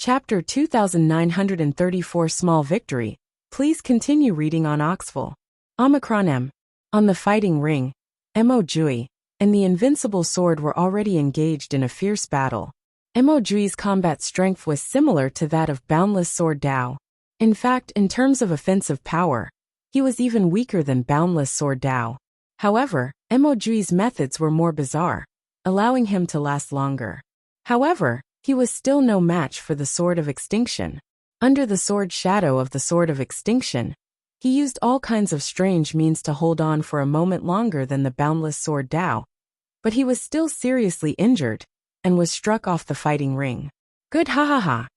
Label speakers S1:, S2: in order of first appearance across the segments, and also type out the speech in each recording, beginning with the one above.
S1: Chapter 2934 Small Victory. Please continue reading on Oxful. Omicron M. On the fighting ring, Mo Jui and the invincible sword were already engaged in a fierce battle. Mo Jui's combat strength was similar to that of Boundless Sword Dao. In fact, in terms of offensive power, he was even weaker than Boundless Sword Dao. However, Mo Jui's methods were more bizarre, allowing him to last longer. However, he was still no match for the Sword of Extinction. Under the sword shadow of the Sword of Extinction, he used all kinds of strange means to hold on for a moment longer than the Boundless Sword Dao, but he was still seriously injured and was struck off the fighting ring. Good ha ha ha.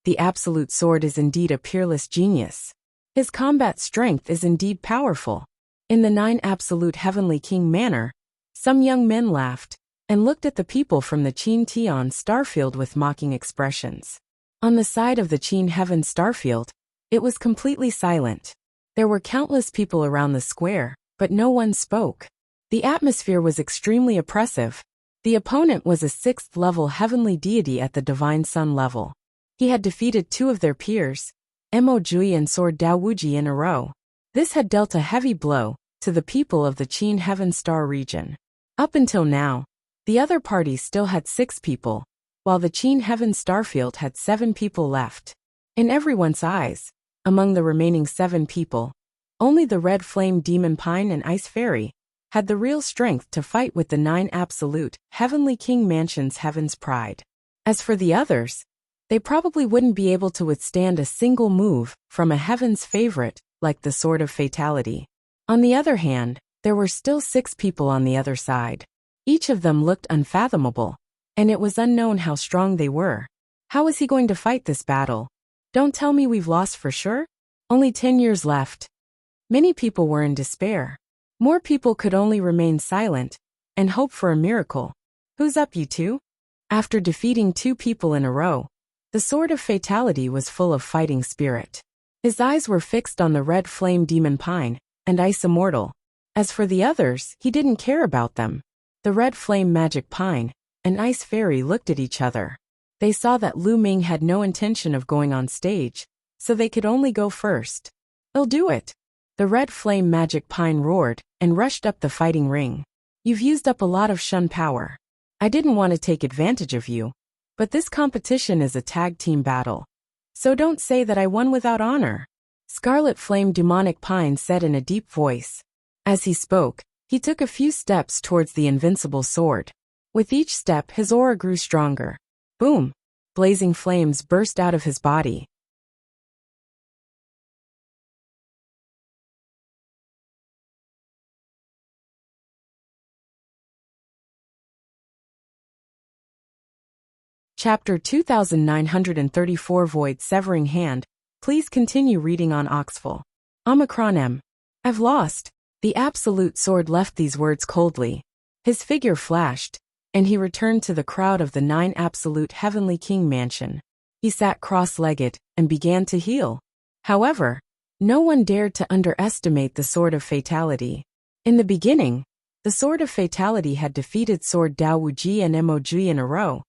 S1: The Absolute Sword is indeed a peerless genius. His combat strength is indeed powerful. In the 9 Absolute Heavenly King manner, some young men laughed and looked at the people from the Qin Tian Starfield with mocking expressions. On the side of the Qin Heaven Starfield, it was completely silent. There were countless people around the square, but no one spoke. The atmosphere was extremely oppressive. The opponent was a 6th-level heavenly deity at the Divine Sun level. He had defeated 2 of their peers, Mo Jui and Sword Dao Wuji, in a row. This had dealt a heavy blow to the people of the Qin Heaven Star region. Up until now, the other party still had 6 people, while the Qin Heaven Starfield had 7 people left. In everyone's eyes, among the remaining 7 people, only the Red Flame Demon Pine and Ice Fairy had the real strength to fight with the 9 Absolute Heavenly King Mansion's Heaven's Pride. As for the others, they probably wouldn't be able to withstand a single move from a Heaven's favorite like the Sword of Fatality. On the other hand, there were still 6 people on the other side. Each of them looked unfathomable, and it was unknown how strong they were. How was he going to fight this battle? Don't tell me we've lost for sure? Only 10 years left. Many people were in despair. More people could only remain silent and hope for a miracle. Who's up, you two? After defeating 2 people in a row, the Sword of Fatality was full of fighting spirit. His eyes were fixed on the Red Flame Demon Pine and Ice Immortal. As for the others, he didn't care about them. The Red Flame Magic Pine and Ice Fairy looked at each other. They saw that Lu Ming had no intention of going on stage, so they could only go first. I'll do it. The Red Flame Magic Pine roared and rushed up the fighting ring. You've used up a lot of Shun power. I didn't want to take advantage of you, but this competition is a tag team battle. So don't say that I won without honor. Scarlet Flame Demonic Pine said in a deep voice. As he spoke, he took a few steps towards the invincible sword. With each step, his aura grew stronger. Boom! Blazing flames burst out of his body. Chapter 2934 Void Severing Hand. Please continue reading on Oxful. Omicron M. I've lost. The Absolute Sword left these words coldly. His figure flashed, and he returned to the crowd of the 9 Absolute Heavenly King Mansion. He sat cross-legged and began to heal. However, no one dared to underestimate the Sword of Fatality. In the beginning, the Sword of Fatality had defeated Sword Dao Wuji and Mo Jui in a row,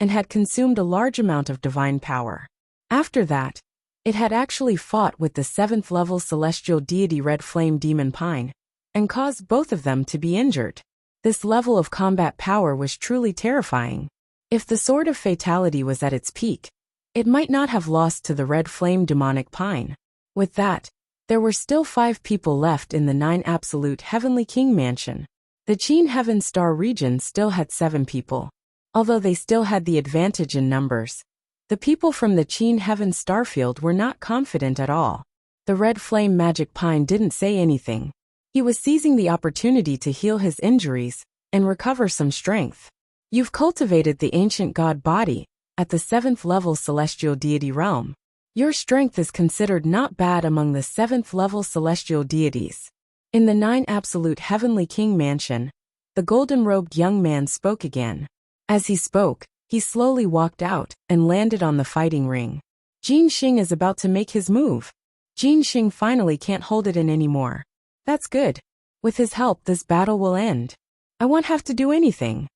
S1: and had consumed a large amount of divine power. After that, it had actually fought with the 7th-level celestial deity Red Flame Demon Pine, and caused both of them to be injured. This level of combat power was truly terrifying. If the Sword of Fatality was at its peak, it might not have lost to the Red Flame Demonic Pine. With that, there were still 5 people left in the 9 Absolute Heavenly King Mansion. The Qin Heaven Star region still had 7 people. Although they still had the advantage in numbers, the people from the Qin Heaven Starfield were not confident at all. The Red Flame Magic Pine didn't say anything. He was seizing the opportunity to heal his injuries and recover some strength. You've cultivated the ancient god body at the 7th-level celestial deity realm. Your strength is considered not bad among the 7th-level celestial deities. In the 9 Absolute Heavenly King Mansion, the golden-robed young man spoke again. As he spoke, he slowly walked out and landed on the fighting ring. Jin Xing is about to make his move. Jin Xing finally can't hold it in anymore. That's good. With his help, this battle will end. I won't have to do anything.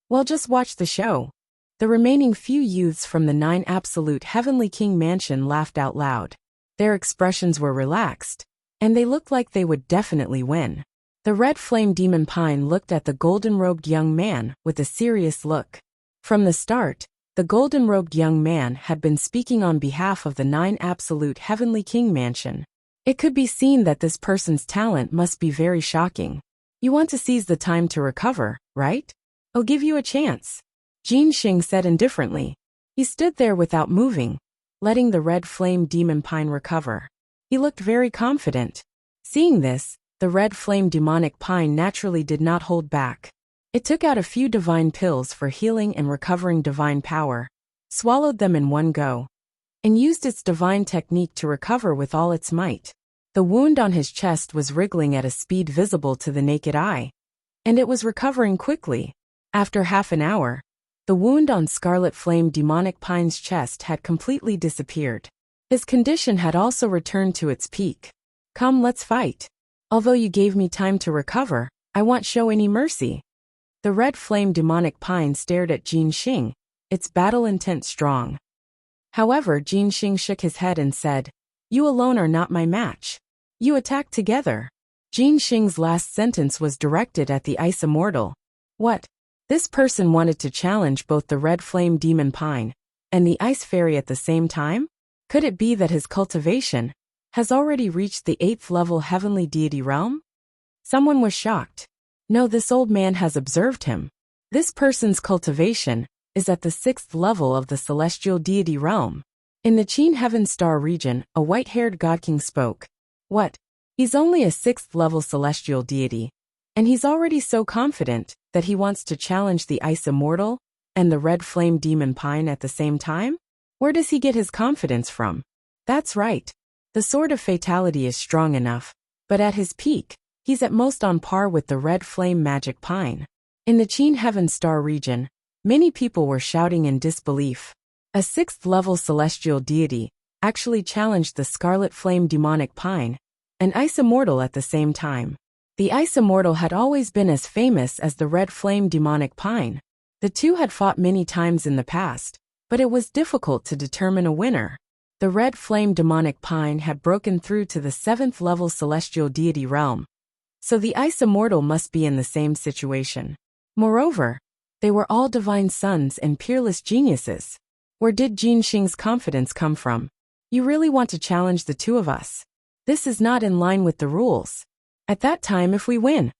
S1: Well, just watch the show. The remaining few youths from the 9 absolute Heavenly King mansion laughed out loud. Their expressions were relaxed, and they looked like they would definitely win. The red flame demon pine looked at the golden-robed young man with a serious look. From the start, the golden-robed young man had been speaking on behalf of the 9 absolute Heavenly King mansion. It could be seen that this person's talent must be very shocking. You want to seize the time to recover, right? I'll give you a chance, Jin Xing said indifferently. He stood there without moving, letting the red flame demon pine recover. He looked very confident. Seeing this, the red flame demonic pine naturally did not hold back. It took out a few divine pills for healing and recovering divine power, swallowed them in one go, and used its divine technique to recover with all its might. The wound on his chest was wriggling at a speed visible to the naked eye, and it was recovering quickly. After half an hour, the wound on Scarlet Flame Demonic Pine's chest had completely disappeared. His condition had also returned to its peak. Come, let's fight. Although you gave me time to recover, I won't show any mercy. The red flame demonic pine stared at Jin Xing, its battle intent strong. However, Jin Xing shook his head and said, "You alone are not my match. You attack together." Jin Xing's last sentence was directed at the Ice Immortal. What? This person wanted to challenge both the red flame demon pine and the ice fairy at the same time? Could it be that his cultivation has already reached the 8th level heavenly deity realm? Someone was shocked. No, this old man has observed him. This person's cultivation is at the 6th level of the celestial deity realm. In the Qin Heaven Star region, a white-haired god king spoke. What? He's only a 6th level celestial deity, and he's already so confident that he wants to challenge the Ice Immortal and the red flame demon pine at the same time? Where does he get his confidence from? That's right. The Sword of Fatality is strong enough, but at his peak, he's at most on par with the red flame magic pine. In the Qin Heaven Star region, many people were shouting in disbelief. A 6th level celestial deity actually challenged the Scarlet Flame Demonic Pine and Ice Immortal at the same time. The Ice Immortal had always been as famous as the Red Flame Demonic Pine. The two had fought many times in the past, but it was difficult to determine a winner. The Red Flame Demonic Pine had broken through to the 7th level celestial deity realm, so the Ice Immortal must be in the same situation. Moreover, they were all divine sons and peerless geniuses. Where did Jin Xing's confidence come from? You really want to challenge the two of us? This is not in line with the rules. At that time, if we win,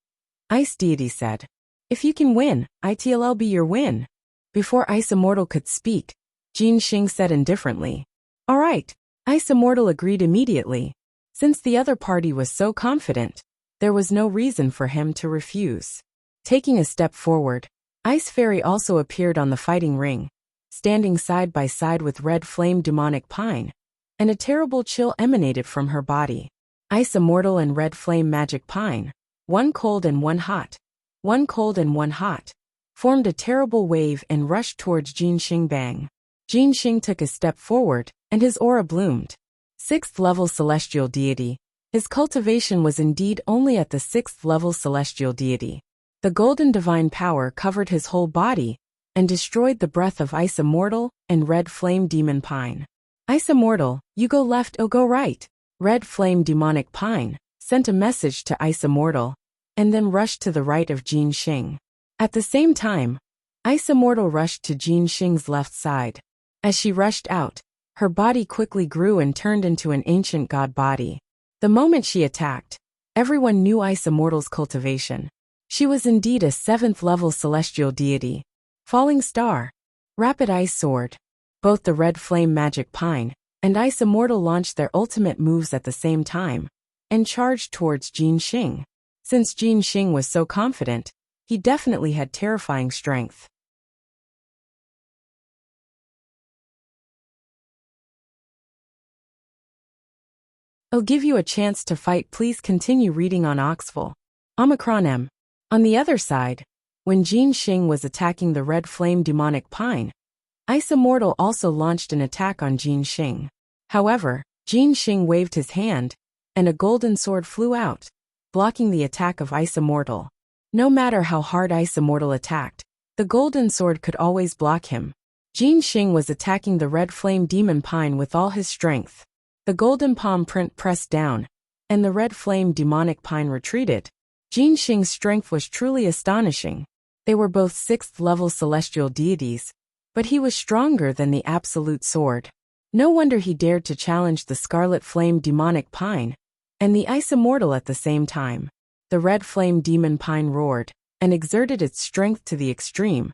S1: Ice Deity said. If you can win, it'll be your win. Before Ice Immortal could speak, Jin Xing said indifferently. All right, Ice Immortal agreed immediately. Since the other party was so confident, there was no reason for him to refuse. Taking a step forward, Ice Fairy also appeared on the fighting ring, standing side by side with Red Flame Demonic Pine, and a terrible chill emanated from her body. Ice Immortal and Red Flame Magic Pine, one cold and one hot, formed a terrible wave and rushed towards Jin Xing. Bang! Jin Xing took a step forward, and his aura bloomed. 6th level celestial deity. His cultivation was indeed only at the 6th level celestial deity. The golden divine power covered his whole body and destroyed the breath of Ice Immortal and Red Flame Demon Pine. Ice Immortal, you go left, I'll go right. Red Flame Demonic Pine sent a message to Ice Immortal and then rushed to the right of Jin Xing. At the same time, Ice Immortal rushed to Jin Xing's left side. As she rushed out, her body quickly grew and turned into an ancient god body. The moment she attacked, everyone knew Ice Immortal's cultivation. She was indeed a 7th level celestial deity. Falling Star, Rapid Ice Sword. Both the Red Flame Magic Pine and Ice Immortal launched their ultimate moves at the same time and charged towards Jin Xing. Since Jin Xing was so confident, he definitely had terrifying strength. I'll give you a chance to fight. Please continue reading on Oxful. Omicron M. On the other side, when Jin Xing was attacking the Red Flame Demonic Pine, Ice Immortal also launched an attack on Jin Xing. However, Jin Xing waved his hand, and a golden sword flew out, blocking the attack of Ice Immortal. No matter how hard Ice Immortal attacked, the golden sword could always block him. Jin Xing was attacking the red flame demon pine with all his strength. The golden palm print pressed down, and the red flame demonic pine retreated. Jin Xing's strength was truly astonishing. They were both 6th-level celestial deities, but he was stronger than the absolute sword. No wonder he dared to challenge the scarlet flame demonic pine and the ice immortal at the same time. The red flame demon pine roared and exerted its strength to the extreme,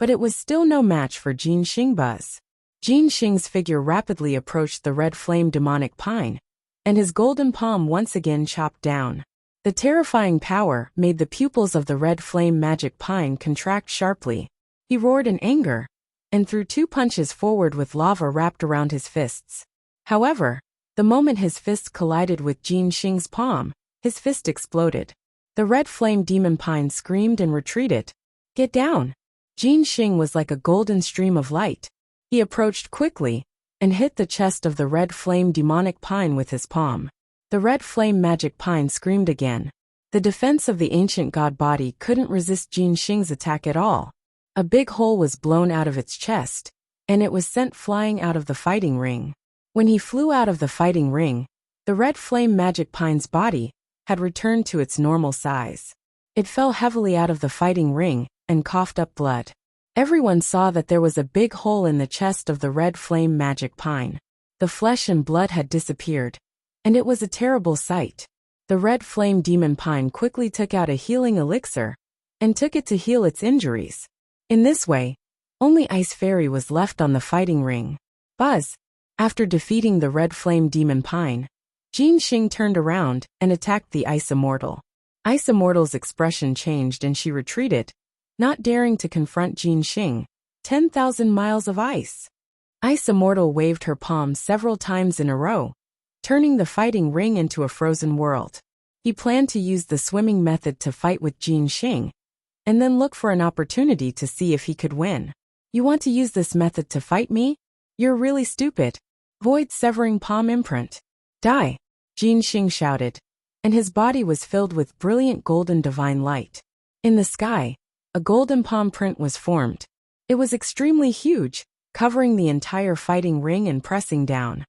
S1: but it was still no match for Jin Xing Buzz. Jin Xing's figure rapidly approached the red flame demonic pine, and his golden palm once again chopped down. The terrifying power made the pupils of the red flame magic pine contract sharply. He roared in anger and threw 2 punches forward with lava wrapped around his fists. However, the moment his fist collided with Jin Xing's palm, his fist exploded. The red flame demon pine screamed and retreated. "Get down!" Jin Xing was like a golden stream of light. He approached quickly and hit the chest of the red flame demonic pine with his palm. The red flame magic pine screamed again. The defense of the ancient god body couldn't resist Jin Xing's attack at all. A big hole was blown out of its chest, and it was sent flying out of the fighting ring. When he flew out of the fighting ring, the red flame magic pine's body had returned to its normal size. It fell heavily out of the fighting ring and coughed up blood. Everyone saw that there was a big hole in the chest of the red flame magic pine. The flesh and blood had disappeared, and it was a terrible sight. The red flame demon pine quickly took out a healing elixir and took it to heal its injuries. In this way, only Ice Fairy was left on the fighting ring. Buzz! After defeating the red flame demon pine, Jin Xing turned around and attacked the Ice Immortal. Ice Immortal's expression changed and she retreated, not daring to confront Jin Xing. 10,000 miles of ice. Ice Immortal waved her palm several times in a row, turning the fighting ring into a frozen world. He planned to use the swimming method to fight with Jin Xing, and then look for an opportunity to see if he could win. "You want to use this method to fight me? You're really stupid." Void severing palm imprint. "Die!" Jin Xing shouted, and his body was filled with brilliant golden divine light. In the sky, a golden palm print was formed. It was extremely huge, covering the entire fighting ring and pressing down.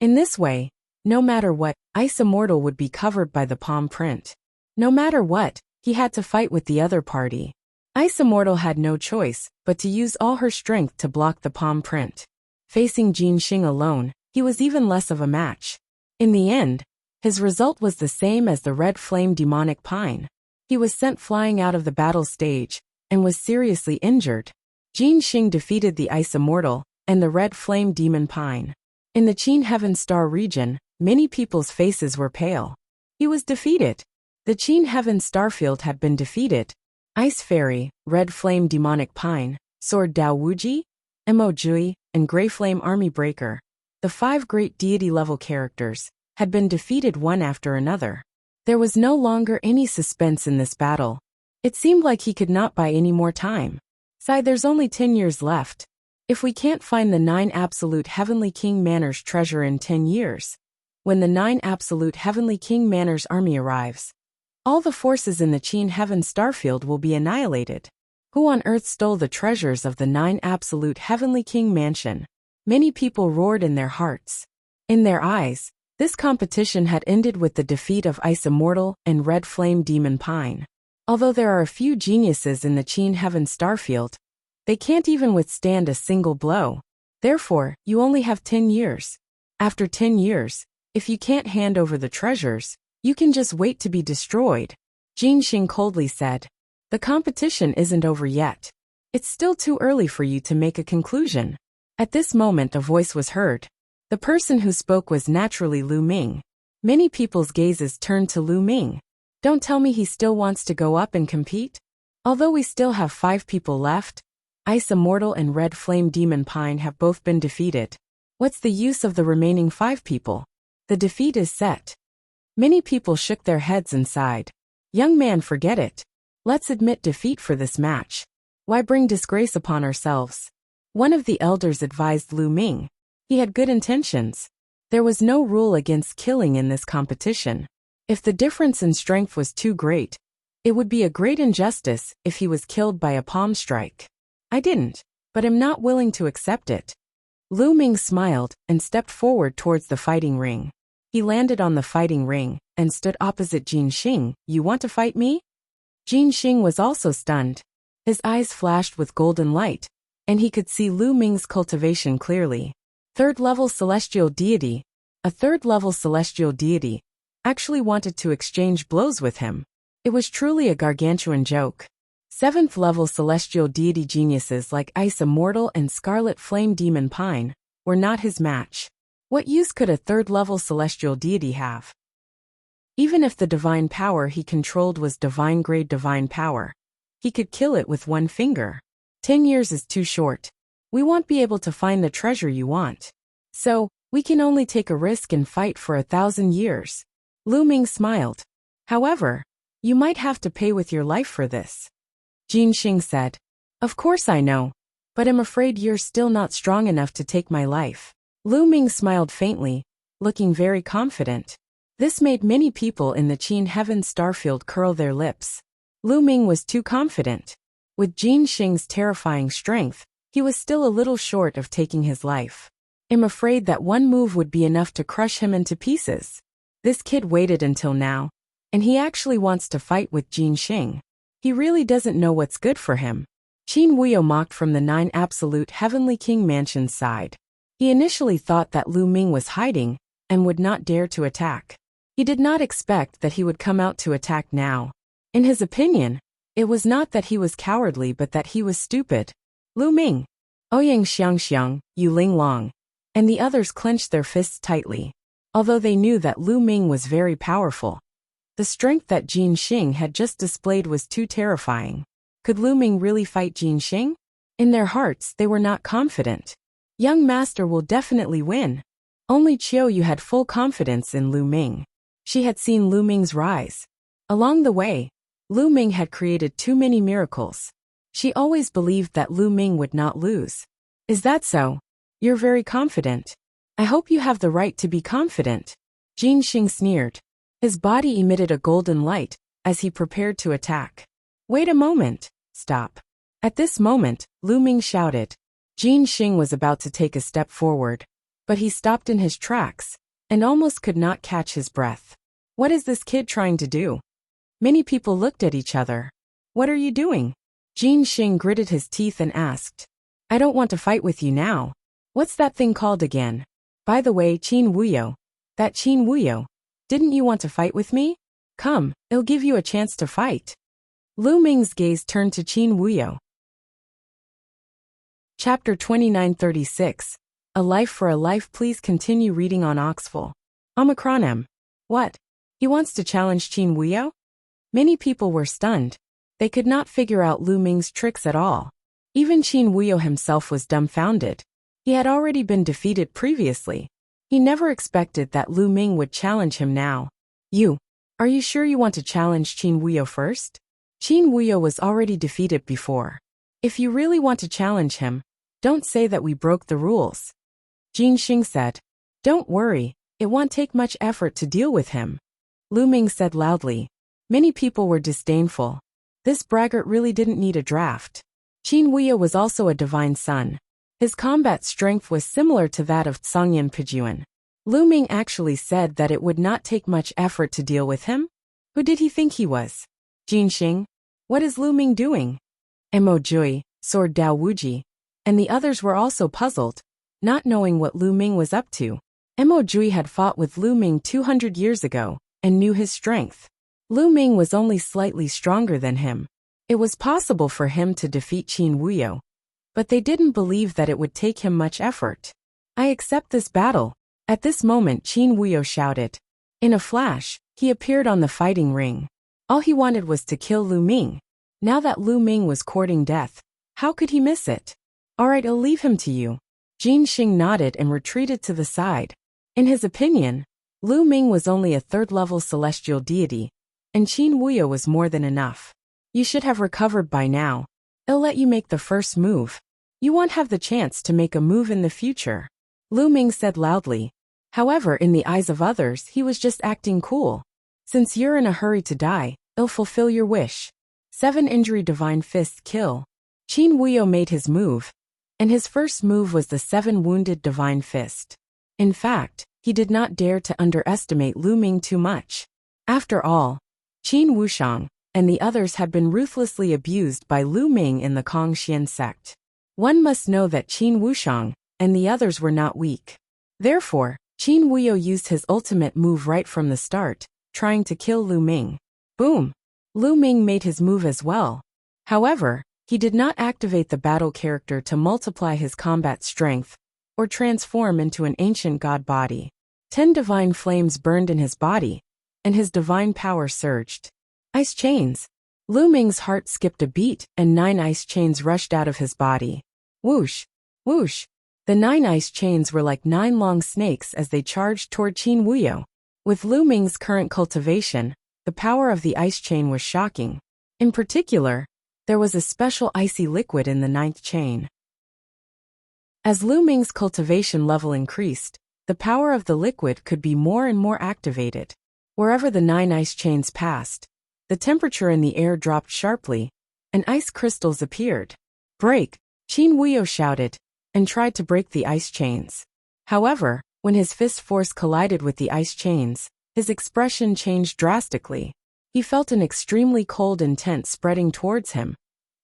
S1: In this way, no matter what, Ice Immortal would be covered by the palm print. No matter what, he had to fight with the other party. Ice Immortal had no choice but to use all her strength to block the palm print. Facing Jin Xing alone, he was even less of a match. In the end, his result was the same as the red flame demonic pine. He was sent flying out of the battle stage and was seriously injured. Jin Xing defeated the Ice Immortal and the red flame demon pine. In the Qin Heaven Star region, many people's faces were pale. He was defeated. The Qin Heaven Starfield had been defeated. Ice Fairy, Red Flame Demonic Pine, Sword Dao Wuji, Mo Jui, and Grey Flame Army Breaker, the 5 great deity-level characters, had been defeated one after another. There was no longer any suspense in this battle. It seemed like he could not buy any more time. There's only 10 years left. If we can't find the 9 Absolute Heavenly King Manor's treasure in 10 years, when the 9 Absolute Heavenly King Manor's army arrives, all the forces in the Qin Heaven Starfield will be annihilated. Who on earth stole the treasures of the 9 Absolute Heavenly King Mansion? Many people roared in their hearts. In their eyes, this competition had ended with the defeat of Ice Immortal and Red Flame Demon Pine. Although there are a few geniuses in the Qin Heaven Starfield, they can't even withstand a single blow. Therefore, you only have 10 years. After 10 years, if you can't hand over the treasures, you can just wait to be destroyed. Jin Xing coldly said. The competition isn't over yet. It's still too early for you to make a conclusion. At this moment a voice was heard. The person who spoke was naturally Lu Ming. Many people's gazes turned to Lu Ming. Don't tell me he still wants to go up and compete? Although we still have 5 people left, Ice Immortal and Red Flame Demon Pine have both been defeated. What's the use of the remaining 5 people? The defeat is set. Many people shook their heads and sighed. Young man, forget it. Let's admit defeat for this match. Why bring disgrace upon ourselves? One of the elders advised Lu Ming. He had good intentions. There was no rule against killing in this competition. If the difference in strength was too great, it would be a great injustice if he was killed by a palm strike. I didn't. but am not willing to accept it. Lu Ming smiled and stepped forward towards the fighting ring. He landed on the fighting ring and stood opposite Jin Xing. You want to fight me? Jin Xing was also stunned. His eyes flashed with golden light, and he could see Lu Ming's cultivation clearly. Third-level celestial deity. A third-level celestial deity actually wanted to exchange blows with him. It was truly a gargantuan joke. Seventh-level celestial deity geniuses like Ice Immortal and Scarlet Flame Demon Pine were not his match. What use could a third-level celestial deity have? Even if the divine power he controlled was divine-grade divine power, he could kill it with one finger. 10 years is too short. We won't be able to find the treasure you want. So, we can only take a risk and fight for 1,000 years. Lu Ming smiled. However, you might have to pay with your life for this. Jin Xing said. Of course I know, but I'm afraid you're still not strong enough to take my life. Lu Ming smiled faintly, looking very confident. This made many people in the Qin Heaven Starfield curl their lips. Lu Ming was too confident. With Jin Xing's terrifying strength, he was still a little short of taking his life. I'm afraid that one move would be enough to crush him into pieces. This kid waited until now, and he actually wants to fight with Jin Xing. He really doesn't know what's good for him. Qin Wuyo mocked from the 9 Absolute Heavenly King Mansion's side. He initially thought that Lu Ming was hiding and would not dare to attack. He did not expect that he would come out to attack now. In his opinion, it was not that he was cowardly but that he was stupid. Lu Ming, Ouyang Xiangxiang, Yu Ling Long, and the others clenched their fists tightly. Although they knew that Lu Ming was very powerful, the strength that Jin Xing had just displayed was too terrifying. Could Lu Ming really fight Jin Xing? In their hearts, they were not confident. Young master will definitely win. Only Qiuyu had full confidence in Lu Ming. She had seen Lu Ming's rise. Along the way, Lu Ming had created too many miracles. She always believed that Lu Ming would not lose. Is that so? You're very confident. I hope you have the right to be confident. Jin Xing sneered. His body emitted a golden light as he prepared to attack. Wait a moment. Stop. At this moment, Lu Ming shouted. Jin Xing was about to take a step forward, but he stopped in his tracks and almost could not catch his breath. What is this kid trying to do? Many people looked at each other. What are you doing? Jin Xing gritted his teeth and asked. I don't want to fight with you now. What's that thing called again? By the way, Qin Wuyo. That Qin Wuyo. Didn't you want to fight with me? Come, it'll give you a chance to fight. Lu Ming's gaze turned to Qin Wuyo. Chapter 2936. A Life for a Life. Please continue reading on Oxful. Omicron M. What? He wants to challenge Qin Wuyo? Many people were stunned. They could not figure out Lu Ming's tricks at all. Even Qin Wuyo himself was dumbfounded. He had already been defeated previously. He never expected that Lu Ming would challenge him now. Are you sure you want to challenge Qin Wuyo first? Qin Wuyo was already defeated before. If you really want to challenge him, don't say that we broke the rules. Jin Xing said. Don't worry, it won't take much effort to deal with him. Lu Ming said loudly. Many people were disdainful. This braggart really didn't need a draft. Qin Wuyo was also a divine son. His combat strength was similar to that of Tsangyan Pijuan. Lu Ming actually said that it would not take much effort to deal with him? Who did he think he was? Jin Xing? What is Lu Ming doing? Mo Jui, Sword Dao Wuji, and the others were also puzzled, not knowing what Lu Ming was up to. Mo Jui had fought with Lu Ming 200 years ago, and knew his strength. Lu Ming was only slightly stronger than him. It was possible for him to defeat Qin Wuyo, but they didn't believe that it would take him much effort. I accept this battle. At this moment Qin Wuyo shouted. In a flash, he appeared on the fighting ring. All he wanted was to kill Lu Ming. Now that Lu Ming was courting death, how could he miss it? Alright, I'll leave him to you. Jin Xing nodded and retreated to the side. In his opinion, Lu Ming was only a third-level celestial deity, and Qin Wuyo was more than enough. You should have recovered by now. I'll let you make the first move. You won't have the chance to make a move in the future. Lu Ming said loudly. However, in the eyes of others, he was just acting cool. Since you're in a hurry to die, I'll fulfill your wish. 7 injury divine fist kill. Qin Wuyo made his move, and his first move was the 7-wounded divine fist. In fact, he did not dare to underestimate Lu Ming too much. After all, Qin Wuxiang and the others had been ruthlessly abused by Lu Ming in the Kongxian sect. One must know that Qin Wuxiang and the others were not weak. Therefore, Qin Wuyo used his ultimate move right from the start, trying to kill Lu Ming. Boom! Lu Ming made his move as well. However, he did not activate the battle character to multiply his combat strength or transform into an ancient god body. 10 divine flames burned in his body, and his divine power surged. Ice chains. Lu Ming's heart skipped a beat, and 9 ice chains rushed out of his body. Whoosh! Whoosh! The 9 ice chains were like 9 long snakes as they charged toward Qin Wuyo. With Lu Ming's current cultivation, the power of the ice chain was shocking. In particular, there was a special icy liquid in the 9th chain. As Lu Ming's cultivation level increased, the power of the liquid could be more and more activated. Wherever the 9 ice chains passed, the temperature in the air dropped sharply, and ice crystals appeared. Break! Qin Wuyo shouted, and tried to break the ice chains. However, when his fist force collided with the ice chains, his expression changed drastically. He felt an extremely cold intent spreading towards him,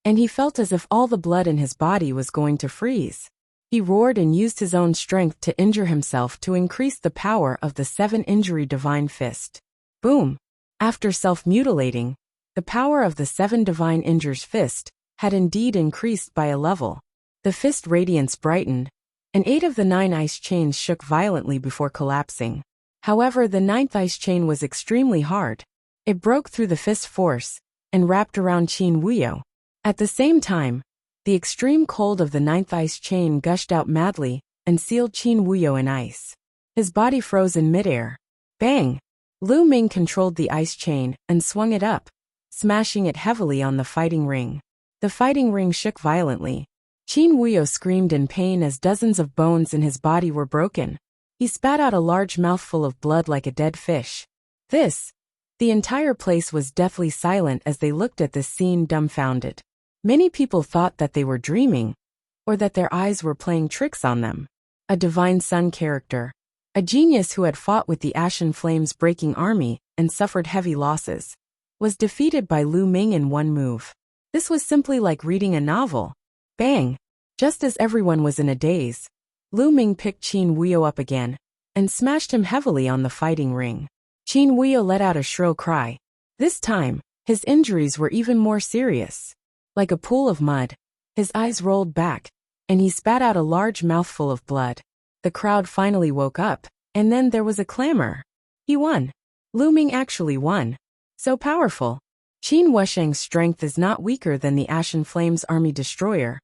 S1: and he felt as if all the blood in his body was going to freeze. He roared and used his own strength to injure himself to increase the power of the 7-injury divine fist. Boom! After self-mutilating, the power of the 7 divine injures fist had indeed increased by a level. The fist radiance brightened, and 8 of the 9 ice chains shook violently before collapsing. However, the 9th ice chain was extremely hard. It broke through the fist force and wrapped around Qin Wuyo. At the same time, the extreme cold of the 9th ice chain gushed out madly and sealed Qin Wuyo in ice. His body froze in midair. Bang! Lu Ming controlled the ice chain and swung it up, smashing it heavily on the fighting ring. The fighting ring shook violently. Qin Wuyo screamed in pain as dozens of bones in his body were broken. He spat out a large mouthful of blood like a dead fish. The entire place was deathly silent as they looked at this scene dumbfounded. Many people thought that they were dreaming, or that their eyes were playing tricks on them. A divine sun character, a genius who had fought with the Ashen Flames breaking army and suffered heavy losses, was defeated by Lu Ming in one move. This was simply like reading a novel. Bang! Just as everyone was in a daze, Lu Ming picked Qin Wuyo up again and smashed him heavily on the fighting ring. Qin Wuyo let out a shrill cry. This time, his injuries were even more serious. Like a pool of mud, his eyes rolled back, and he spat out a large mouthful of blood. The crowd finally woke up, and then there was a clamor. He won. Lu Ming actually won. So powerful. Qin Wuxiang's strength is not weaker than the Ashen Flames army destroyer,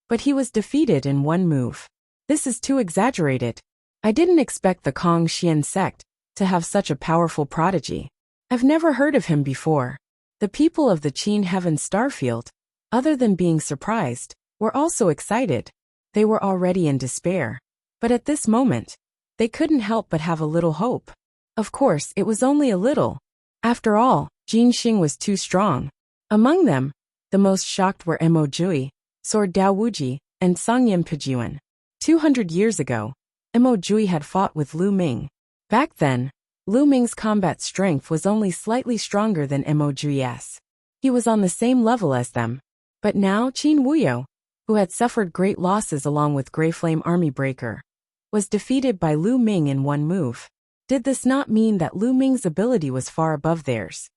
S1: but he was defeated in one move. This is too exaggerated. I didn't expect the Kongxian sect to have such a powerful prodigy. I've never heard of him before. The people of the Qin Heaven Starfield, other than being surprised, were also excited. They were already in despair. But at this moment, they couldn't help but have a little hope. Of course, it was only a little. After all, Jin Xing was too strong. Among them, the most shocked were Mo Jui, Sword Dao Wuji, and Songyim Pijuan. 200 years ago, Mo Jui had fought with Lu Ming. Back then, Lu Ming's combat strength was only slightly stronger than Mo Jui's. He was on the same level as them. But now Qin Wuyo, who had suffered great losses along with Grey Flame Army Breaker, was defeated by Lu Ming in one move. Did this not mean that Lu Ming's ability was far above theirs?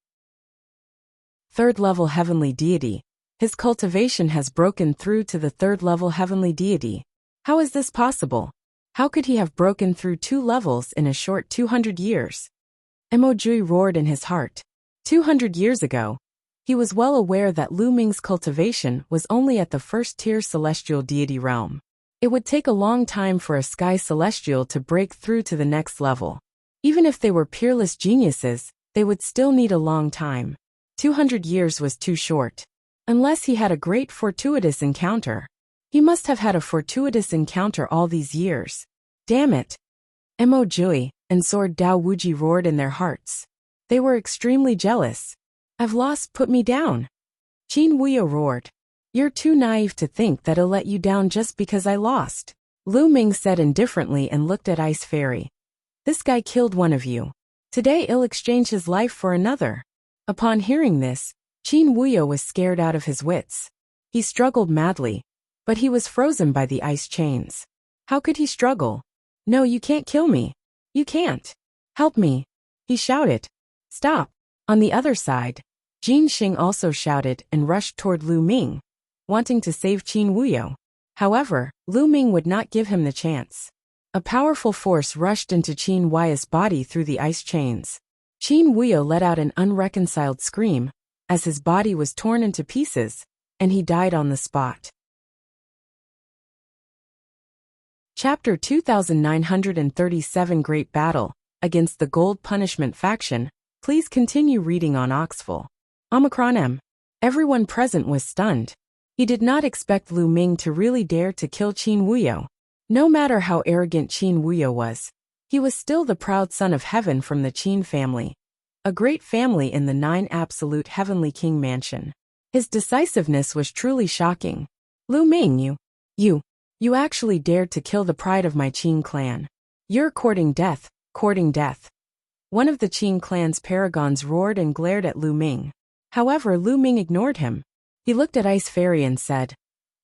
S1: 3rd level Heavenly Deity. His cultivation has broken through to the 3rd level Heavenly Deity. How is this possible? How could he have broken through 2 levels in a short 200 years? Mo Jui roared in his heart. 200 years ago, he was well aware that Lu Ming's cultivation was only at the 1st tier celestial deity realm. It would take a long time for a sky celestial to break through to the next level. Even if they were peerless geniuses, they would still need a long time. 200 years was too short. Unless he had a great fortuitous encounter. He must have had a fortuitous encounter all these years. Damn it! Mo Jui and Sword Dao Wuji roared in their hearts. They were extremely jealous. I've lost, put me down. Qin Wuyo roared. You're too naive to think that I'll let you down just because I lost. Lu Ming said indifferently and looked at Ice Fairy. This guy killed one of you. Today I'll exchange his life for another. Upon hearing this, Qin Wuyo was scared out of his wits. He struggled madly, but he was frozen by the ice chains. How could he struggle? No, you can't kill me. You can't. Help me. He shouted. Stop. On the other side, Jin Xing also shouted and rushed toward Lu Ming, wanting to save Qin Wuyo. However, Lu Ming would not give him the chance. A powerful force rushed into Qin Wuyo's body through the ice chains. Qin Wuyo let out an unreconciled scream, as his body was torn into pieces, and he died on the spot. Chapter 2937 Great Battle, Against the Gold Punishment Faction. Please continue reading on Oxful. Omicron M. Everyone present was stunned. He did not expect Lu Ming to really dare to kill Qin Wuyo. No matter how arrogant Qin Wuyo was, he was still the proud son of heaven from the Qin family, a great family in the 9 absolute heavenly king mansion. His decisiveness was truly shocking. Lu Ming, you actually dared to kill the pride of my Qin clan. You're courting death, courting death. One of the Qin clan's paragons roared and glared at Lu Ming. However, Lu Ming ignored him. He looked at Ice Fairy and said,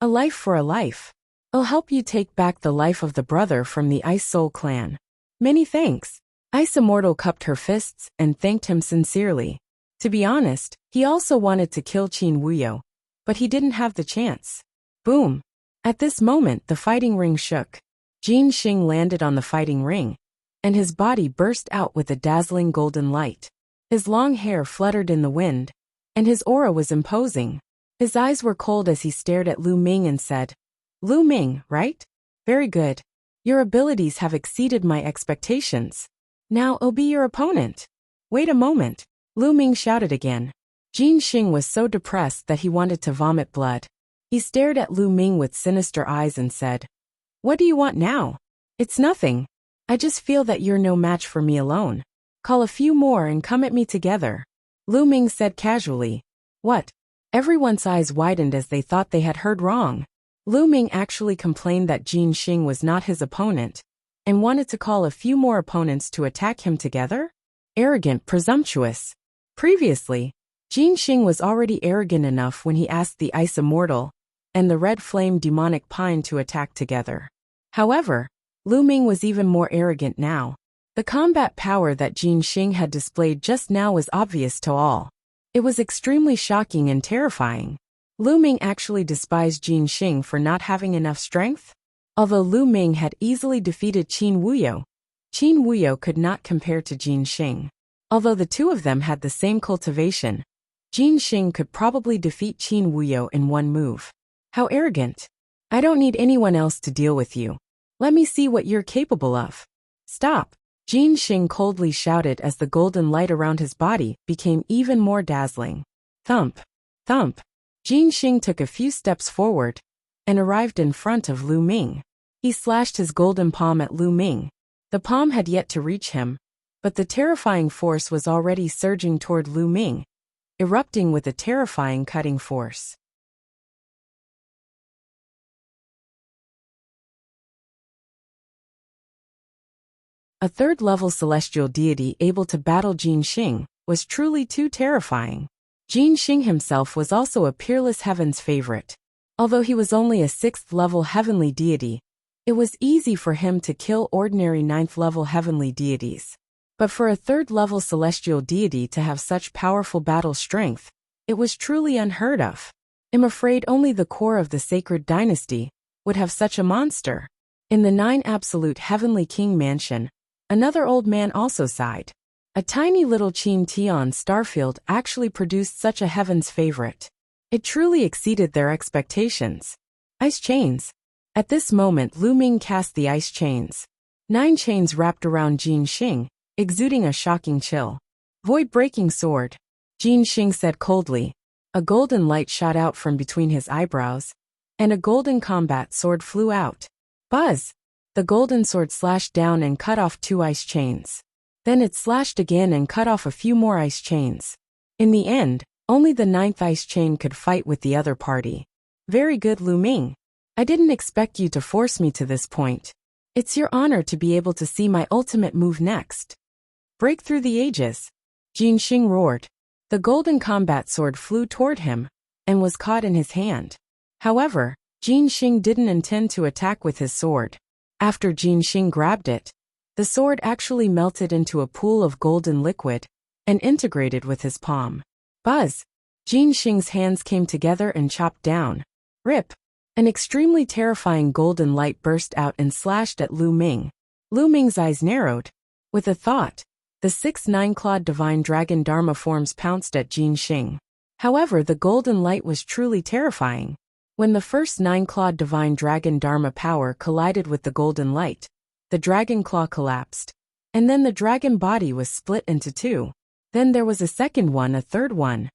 S1: A life for a life. I'll help you take back the life of the brother from the Ice Soul clan. Many thanks. Ice Immortal cupped her fists and thanked him sincerely. To be honest, he also wanted to kill Qin Wuyo, but he didn't have the chance. Boom. At this moment the fighting ring shook. Jin Xing landed on the fighting ring, and his body burst out with a dazzling golden light. His long hair fluttered in the wind, and his aura was imposing. His eyes were cold as he stared at Lu Ming and said, Lu Ming, right? Very good. Your abilities have exceeded my expectations. Now I'll be your opponent. Wait a moment. Lu Ming shouted again. Jin Xing was so depressed that he wanted to vomit blood. He stared at Lu Ming with sinister eyes and said, What do you want now? It's nothing. I just feel that you're no match for me alone. Call a few more and come at me together. Lu Ming said casually. What? Everyone's eyes widened as they thought they had heard wrong. Lu Ming actually complained that Jin Xing was not his opponent, and wanted to call a few more opponents to attack him together? Arrogant, presumptuous. Previously, Jin Xing was already arrogant enough when he asked the Ice Immortal and the Red Flame Demonic Pine to attack together. However, Lu Ming was even more arrogant now. The combat power that Jin Xing had displayed just now was obvious to all. It was extremely shocking and terrifying. Lu Ming actually despised Jin Xing for not having enough strength. Although Lu Ming had easily defeated Qin Wuyo could not compare to Jin Xing. Although the two of them had the same cultivation, Jin Xing could probably defeat Qin Wuyo in one move. How arrogant. I don't need anyone else to deal with you. Let me see what you're capable of. Stop. Jin Xing coldly shouted as the golden light around his body became even more dazzling. Thump. Thump. Jin Xing took a few steps forward and arrived in front of Lu Ming. He slashed his golden palm at Lu Ming. The palm had yet to reach him, but the terrifying force was already surging toward Lu Ming, erupting with a terrifying cutting force. A third-level celestial deity able to battle Jin Xing was truly too terrifying. Jin Xing himself was also a peerless heaven's favorite. Although he was only a 6th-level heavenly deity, it was easy for him to kill ordinary 9th-level heavenly deities. But for a 3rd-level celestial deity to have such powerful battle strength, it was truly unheard of. I'm afraid only the core of the sacred dynasty would have such a monster. In the 9 absolute heavenly king mansion, another old man also sighed. A tiny little Qin Tian starfield actually produced such a heaven's favorite. It truly exceeded their expectations. Ice chains. At this moment Lu Ming cast the ice chains. 9 chains wrapped around Jin Xing, exuding a shocking chill. Void-breaking sword. Jin Xing said coldly. A golden light shot out from between his eyebrows, and a golden combat sword flew out. Buzz! The golden sword slashed down and cut off 2 ice chains. Then it slashed again and cut off a few more ice chains. In the end, only the 9th ice chain could fight with the other party. Very good, Lu Ming. I didn't expect you to force me to this point. It's your honor to be able to see my ultimate move next. Break through the ages. Jin Xing roared. The golden combat sword flew toward him and was caught in his hand. However, Jin Xing didn't intend to attack with his sword. After Jin Xing grabbed it, the sword actually melted into a pool of golden liquid and integrated with his palm. Buzz! Jin Xing's hands came together and chopped down. Rip! An extremely terrifying golden light burst out and slashed at Lu Ming. Lu Ming's eyes narrowed. With a thought, the 6 nine-clawed divine dragon Dharma forms pounced at Jin Xing. However, the golden light was truly terrifying. When the first 9-clawed divine dragon Dharma power collided with the golden light, the dragon claw collapsed. And then the dragon body was split into 2. Then there was a second one, a third one.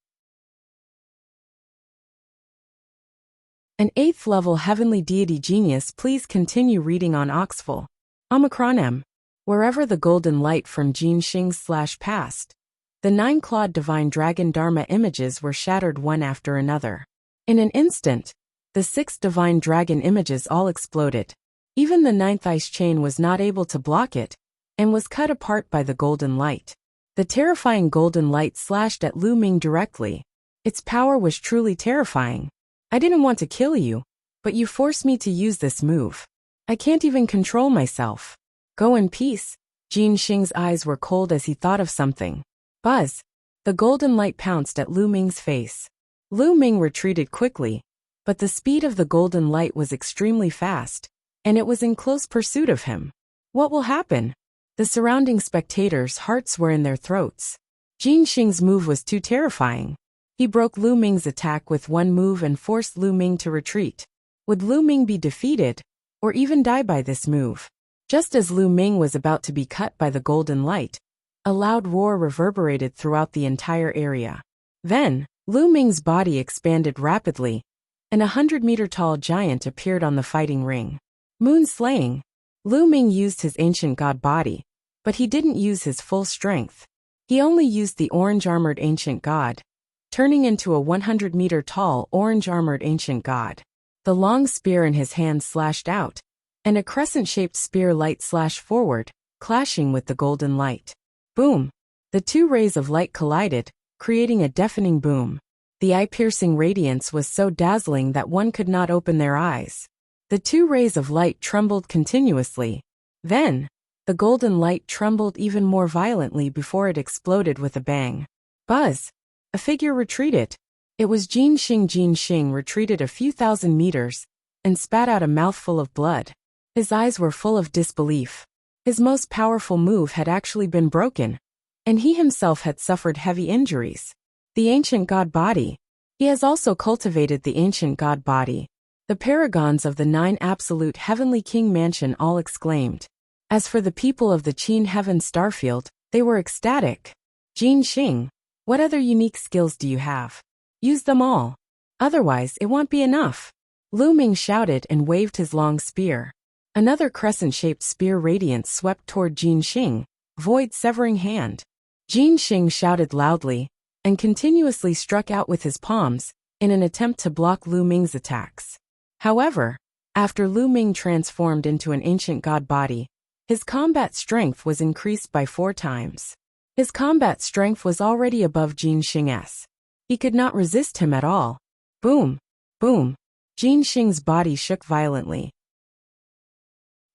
S1: An 8th level heavenly deity genius. Please continue reading on Oxful. Omicron M. Wherever the golden light from Jin Xing passed, the 9-clawed divine dragon Dharma images were shattered one after another. In an instant, the 6 divine dragon images all exploded. Even the 9th ice chain was not able to block it, and was cut apart by the golden light. The terrifying golden light slashed at Lu Ming directly. Its power was truly terrifying. I didn't want to kill you, but you forced me to use this move. I can't even control myself. Go in peace. Jin Xing's eyes were cold as he thought of something. Buzz! The golden light pounced at Lu Ming's face. Lu Ming retreated quickly, but the speed of the golden light was extremely fast, and it was in close pursuit of him. What will happen? The surrounding spectators' hearts were in their throats. Jin Xing's move was too terrifying. He broke Lu Ming's attack with one move and forced Lu Ming to retreat. Would Lu Ming be defeated, or even die by this move? Just as Lu Ming was about to be cut by the golden light, a loud roar reverberated throughout the entire area. Then, Lu Ming's body expanded rapidly, and a 100-meter-tall giant appeared on the fighting ring. Moon slaying. Lu Ming used his ancient god body, but he didn't use his full strength. He only used the orange-armored ancient god, turning into a 100-meter-tall orange-armored ancient god. The long spear in his hand slashed out, and a crescent-shaped spear light slashed forward, clashing with the golden light. Boom! The 2 rays of light collided, creating a deafening boom. The eye-piercing radiance was so dazzling that one could not open their eyes. The 2 rays of light trembled continuously. Then, the golden light trembled even more violently before it exploded with a bang. Buzz! A figure retreated. It was Jin Xing. Jin Xing retreated a few thousand meters and spat out a mouthful of blood. His eyes were full of disbelief. His most powerful move had actually been broken, and he himself had suffered heavy injuries. The ancient god body. He has also cultivated the ancient god body. The paragons of the 9 absolute heavenly king mansion all exclaimed. As for the people of the Qin heaven starfield, they were ecstatic. Jin Xing, what other unique skills do you have? Use them all. Otherwise, it won't be enough. Lu Ming shouted and waved his long spear. Another crescent-shaped spear radiance swept toward Jin Xing, void-severing hand. Jin Xing shouted loudly and continuously struck out with his palms in an attempt to block Lu Ming's attacks. However, after Lu Ming transformed into an ancient god body, his combat strength was increased by 4 times. His combat strength was already above Jin Xing's. He could not resist him at all. Boom! Boom! Jin Xing's body shook violently.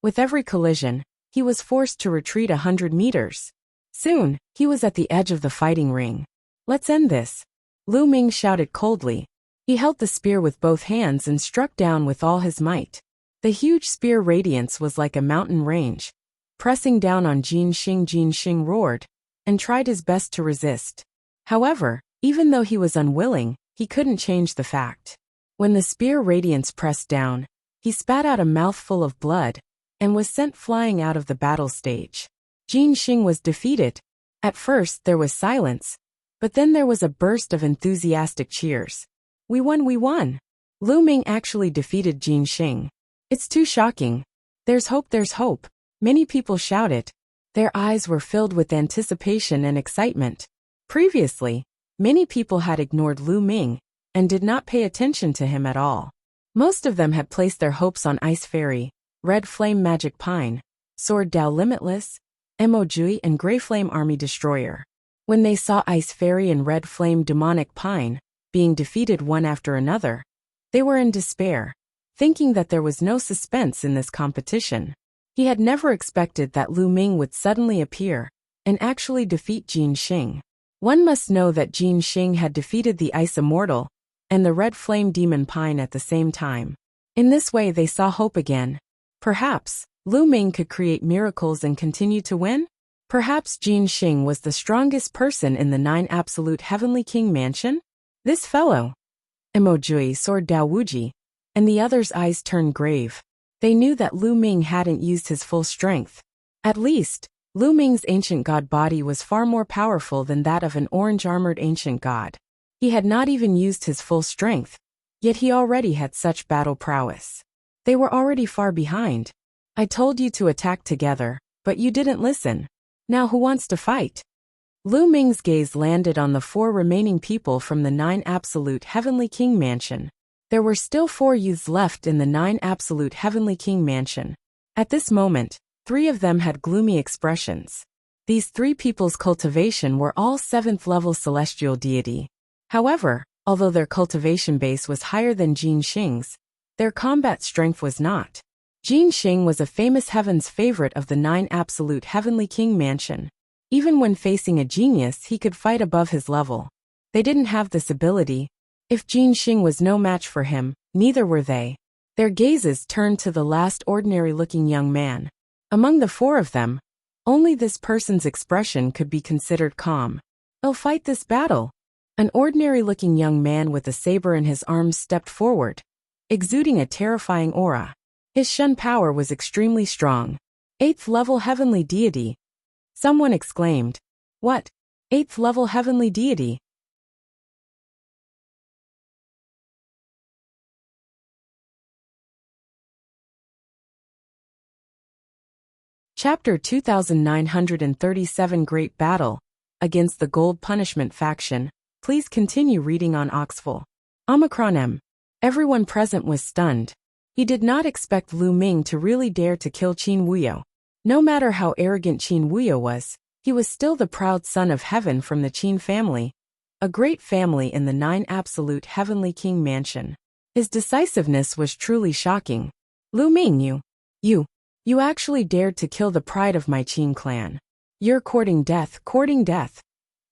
S1: With every collision, he was forced to retreat 100 meters. Soon, he was at the edge of the fighting ring. Let's end this. Lu Ming shouted coldly. He held the spear with both hands and struck down with all his might. The huge spear radiance was like a mountain range, pressing down on Jin Xing. Jin Xing roared and tried his best to resist. However, even though he was unwilling, he couldn't change the fact. When the spear radiance pressed down, he spat out a mouthful of blood and was sent flying out of the battle stage. Jin Xing was defeated. At first there was silence, but then there was a burst of enthusiastic cheers. We won, we won! Lu Ming actually defeated Jin Xing. It's too shocking. There's hope, there's hope. Many people shouted. Their eyes were filled with anticipation and excitement. Previously, many people had ignored Lu Ming and did not pay attention to him at all. Most of them had placed their hopes on Ice Fairy, Red Flame Magic Pine, Sword Dao Limitless, Emojui and Grey Flame Army Destroyer. When they saw Ice Fairy and Red Flame Demonic Pine being defeated one after another, they were in despair, thinking that there was no suspense in this competition. He had never expected that Lu Ming would suddenly appear and actually defeat Jin Xing. One must know that Jin Xing had defeated the Ice Immortal and the Red Flame Demon Pine at the same time. In this way they saw hope again. Perhaps Lu Ming could create miracles and continue to win? Perhaps Jin Xing was the strongest person in the 9 Absolute Heavenly King Mansion? This fellow, Emojui Sword Dao Wuji, and the others' eyes turned grave. They knew that Lu Ming hadn't used his full strength. At least, Lu Ming's ancient god body was far more powerful than that of an orange-armored ancient god. He had not even used his full strength, yet he already had such battle prowess. They were already far behind. I told you to attack together, but you didn't listen. Now who wants to fight? Lu Ming's gaze landed on the 4 remaining people from the 9 Absolute Heavenly King Mansion. There were still 4 youths left in the 9 Absolute Heavenly King Mansion. At this moment, 3 of them had gloomy expressions. These 3 people's cultivation were all 7th level celestial deity. However, although their cultivation base was higher than Jin Xing's, their combat strength was not. Jin Xing was a famous heaven's favorite of the 9 Absolute Heavenly King Mansion. Even when facing a genius, he could fight above his level. They didn't have this ability. If Jin Xing was no match for him, neither were they. Their gazes turned to the last ordinary-looking young man. Among the 4 of them, only this person's expression could be considered calm. "I'll fight this battle." An ordinary-looking young man with a saber in his arms stepped forward, exuding a terrifying aura. His Shun power was extremely strong. 8th level heavenly deity. Someone exclaimed. What? 8th level heavenly deity? Chapter 2937 Great Battle against the Gold Punishment Faction. Please continue reading on Oxful. Omicron M. Everyone present was stunned. He did not expect Lu Ming to really dare to kill Qin Wuyo. No matter how arrogant Qin Wuyo was, he was still the proud son of heaven from the Qin family, a great family in the 9 Absolute Heavenly King Mansion. His decisiveness was truly shocking. Lu Ming, you actually dared to kill the pride of my Qin clan. You're courting death, courting death.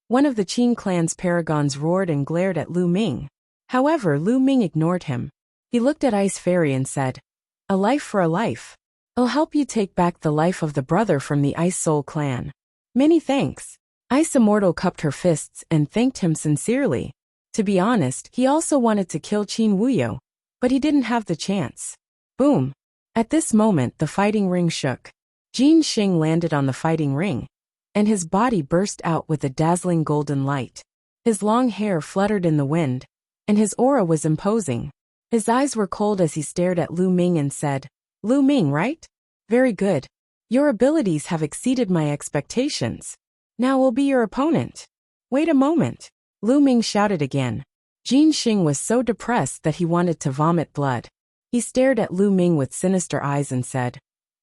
S1: One of the Qin clan's paragons roared and glared at Lu Ming. However, Lu Ming ignored him. He looked at Ice Fairy and said, "A life for a life. I'll help you take back the life of the brother from the Ice Soul clan. Many thanks." Ice Immortal cupped her fists and thanked him sincerely. To be honest, he also wanted to kill Qin Wuyo, but he didn't have the chance. Boom. At this moment, the fighting ring shook. Jin Xing landed on the fighting ring, and his body burst out with a dazzling golden light. His long hair fluttered in the wind, and his aura was imposing. His eyes were cold as he stared at Lu Ming and said, "Lu Ming, right? Very good. Your abilities have exceeded my expectations. Now we'll be your opponent." Wait a moment. Lu Ming shouted again. Jin Xing was so depressed that he wanted to vomit blood. He stared at Lu Ming with sinister eyes and said,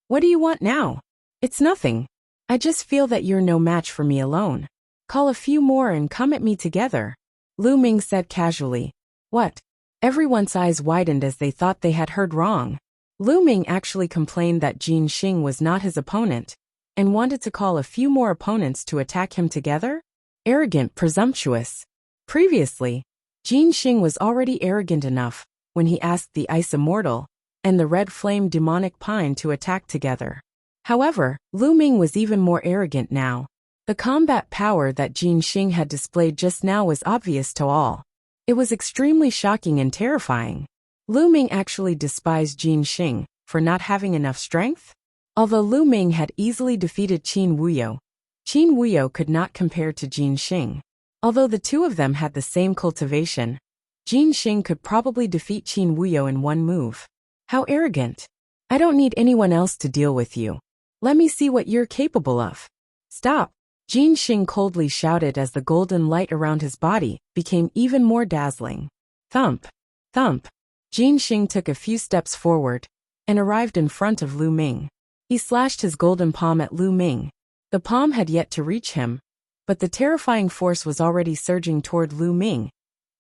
S1: "What do you want now?" "It's nothing. I just feel that you're no match for me alone. Call a few more and come at me together," Lu Ming said casually. What? Everyone's eyes widened as they thought they had heard wrong. Lu Ming actually complained that Jin Xing was not his opponent, and wanted to call a few more opponents to attack him together? Arrogant, presumptuous. Previously, Jin Xing was already arrogant enough when he asked the Ice Immortal and the Red Flame Demonic Pine to attack together. However, Lu Ming was even more arrogant now. The combat power that Jin Xing had displayed just now was obvious to all. It was extremely shocking and terrifying. Lu Ming actually despised Jin Xing for not having enough strength? Although Lu Ming had easily defeated Qin Wuyo could not compare to Jin Xing. Although the two of them had the same cultivation, Jin Xing could probably defeat Qin Wuyo in one move. How arrogant. I don't need anyone else to deal with you. Let me see what you're capable of. Stop. Jin Xing coldly shouted as the golden light around his body became even more dazzling. Thump. Thump. Jin Xing took a few steps forward and arrived in front of Lu Ming. He slashed his golden palm at Lu Ming. The palm had yet to reach him, but the terrifying force was already surging toward Lu Ming,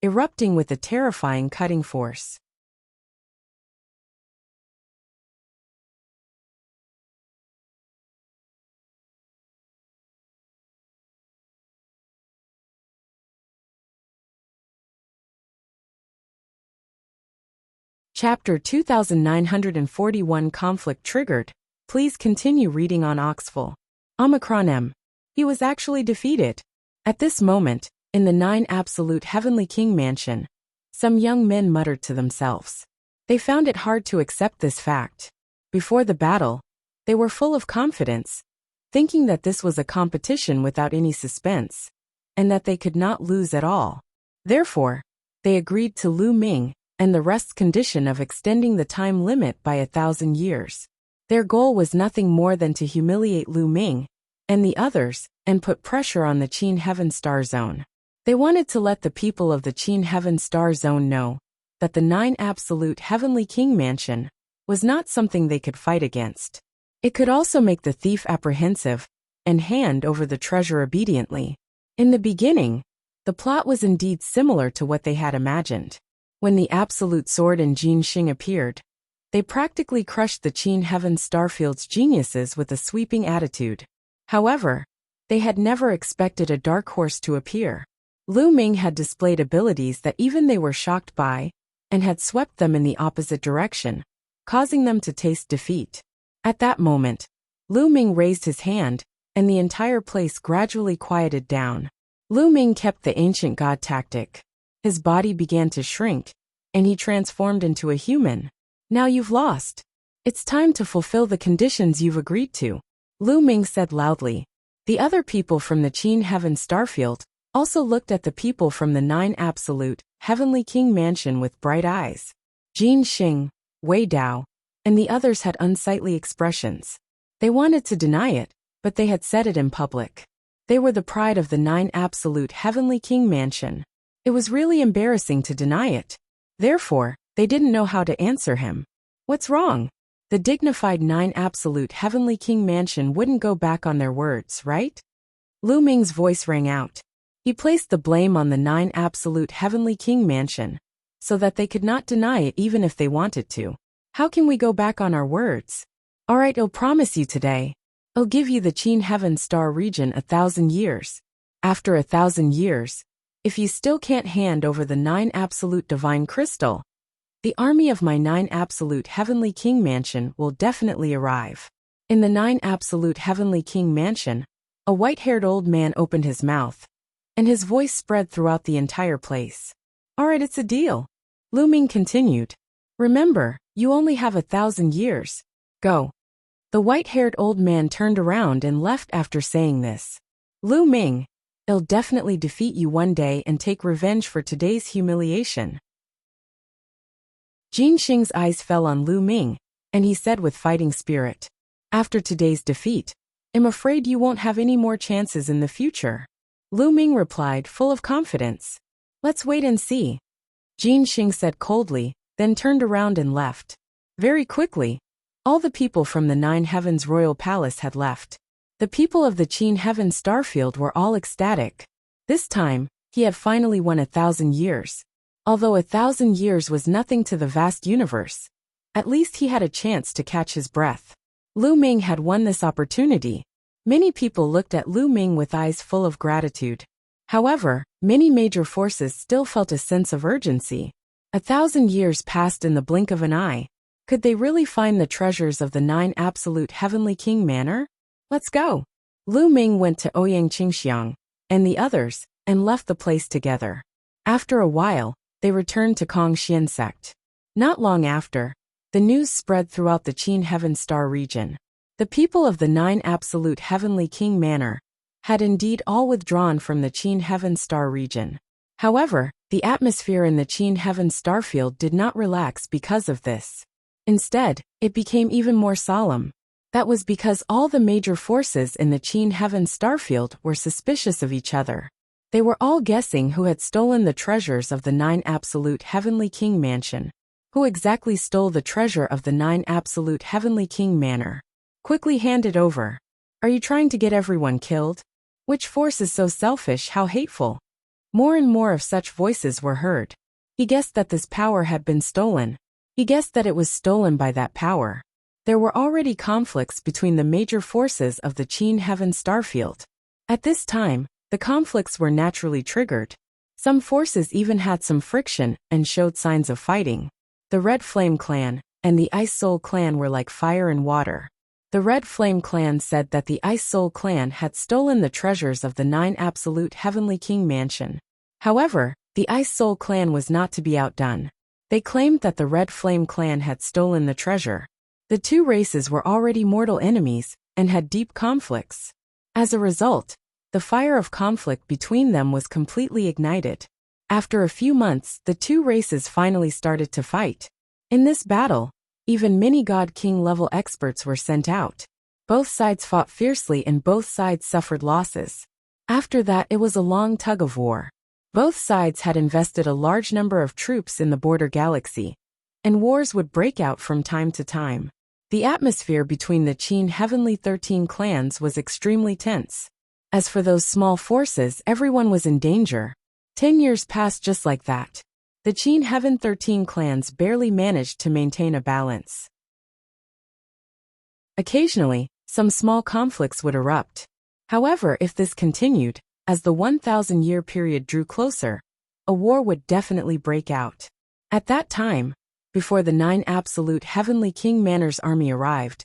S1: erupting with a terrifying cutting force. Chapter 2941 Conflict Triggered. Please continue reading on Oxful. Omicron M. He was actually defeated. At this moment, in the 9 Absolute Heavenly King Mansion, some young men muttered to themselves. They found it hard to accept this fact. Before the battle, they were full of confidence, thinking that this was a competition without any suspense, and that they could not lose at all. Therefore, they agreed to Lu Ming and the rest's condition of extending the time limit by 1,000 years. Their goal was nothing more than to humiliate Lu Ming and the others and put pressure on the Qin Heaven Star Zone. They wanted to let the people of the Qin Heaven Star Zone know that the 9 Absolute Heavenly King Mansion was not something they could fight against. It could also make the thief apprehensive and hand over the treasure obediently. In the beginning, the plot was indeed similar to what they had imagined. When the Absolute Sword and Jin Xing appeared, they practically crushed the Qin Heaven Starfield's geniuses with a sweeping attitude. However, they had never expected a dark horse to appear. Lu Ming had displayed abilities that even they were shocked by, and had swept them in the opposite direction, causing them to taste defeat. At that moment, Lu Ming raised his hand, and the entire place gradually quieted down. Lu Ming kept the ancient god tactic. His body began to shrink, and he transformed into a human. Now you've lost. It's time to fulfill the conditions you've agreed to, Lu Ming said loudly. The other people from the Qin Heaven Starfield also looked at the people from the 9 Absolute Heavenly King Mansion with bright eyes. Jin Xing, Wei Dao, and the others had unsightly expressions. They wanted to deny it, but they had said it in public. They were the pride of the 9 Absolute Heavenly King Mansion. It was really embarrassing to deny it. Therefore, they didn't know how to answer him. What's wrong? The dignified 9 Absolute Heavenly King Mansion wouldn't go back on their words, right? Lu Ming's voice rang out. He placed the blame on the 9 Absolute Heavenly King Mansion, so that they could not deny it even if they wanted to. How can we go back on our words? Alright, I'll promise you today. I'll give you the Qin Heaven Star region 1,000 years. After 1,000 years, if you still can't hand over the 9 Absolute Divine Crystal, the army of my 9 Absolute Heavenly King Mansion will definitely arrive. In the 9 Absolute Heavenly King Mansion, a white-haired old man opened his mouth, and his voice spread throughout the entire place. Alright, it's a deal. Lu Ming continued. Remember, you only have 1,000 years. Go. The white-haired old man turned around and left after saying this. Lu Ming, I'll definitely defeat you one day and take revenge for today's humiliation. Jin Xing's eyes fell on Lu Ming, and he said with fighting spirit, after today's defeat, I'm afraid you won't have any more chances in the future. Lu Ming replied, full of confidence. Let's wait and see. Jin Xing said coldly, then turned around and left. Very quickly, all the people from the 9 Heavens Royal Palace had left. The people of the Qin Heaven Starfield were all ecstatic. This time, he had finally won 1,000 years. Although 1,000 years was nothing to the vast universe, at least he had a chance to catch his breath. Lu Ming had won this opportunity. Many people looked at Lu Ming with eyes full of gratitude. However, many major forces still felt a sense of urgency. 1,000 years passed in the blink of an eye. Could they really find the treasures of the 9 Absolute Heavenly King Manor? Let's go. Lu Ming went to Ouyang Qingxiang and the others and left the place together. After a while, they returned to Kongxian sect. Not long after, the news spread throughout the Qin Heaven Star region. The people of the 9 Absolute Heavenly King Manor had indeed all withdrawn from the Qin Heaven Star region. However, the atmosphere in the Qin Heaven Starfield did not relax because of this. Instead, it became even more solemn. That was because all the major forces in the Qin Heaven Starfield were suspicious of each other. They were all guessing who had stolen the treasures of the 9 Absolute Heavenly King Mansion. Who exactly stole the treasure of the 9 absolute Heavenly King manor? Quickly hand it over. Are you trying to get everyone killed? Which force is so selfish, how hateful? More and more of such voices were heard. He guessed that this power had been stolen. He guessed that it was stolen by that power. There were already conflicts between the major forces of the Qin Heaven Starfield. At this time, the conflicts were naturally triggered. Some forces even had some friction and showed signs of fighting. The Red Flame Clan and the Ice Soul Clan were like fire and water. The Red Flame Clan said that the Ice Soul Clan had stolen the treasures of the 9 absolute Heavenly King mansion. However, the Ice Soul Clan was not to be outdone. They claimed that the Red Flame Clan had stolen the treasure. The two races were already mortal enemies and had deep conflicts. As a result, the fire of conflict between them was completely ignited. After a few months, the two races finally started to fight. In this battle, even mini-god king level experts were sent out. Both sides fought fiercely and both sides suffered losses. After that, it was a long tug-of-war. Both sides had invested a large number of troops in the border galaxy, and wars would break out from time to time. The atmosphere between the Qin Heavenly 13 clans was extremely tense. As for those small forces, everyone was in danger. 10 years passed just like that. The Qin Heaven 13 clans barely managed to maintain a balance. Occasionally, some small conflicts would erupt. However, if this continued, as the 1,000-year period drew closer, a war would definitely break out. At that time, before the 9 absolute Heavenly King Manor's army arrived,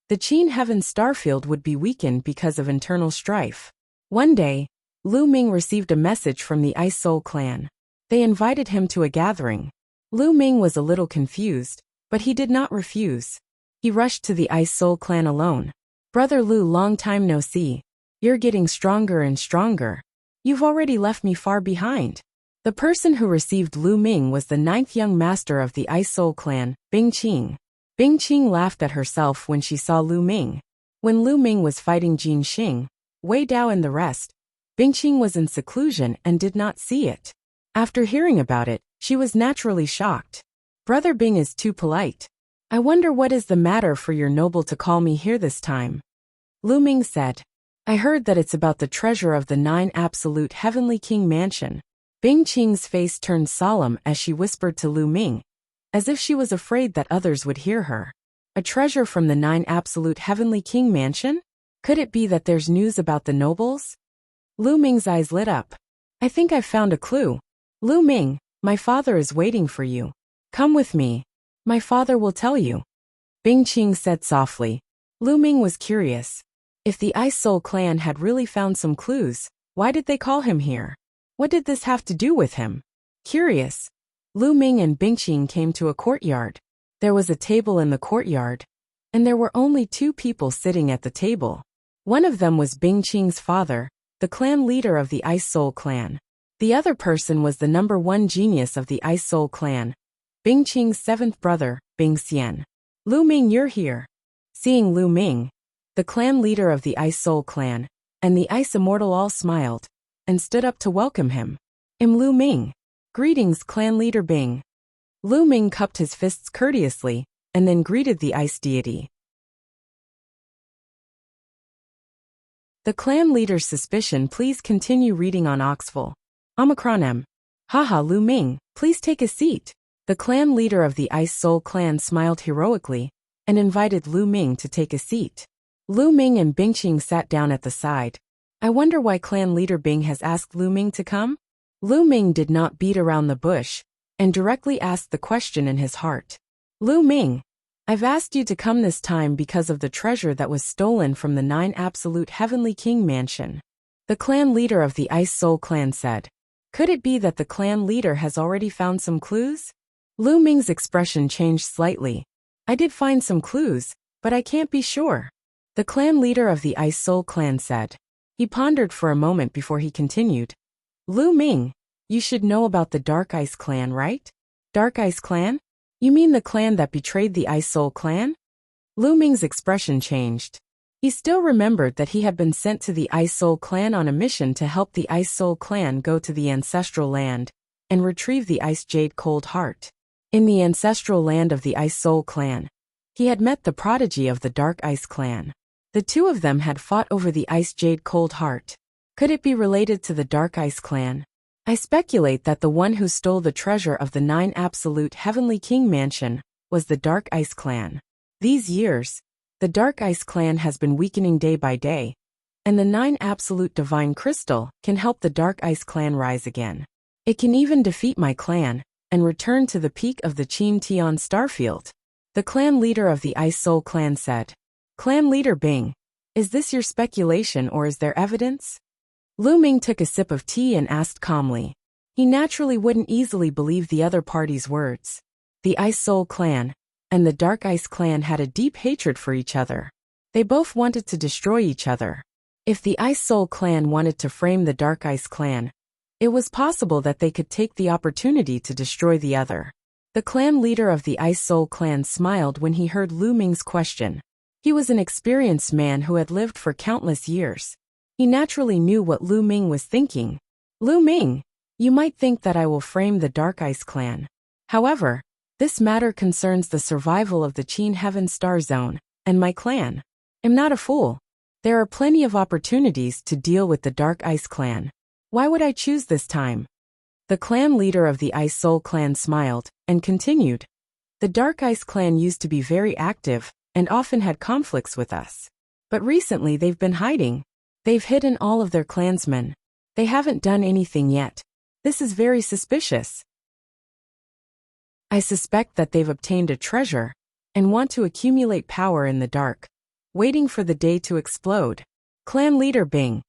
S1: the Qin Heaven Starfield would be weakened because of internal strife. One day, Lu Ming received a message from the Ice Soul Clan. They invited him to a gathering. Lu Ming was a little confused, but he did not refuse. He rushed to the Ice Soul Clan alone. Brother Lu, long time no see. You're getting stronger and stronger. You've already left me far behind. The person who received Lu Ming was the 9th young master of the Ice Soul Clan, Bing Qing. Bing Qing laughed at herself when she saw Lu Ming. When Lu Ming was fighting Jin Xing, Wei Dao and the rest, Bing Qing was in seclusion and did not see it. After hearing about it, she was naturally shocked. Brother Bing is too polite. I wonder what is the matter for your noble to call me here this time. Lu Ming said, I heard that it's about the treasure of the 9 absolute Heavenly King mansion. Bing Qing's face turned solemn as she whispered to Lu Ming, as if she was afraid that others would hear her. A treasure from the 9 absolute Heavenly King mansion? Could it be that there's news about the nobles? Lu Ming's eyes lit up. I think I've found a clue. Lu Ming, my father is waiting for you. Come with me. My father will tell you. Bing Qing said softly. Lu Ming was curious. If the Ice Soul Clan had really found some clues, why did they call him here? What did this have to do with him? Curious, Lu Ming and Bing Qing came to a courtyard. There was a table in the courtyard, and there were only 2 people sitting at the table. One of them was Bing Qing's father, the clan leader of the Ice Soul Clan. The other person was the number 1 genius of the Ice Soul Clan, Bing Qing's 7th brother, Bing Xian. Lu Ming, you're here. Seeing Lu Ming, the clan leader of the Ice Soul Clan, and the Ice Immortal all smiled, and stood up to welcome him. Lu Ming. Greetings, clan leader Bing. Lu Ming cupped his fists courteously, and then greeted the ice deity. The clan leader's suspicion. Please continue reading on Oxful. Omicron M. Haha, Lu Ming, please take a seat. The clan leader of the Ice Soul Clan smiled heroically, and invited Lu Ming to take a seat. Lu Ming and Bing Qing sat down at the side. I wonder why clan leader Bing has asked Lu Ming to come? Lu Ming did not beat around the bush, and directly asked the question in his heart. Lu Ming, I've asked you to come this time because of the treasure that was stolen from the 9 absolute Heavenly King mansion. The clan leader of the Ice Soul Clan said. Could it be that the clan leader has already found some clues? Lu Ming's expression changed slightly. I did find some clues, but I can't be sure. The clan leader of the Ice Soul Clan said. He pondered for a moment before he continued. Lu Ming, you should know about the Dark Ice Clan, right? Dark Ice Clan? You mean the clan that betrayed the Ice Soul Clan? Lu Ming's expression changed. He still remembered that he had been sent to the Ice Soul Clan on a mission to help the Ice Soul Clan go to the ancestral land and retrieve the Ice Jade Cold Heart. In the ancestral land of the Ice Soul clan, he had met the prodigy of the Dark Ice clan. The two of them had fought over the Ice Jade Cold Heart. Could it be related to the Dark Ice clan? I speculate that the one who stole the treasure of the 9 Absolute Heavenly King Mansion was the Dark Ice clan. These years, the Dark Ice clan has been weakening day by day, and the 9 Absolute Divine Crystal can help the Dark Ice clan rise again. It can even defeat my clan and return to the peak of the Qin Tian Starfield. The clan leader of the Ice Soul clan said. Clan leader Bing, is this your speculation or is there evidence? Lu Ming took a sip of tea and asked calmly. He naturally wouldn't easily believe the other party's words. The Ice Soul clan and the Dark Ice clan had a deep hatred for each other. They both wanted to destroy each other. If the Ice Soul clan wanted to frame the Dark Ice clan, it was possible that they could take the opportunity to destroy the other. The clan leader of the Ice Soul clan smiled when he heard Lu Ming's question. He was an experienced man who had lived for countless years. He naturally knew what Lu Ming was thinking. Lu Ming, you might think that I will frame the Dark Ice clan. However, this matter concerns the survival of the Qin Heaven Star Zone, and my clan. I'm not a fool. There are plenty of opportunities to deal with the Dark Ice clan. Why would I choose this time? The clan leader of the Ice Soul clan smiled and continued. The Dark Ice clan used to be very active and often had conflicts with us. But recently they've been hiding. They've hidden all of their clansmen. They haven't done anything yet. This is very suspicious. I suspect that they've obtained a treasure and want to accumulate power in the dark, waiting for the day to explode. Clan leader Bing,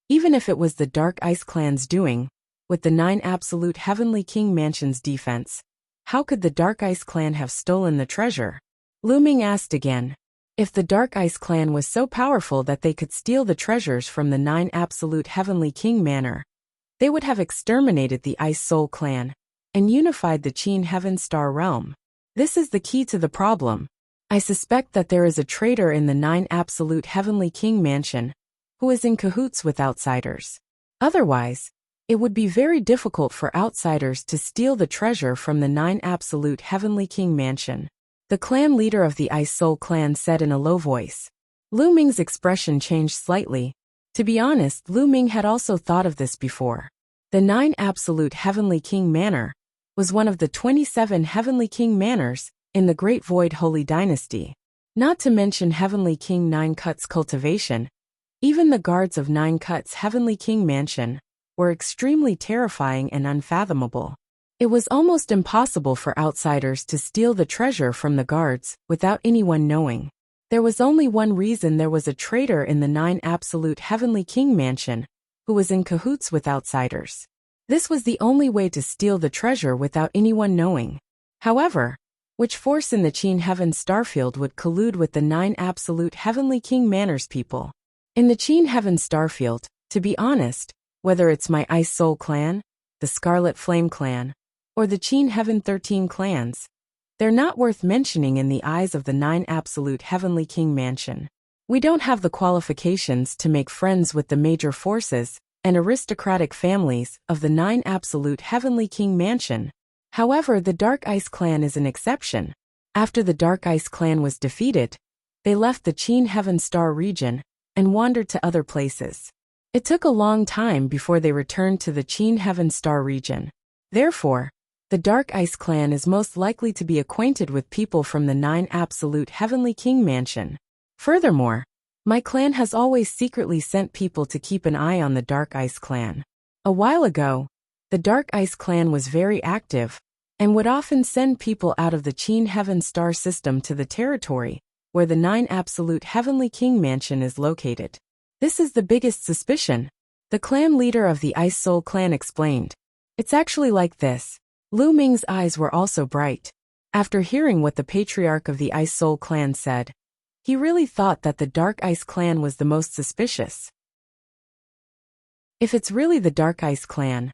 S1: even if it was the Dark Ice clan's doing, with the 9 Absolute Heavenly King Mansion's defense, how could the Dark Ice clan have stolen the treasure? Lu Ming asked again. If the Dark Ice clan was so powerful that they could steal the treasures from the 9 Absolute Heavenly King Manor, they would have exterminated the Ice Soul clan and unified the Qin Heaven Star realm. This is the key to the problem. I suspect that there is a traitor in the 9 Absolute Heavenly King Mansion who is in cahoots with outsiders. Otherwise, it would be very difficult for outsiders to steal the treasure from the 9 Absolute Heavenly King Mansion. The clan leader of the Ice Soul clan said in a low voice. Lu Ming's expression changed slightly. To be honest, Lu Ming had also thought of this before. The 9 Absolute Heavenly King Manor was one of the 27 Heavenly King Manors in the Great Void Holy Dynasty. Not to mention Heavenly King 9 Cut's cultivation. Even the guards of 9 Cut's Heavenly King Mansion were extremely terrifying and unfathomable. It was almost impossible for outsiders to steal the treasure from the guards without anyone knowing. There was only one reason: there was a traitor in the 9 Absolute Heavenly King Mansion who was in cahoots with outsiders. This was the only way to steal the treasure without anyone knowing. However, which force in the Qin Heaven Starfield would collude with the 9 Absolute Heavenly King Manor's people? In the Qin Heaven Starfield, to be honest, whether it's my Ice Soul clan, the Scarlet Flame clan, or the Qin Heaven 13 clans, they're not worth mentioning in the eyes of the 9 Absolute Heavenly King Mansion. We don't have the qualifications to make friends with the major forces and aristocratic families of the 9 Absolute Heavenly King Mansion. However, the Dark Ice clan is an exception. After the Dark Ice clan was defeated, they left the Qin Heaven Star region and wandered to other places. It took a long time before they returned to the Qin Heaven Star region. Therefore, the Dark Ice clan is most likely to be acquainted with people from the 9 Absolute Heavenly King Mansion. Furthermore, my clan has always secretly sent people to keep an eye on the Dark Ice clan. A while ago, the Dark Ice clan was very active and would often send people out of the Qin Heaven Star system to the territory where the 9 Absolute Heavenly King Mansion is located. This is the biggest suspicion. The clan leader of the Ice Soul clan explained. It's actually like this. Lu Ming's eyes were also bright. After hearing what the patriarch of the Ice Soul clan said, he really thought that the Dark Ice clan was the most suspicious. If it's really the Dark Ice clan,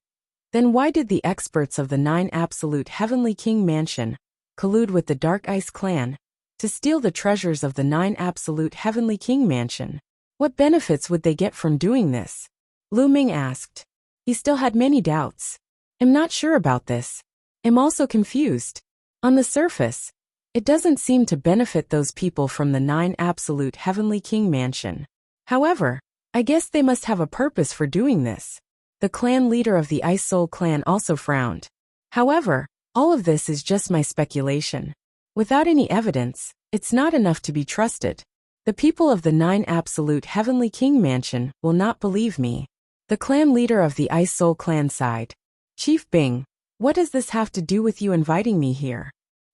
S1: then why did the experts of the 9 Absolute Heavenly King Mansion collude with the Dark Ice clan to steal the treasures of the 9 Absolute Heavenly King Mansion? What benefits would they get from doing this? Lu Ming asked. He still had many doubts. I'm not sure about this. I'm also confused. On the surface, it doesn't seem to benefit those people from the 9 absolute heavenly king mansion. However, I guess they must have a purpose for doing this. The clan leader of the Ice Soul clan also frowned. However, all of this is just my speculation. Without any evidence, it's not enough to be trusted. The people of the 9 absolute heavenly king mansion will not believe me. The clan leader of the Ice Soul clan sighed. Chief Bing, what does this have to do with you inviting me here?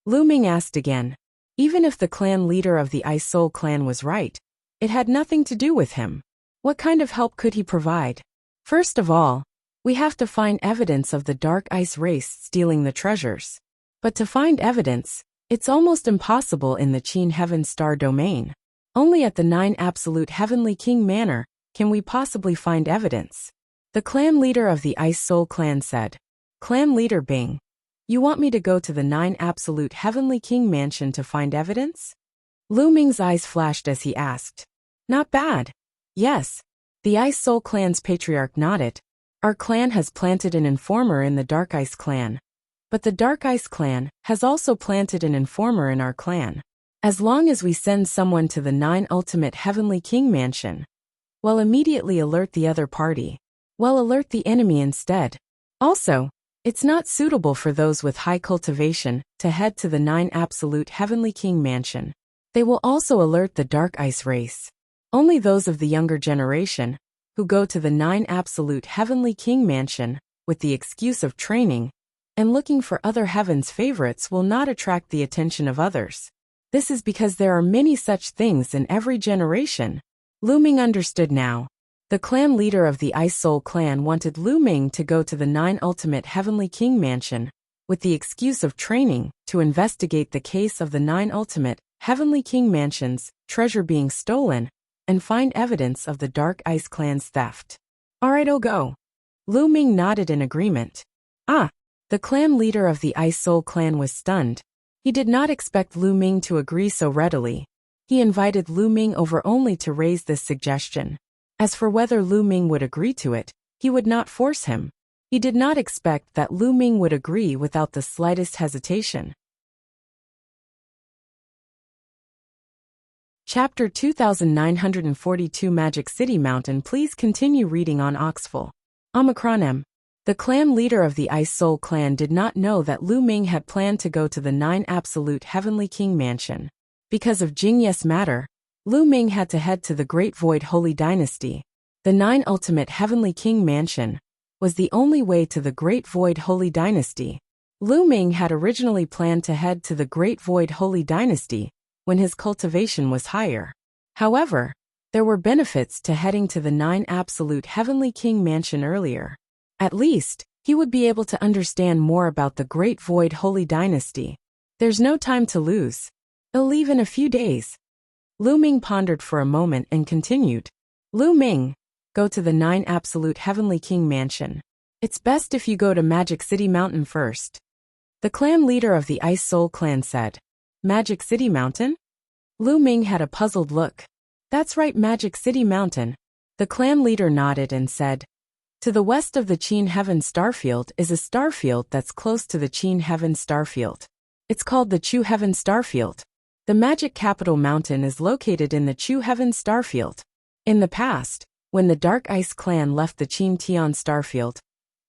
S1: Lu Ming asked again. Even if the clan leader of the Ice Soul clan was right, it had nothing to do with him. What kind of help could he provide? First of all, we have to find evidence of the Dark Ice race stealing the treasures. But to find evidence, it's almost impossible in the Qin Heaven Star domain. Only at the 9 absolute heavenly king manor can we possibly find evidence. The clan leader of the Ice Soul clan said. Clan leader Bing, you want me to go to the 9 absolute heavenly king mansion to find evidence? Lu Ming's eyes flashed as he asked. Not bad. Yes. The Ice Soul clan's patriarch nodded. Our clan has planted an informer in the Dark Ice clan. But the Dark Ice clan has also planted an informer in our clan. As long as we send someone to the 9 ultimate heavenly king mansion, we'll immediately alert the other party. We'll alert the enemy instead. Also, it's not suitable for those with high cultivation to head to the 9 absolute heavenly king mansion. They will also alert the Dark Ice race. Only those of the younger generation, who go to the 9 absolute heavenly king mansion with the excuse of training and looking for other heaven's favorites, will not attract the attention of others. This is because there are many such things in every generation. Lu Ming understood now. The clan leader of the Ice Soul clan wanted Lu Ming to go to the 9 ultimate heavenly king mansion with the excuse of training to investigate the case of the 9 ultimate heavenly king mansion's treasure being stolen and find evidence of the Dark Ice clan's theft. Alright, I'll go. Lu Ming nodded in agreement. The clan leader of the Ice Soul clan was stunned. He did not expect Lu Ming to agree so readily. He invited Lu Ming over only to raise this suggestion. As for whether Lu Ming would agree to it, he would not force him. He did not expect that Lu Ming would agree without the slightest hesitation. Chapter 2942 Magic City Mountain. Please continue reading on Oxful. Omicron M. The clan leader of the Ice Soul clan did not know that Lu Ming had planned to go to the 9 absolute heavenly king mansion. Because of Jingye's matter, Lu Ming had to head to the Great Void Holy Dynasty. The 9 ultimate heavenly king mansion was the only way to the Great Void Holy Dynasty. Lu Ming had originally planned to head to the Great Void Holy Dynasty when his cultivation was higher. However, there were benefits to heading to the 9 absolute heavenly king mansion earlier. At least, he would be able to understand more about the Great Void Holy Dynasty. There's no time to lose. They'll leave in a few days. Lu Ming pondered for a moment and continued. Lu Ming, go to the 9 absolute heavenly king mansion. It's best if you go to Magic City Mountain first. The clan leader of the Ice Soul clan said. Magic City Mountain? Lu Ming had a puzzled look. That's right, Magic City Mountain. The clan leader nodded and said. To the west of the Qin Heaven Starfield is a starfield that's close to the Qin Heaven Starfield. It's called the Chu Heaven Starfield. The magic capital mountain is located in the Chu Heaven Starfield. In the past, when the Dark Ice clan left the Qin Tian Starfield,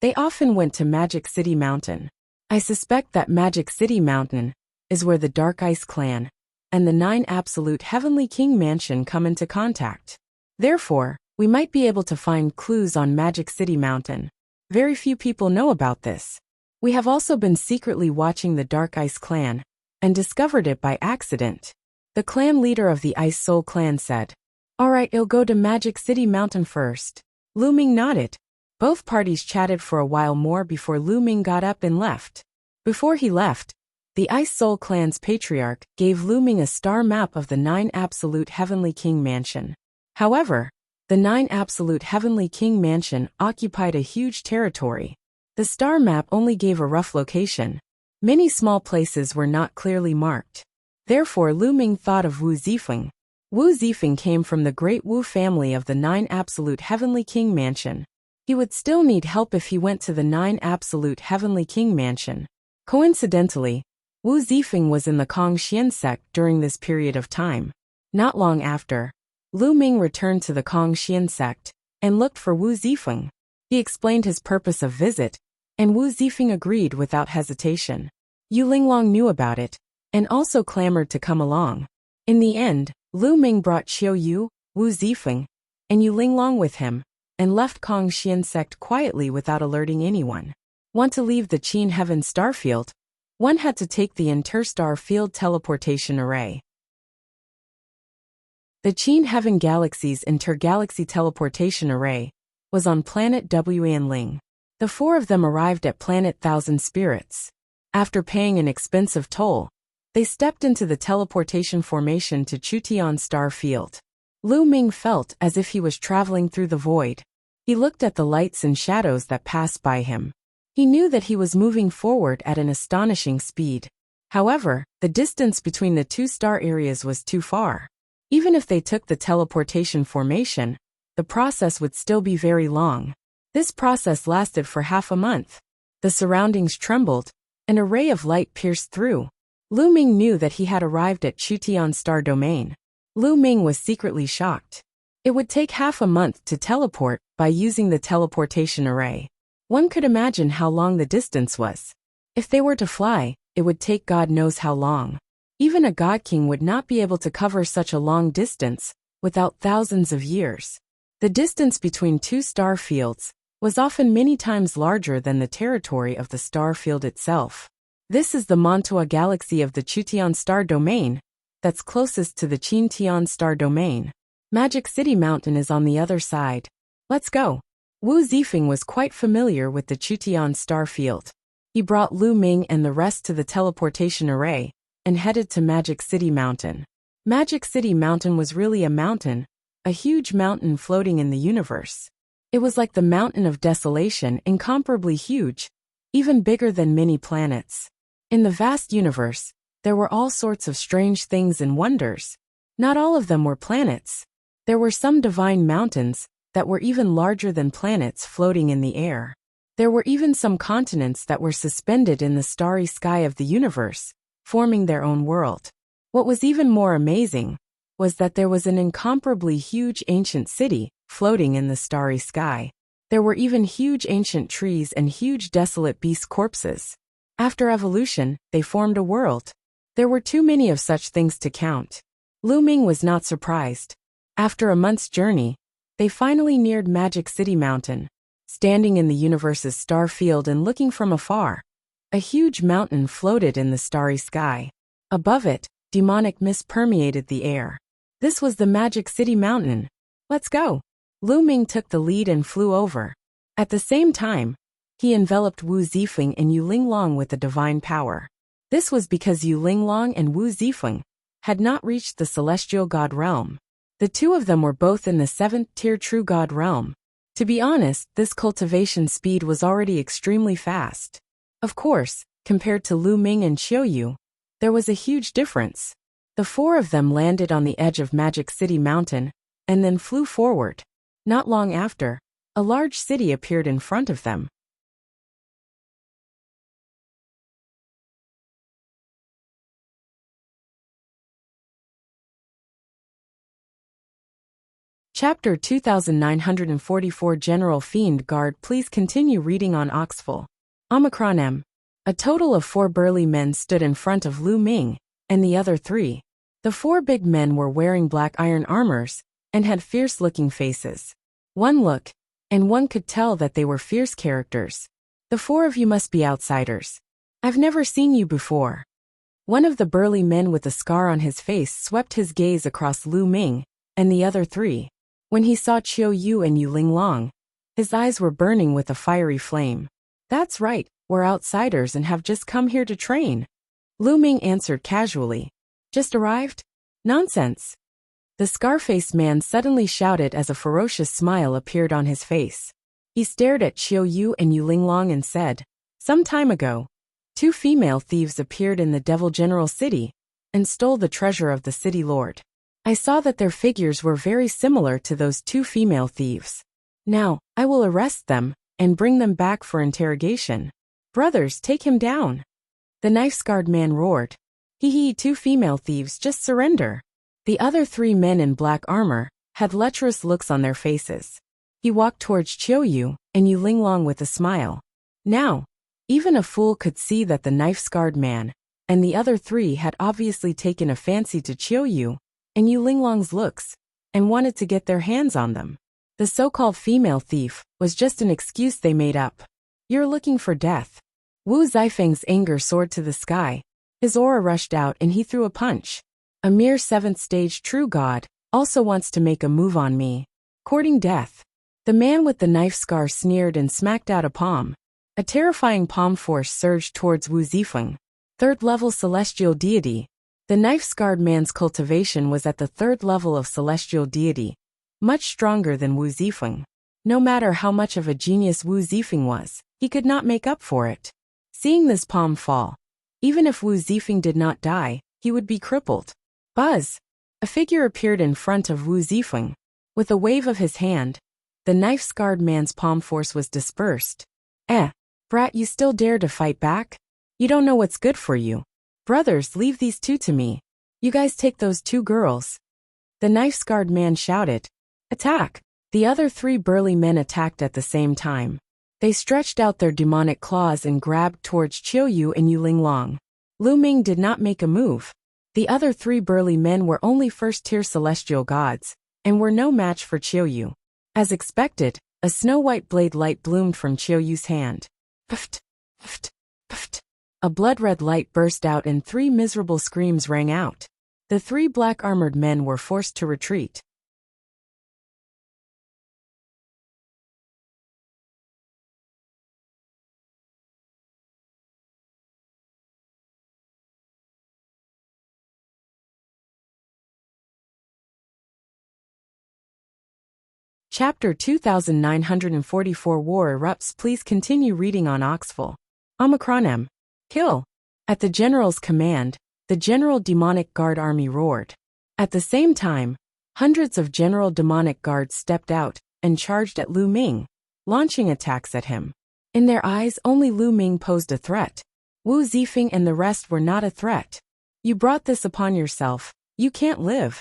S1: they often went to Magic City Mountain. I suspect that Magic City Mountain is where the Dark Ice clan and the 9 absolute heavenly king mansion come into contact. Therefore, we might be able to find clues on Magic City Mountain. Very few people know about this. We have also been secretly watching the Dark Ice clan and discovered it by accident. The clan leader of the Ice Soul clan said. Alright, I'll go to Magic City Mountain first. Lu Ming nodded. Both parties chatted for a while more before Lu Ming got up and left. Before he left, the Ice Soul clan's patriarch gave Lu Ming a star map of the 9 absolute heavenly king mansion. However, the 9 absolute heavenly king mansion occupied a huge territory. The star map only gave a rough location. Many small places were not clearly marked. Therefore, Lu Ming thought of Wu Zifeng. Wu Zifeng came from the great Wu family of the 9 absolute heavenly king mansion. He would still need help if he went to the 9 absolute heavenly king mansion. Coincidentally, Wu Zifeng was in the Kongxian sect during this period of time. Not long after, Lu Ming returned to the Kongxian sect and looked for Wu Zifeng. He explained his purpose of visit, and Wu Zifeng agreed without hesitation. Yu Linglong knew about it, and also clamored to come along. In the end, Lu Ming brought Qiu Yu, Wu Zifeng, and Yu Linglong with him, and left Kongxian sect quietly without alerting anyone. Want to leave the Qin Heaven starfield? One had to take the Interstar Field Teleportation Array. The Qin Heaven Galaxy's Intergalaxy Teleportation Array was on planet Wanling. The four of them arrived at planet Thousand Spirits. After paying an expensive toll, they stepped into the teleportation formation to Chutian Star Field. Lu Ming felt as if he was traveling through the void. He looked at the lights and shadows that passed by him. He knew that he was moving forward at an astonishing speed. However, the distance between the two star areas was too far. Even if they took the teleportation formation, the process would still be very long. This process lasted for half a month. The surroundings trembled. An array of light pierced through. Lu Ming knew that he had arrived at Chutian Star Domain. Lu Ming was secretly shocked. It would take half a month to teleport by using the teleportation array. One could imagine how long the distance was. If they were to fly, it would take God knows how long. Even a god king would not be able to cover such a long distance without thousands of years. The distance between two star fields was often many times larger than the territory of the star field itself. This is the Montua galaxy of the Chutian Star Domain, that's closest to the Qintian Star Domain. Magic City Mountain is on the other side. Let's go. Wu Zifeng was quite familiar with the Chutian Star Field. He brought Lu Ming and the rest to the teleportation array and headed to Magic City Mountain. Magic City Mountain was really a mountain, a huge mountain floating in the universe. It was like the Mountain of Desolation, incomparably huge, even bigger than many planets. In the vast universe, there were all sorts of strange things and wonders. Not all of them were planets. There were some divine mountains that were even larger than planets floating in the air. There were even some continents that were suspended in the starry sky of the universe, forming their own world. What was even more amazing was that there was an incomparably huge ancient city floating in the starry sky. There were even huge ancient trees and huge desolate beast corpses. After evolution, they formed a world. There were too many of such things to count. Lu Ming was not surprised. After a month's journey, they finally neared Magic City Mountain. Standing in the universe's star field and looking from afar, a huge mountain floated in the starry sky. Above it, demonic mist permeated the air. This was the Magic City Mountain. Let's go. Lu Ming took the lead and flew over. At the same time, he enveloped Wu Zifeng and Yu Linglong with a divine power. This was because Yu Linglong and Wu Zifeng had not reached the celestial god realm. The two of them were both in the 7th-tier true god realm. To be honest, this cultivation speed was already extremely fast. Of course, compared to Lu Ming and Qiu Yu, there was a huge difference. The four of them landed on the edge of Magic City Mountain and then flew forward. Not long after, a large city appeared in front of them. Chapter 2944 General Fiend Guard. Please continue reading on Oxful. Omicron M. A total of 4 burly men stood in front of Lu Ming and the other 3. The 4 big men were wearing black iron armors and had fierce-looking faces. One look, and one could tell that they were fierce characters. The 4 of you must be outsiders. I've never seen you before. One of the burly men with a scar on his face swept his gaze across Lu Ming and the other 3. When he saw Qiu Yu and Yu Linglong, his eyes were burning with a fiery flame. That's right, we're outsiders and have just come here to train. Lu Ming answered casually. Just arrived? Nonsense. The scar-faced man suddenly shouted as a ferocious smile appeared on his face. He stared at Qiu Yu and Yu Linglong and said, "Some time ago, 2 female thieves appeared in the Devil General City and stole the treasure of the city lord. I saw that their figures were very similar to those 2 female thieves. Now, I will arrest them and bring them back for interrogation. Brothers, take him down." The knife-scarred man roared. Hee hee, 2 female thieves, just surrender. The other 3 men in black armor had lecherous looks on their faces. He walked towards Qiuyu and Yu Linglong with a smile. Now, even a fool could see that the knife-scarred man and the other 3 had obviously taken a fancy to Qiuyu and Yu Linglong's looks and wanted to get their hands on them. The so-called female thief was just an excuse they made up. You're looking for death. Wu Zifeng's anger soared to the sky. His aura rushed out and he threw a punch. A mere 7th stage true god also wants to make a move on me. Courting death. The man with the knife scar sneered and smacked out a palm. A terrifying palm force surged towards Wu Zifeng. 3rd level celestial deity. The knife-scarred man's cultivation was at the 3rd level of celestial deity, much stronger than Wu Zifeng. No matter how much of a genius Wu Zifeng was, he could not make up for it. Seeing this palm fall, even if Wu Zifeng did not die, he would be crippled. Buzz! A figure appeared in front of Wu Zifeng. With a wave of his hand, the knife-scarred man's palm force was dispersed. Brat, you still dare to fight back? You don't know what's good for you. Brothers, leave these 2 to me. You guys take those 2 girls. The knife-scarred man shouted. Attack! The other 3 burly men attacked at the same time. They stretched out their demonic claws and grabbed towards Qiuyu and Yu Linglong. Lu Ming did not make a move. The other 3 burly men were only 1st-tier celestial gods, and were no match for Qiuyu. As expected, a snow-white blade light bloomed from Qiuyu's hand. Puft! Puft! Puft! A blood-red light burst out and 3 miserable screams rang out. The 3 black-armored men were forced to retreat. Chapter 2944 War erupts. Please continue reading on Oxful. Omicron M. Kill. At the general's command, the General Demonic Guard army roared. At the same time, hundreds of General Demonic Guards stepped out and charged at Lu Ming, launching attacks at him. In their eyes, only Lu Ming posed a threat. Wu Zifeng and the rest were not a threat. You brought this upon yourself. You can't live.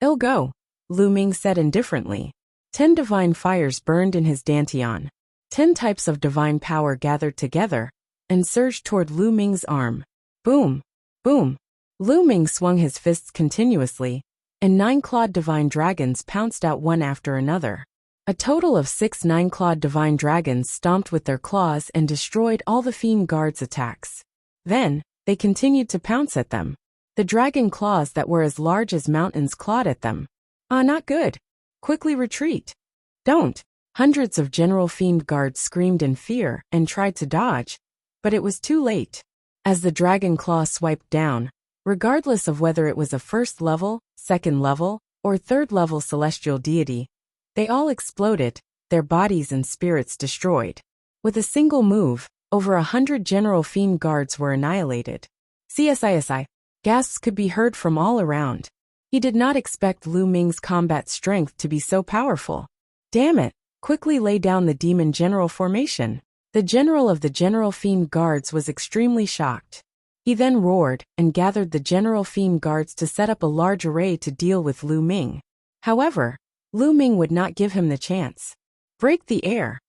S1: Ill go, Lu Ming said indifferently. 10 divine fires burned in his dantian. 10 types of divine power gathered together and surged toward Lu Ming's arm. Boom! Boom! Lu Ming swung his fists continuously, and 9-clawed divine dragons pounced out one after another. A total of 6 9-clawed divine dragons stomped with their claws and destroyed all the Fiend Guard's attacks. Then, they continued to pounce at them. The dragon claws that were as large as mountains clawed at them. Not good. Quickly retreat. Don't. Hundreds of General Fiend Guards screamed in fear and tried to dodge, but it was too late. As the dragon claw swiped down, regardless of whether it was a 1st level, 2nd level, or 3rd level celestial deity, they all exploded, their bodies and spirits destroyed. With a single move, over 100 General Fiend Guards were annihilated. CSISI. Gasps could be heard from all around. He did not expect Lu Ming's combat strength to be so powerful. Damn it! Quickly lay down the Demon General formation. The general of the General Fiend Guards was extremely shocked. He then roared and gathered the General Fiend Guards to set up a large array to deal with Lu Ming. However, Lu Ming would not give him the chance. Break the air.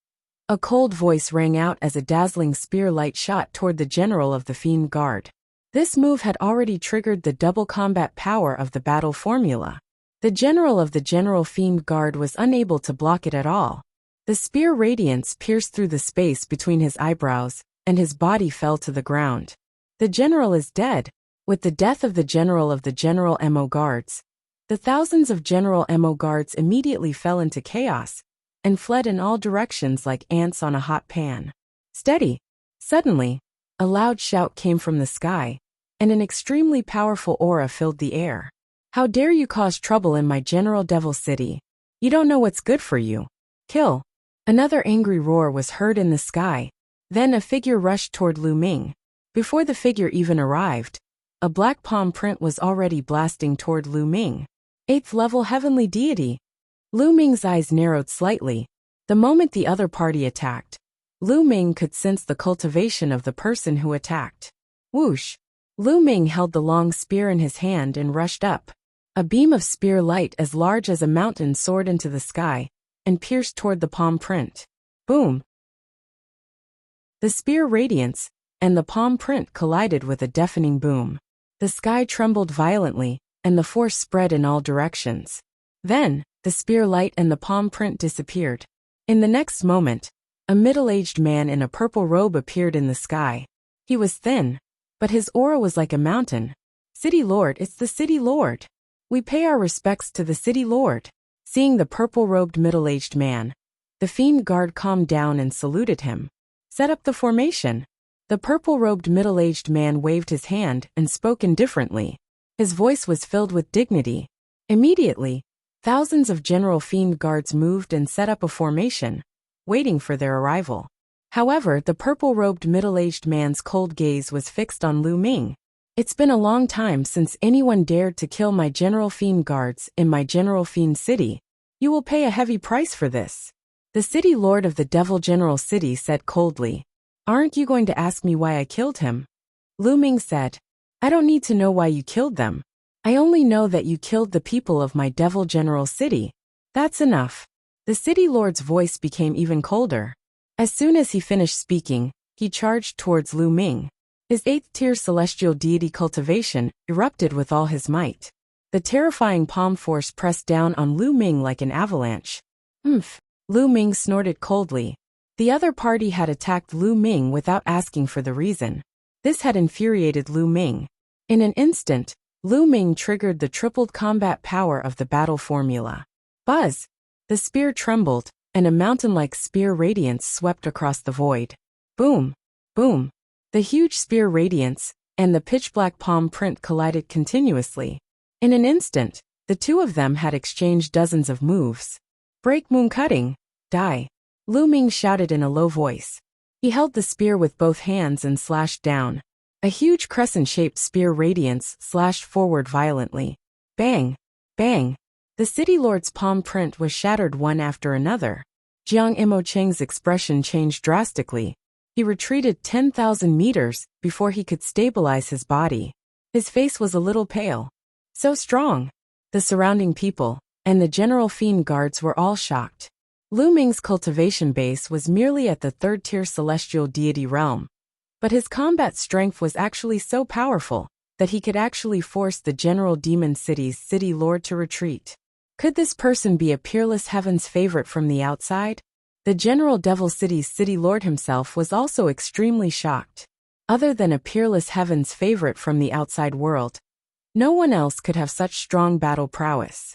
S1: A cold voice rang out as a dazzling spear light shot toward the general of the Fiend Guard. This move had already triggered the double combat power of the battle formula. The general of the General Fiend Guard was unable to block it at all. The spear radiance pierced through the space between his eyebrows, and his body fell to the ground. The general is dead. With the death of the general of the General MO Guards, the thousands of General MO Guards immediately fell into chaos and fled in all directions like ants on a hot pan. Steady! Suddenly, a loud shout came from the sky, and an extremely powerful aura filled the air. How dare you cause trouble in my General Devil City? You don't know what's good for you. Kill! Another angry roar was heard in the sky. Then a figure rushed toward Lu Ming. Before the figure even arrived, a black palm print was already blasting toward Lu Ming. 8th level heavenly deity. Lu Ming's eyes narrowed slightly. The moment the other party attacked, Lu Ming could sense the cultivation of the person who attacked. Whoosh! Lu Ming held the long spear in his hand and rushed up. A beam of spear light as large as a mountain soared into the sky and pierced toward the palm print. Boom! The spear radiance and the palm print collided with a deafening boom. The sky trembled violently, and the force spread in all directions. Then, the spear light and the palm print disappeared. In the next moment, a middle-aged man in a purple robe appeared in the sky. He was thin, but his aura was like a mountain. City Lord, it's the City Lord. We pay our respects to the City Lord. Seeing the purple-robed middle-aged man, the fiend guard calmed down and saluted him. Set up the formation. The purple-robed middle-aged man waved his hand and spoke indifferently. His voice was filled with dignity. Immediately, thousands of general fiend guards moved and set up a formation, waiting for their arrival. However, the purple-robed middle-aged man's cold gaze was fixed on Lu Ming. It's been a long time since anyone dared to kill my general fiend guards in my general fiend city. You will pay a heavy price for this. The City Lord of the Devil General City said coldly. Aren't you going to ask me why I killed him? Lu Ming said. I don't need to know why you killed them. I only know that you killed the people of my Devil General City. That's enough. The City Lord's voice became even colder. As soon as he finished speaking, he charged towards Lu Ming. His 8th-tier celestial deity cultivation erupted with all his might. The terrifying palm force pressed down on Lu Ming like an avalanche. Lu Ming snorted coldly. The other party had attacked Lu Ming without asking for the reason. This had infuriated Lu Ming. In an instant, Lu Ming triggered the tripled combat power of the battle formula. Buzz! The spear trembled, and a mountain-like spear radiance swept across the void. Boom! Boom! The huge spear radiance and the pitch-black palm print collided continuously. In an instant, the two of them had exchanged dozens of moves. Break moon cutting! Die! Lu Ming shouted in a low voice. He held the spear with both hands and slashed down. A huge crescent-shaped spear radiance slashed forward violently. Bang! Bang! The City Lord's palm print was shattered one after another. Jiang Imo Cheng's expression changed drastically. He retreated 10,000 meters before he could stabilize his body. His face was a little pale. So strong! The surrounding people and the general fiend guards were all shocked. Lu Ming's cultivation base was merely at the 3rd-tier celestial deity realm, but his combat strength was actually so powerful that he could actually force the general demon city's City Lord to retreat. Could this person be a peerless heaven's favorite from the outside? The general Devil City's City Lord himself was also extremely shocked. Other than a peerless heaven's favorite from the outside world, no one else could have such strong battle prowess.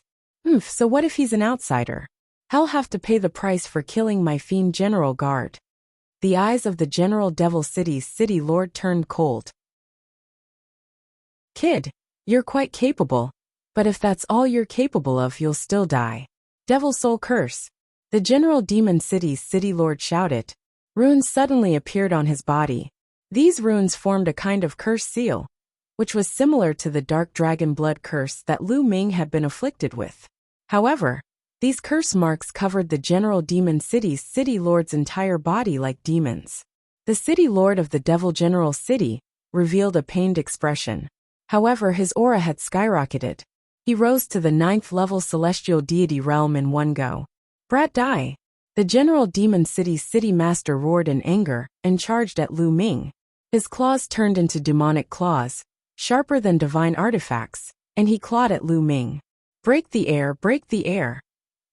S1: So what if he's an outsider? I'll have to pay the price for killing my fiend general guard. The eyes of the general Devil City's City Lord turned cold. Kid, you're quite capable, but if that's all you're capable of, you'll still die. Devil Soul Curse. The general Demon City's City Lord shouted. Runes suddenly appeared on his body. These runes formed a kind of curse seal, which was similar to the dark dragon blood curse that Lu Ming had been afflicted with. However, these curse marks covered the general Demon City's City Lord's entire body like demons. The City Lord of the Devil General City revealed a pained expression. However, his aura had skyrocketed. He rose to the 9th-level celestial deity realm in one go. Brat die! The general Demon City's City Master roared in anger and charged at Lu Ming. His claws turned into demonic claws, sharper than divine artifacts, and he clawed at Lu Ming. Break the air, break the air!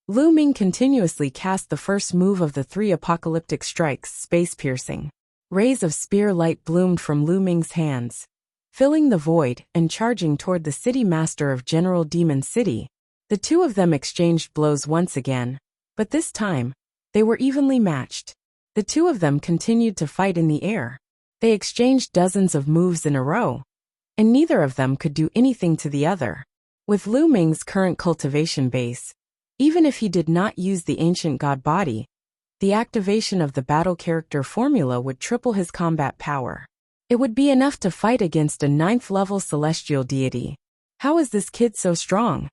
S1: Lu Ming continuously cast the first move of the 3 apocalyptic strikes, space-piercing. Rays of spear light bloomed from Lu Ming's hands, filling the void and charging toward the City Master of General Demon City. The two of them exchanged blows once again, but this time, they were evenly matched. The two of them continued to fight in the air. They exchanged dozens of moves in a row, and neither of them could do anything to the other. With Lu Ming's current cultivation base, even if he did not use the ancient god body, the activation of the battle character formula would triple his combat power. It would be enough to fight against a 9th-level celestial deity. How is this kid so strong?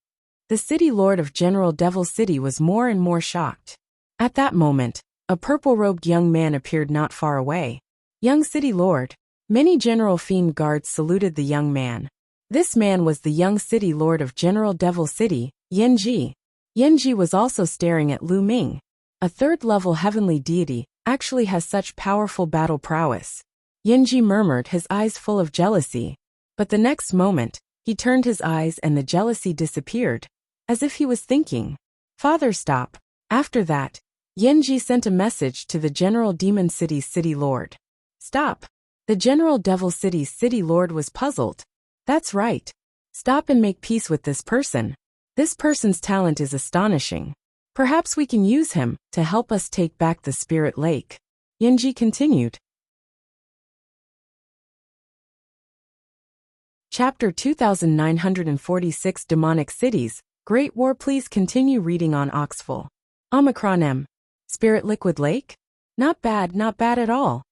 S1: The City Lord of General Devil City was more and more shocked. At that moment, a purple-robed young man appeared not far away. Young City Lord, Many General Fiend guards saluted the young man. This man was the young city lord of General Devil City, Yanji. Yanji was also staring at Lu Ming. A third-level heavenly deity actually has such powerful battle prowess. Yanji murmured, his eyes full of jealousy. But the next moment, he turned his eyes and the jealousy disappeared, as if he was thinking, "Father, stop." After that, Yanji sent a message to the General Demon City's city lord. "Stop." The General Devil City's city lord was puzzled. "That's right. Stop and make peace with this person. This person's talent is astonishing. Perhaps we can use him to help us take back the Spirit Lake." Yanji continued. Chapter 2946 Demonic Cities, Great War. Please continue reading on Oxful. Omicron M. Spirit Liquid Lake? Not bad at all.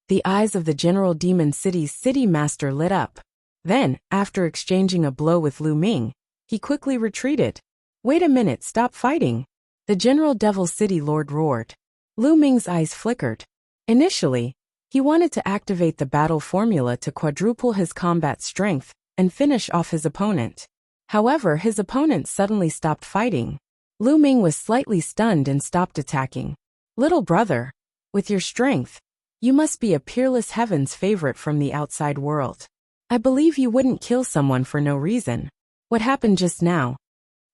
S1: The eyes of the General Demon City's city master lit up. Then, after exchanging a blow with Lu Ming, he quickly retreated. "Wait a minute, stop fighting." The General Devil City Lord roared. Lu Ming's eyes flickered. Initially, he wanted to activate the battle formula to quadruple his combat strength and finish off his opponent. However, his opponent suddenly stopped fighting. Lu Ming was slightly stunned and stopped attacking. "Little brother, with your strength, you must be a peerless heaven's favorite from the outside world. I believe you wouldn't kill someone for no reason. What happened just now?"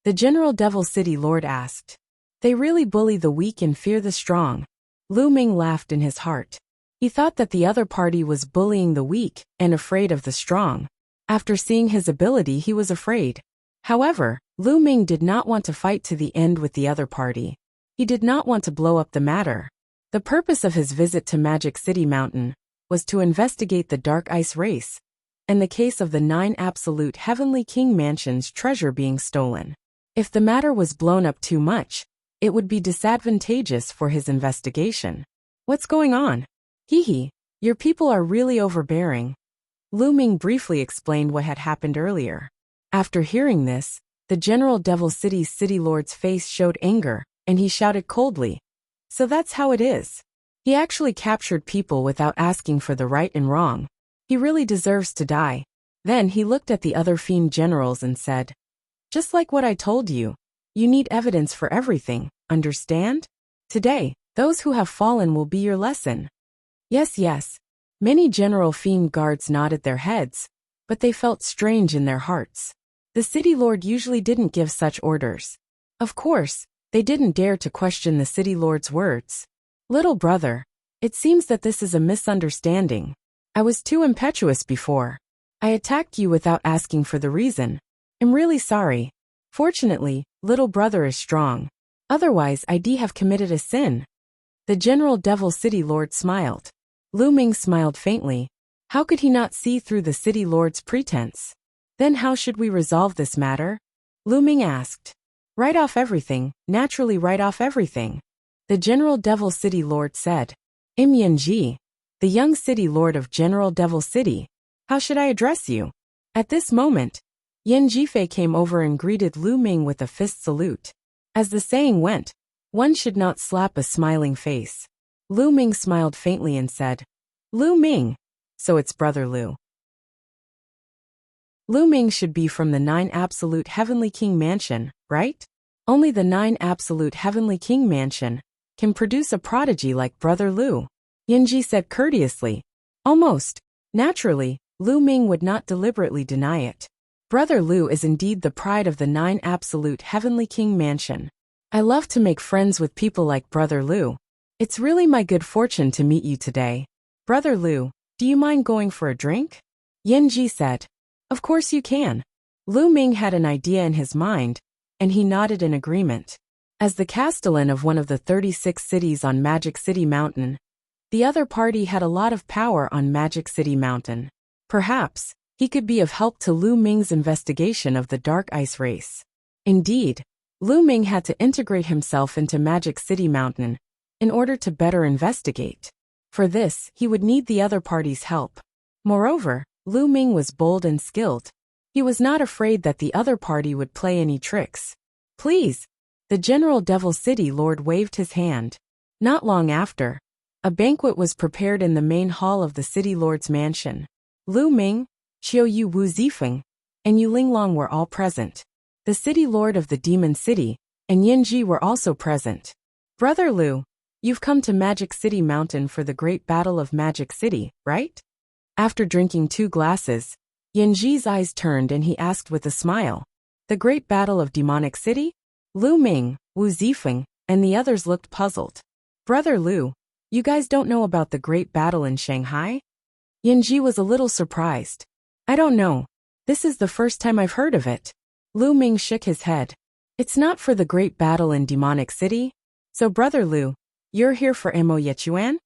S1: The General Devil City Lord asked. "They really bully the weak and fear the strong." Lu Ming laughed in his heart. He thought that the other party was bullying the weak and afraid of the strong. After seeing his ability, he was afraid. However, Lu Ming did not want to fight to the end with the other party. He did not want to blow up the matter. The purpose of his visit to Magic City Mountain was to investigate the Dark Ice race and the case of the 9 absolute Heavenly King Mansion's treasure being stolen. If the matter was blown up too much, it would be disadvantageous for his investigation. "What's going on?" "Hee, your people are really overbearing." Lu Ming briefly explained what had happened earlier. After hearing this, the General Devil City's city lord's face showed anger, and he shouted coldly, "So that's how it is. He actually captured people without asking for the right and wrong. He really deserves to die." Then he looked at the other fiend generals and said, "Just like what I told you, you need evidence for everything, understand? Today, those who have fallen will be your lesson." Yes. Many General Fiend guards nodded their heads, but they felt strange in their hearts. The city lord usually didn't give such orders. Of course, they didn't dare to question the city lord's words. "Little brother, it seems that this is a misunderstanding. I was too impetuous before. I attacked you without asking for the reason. I'm really sorry. Fortunately, little brother is strong. Otherwise, I'd have committed a sin." The General Devil City Lord smiled. Lu Ming smiled faintly. How could he not see through the city lord's pretense? "Then how should we resolve this matter?" Lu Ming asked. "Write off everything, naturally write off everything." The General Devil City Lord said. "I'm Yanji, the young city lord of General Devil City. How should I address you?" At this moment, Yan Jifei came over and greeted Lu Ming with a fist salute. As the saying went, one should not slap a smiling face. Lu Ming smiled faintly and said, "Lu Ming, so it's Brother Lu." Lu Ming should be from the 9 Absolute Heavenly King Mansion, right? Only the 9 Absolute Heavenly King Mansion can produce a prodigy like Brother Lu, Yanji said courteously. Almost. Naturally, Lu Ming would not deliberately deny it. Brother Lu is indeed the pride of the 9 Absolute Heavenly King Mansion. I love to make friends with people like Brother Lu. It's really my good fortune to meet you today. Brother Lu, do you mind going for a drink? Yanji said. Of course you can. Lu Ming had an idea in his mind, and he nodded in agreement. As the castellan of one of the 36 cities on Magic City Mountain, the other party had a lot of power on Magic City Mountain. Perhaps, he could be of help to Lu Ming's investigation of the Dark Ice race. Indeed, Lu Ming had to integrate himself into Magic City Mountain in order to better investigate. For this, he would need the other party's help. Moreover, Lu Ming was bold and skilled. He was not afraid that the other party would play any tricks. Please. The General Devil City Lord waved his hand. Not long after, A banquet was prepared in the main hall of the city lord's mansion. Lu Ming, Qiu Wu Zifeng, and Yu Linglong were all present. The city lord of the demon city and Yanji were also present. Brother Lu, you've come to Magic City Mountain for the great battle of Magic City, right? After drinking 2 glasses, Yanji's eyes turned and he asked with a smile. The great battle of Demonic City? Lu Ming, Wu Zifeng, and the others looked puzzled. Brother Lu, you guys don't know about the great battle in Shanghai? Yanji was a little surprised. I don't know. This is the first time I've heard of it. Lu Ming shook his head. It's not for the great battle in Demonic City? So Brother Lu, you're here for Mo Yechuan?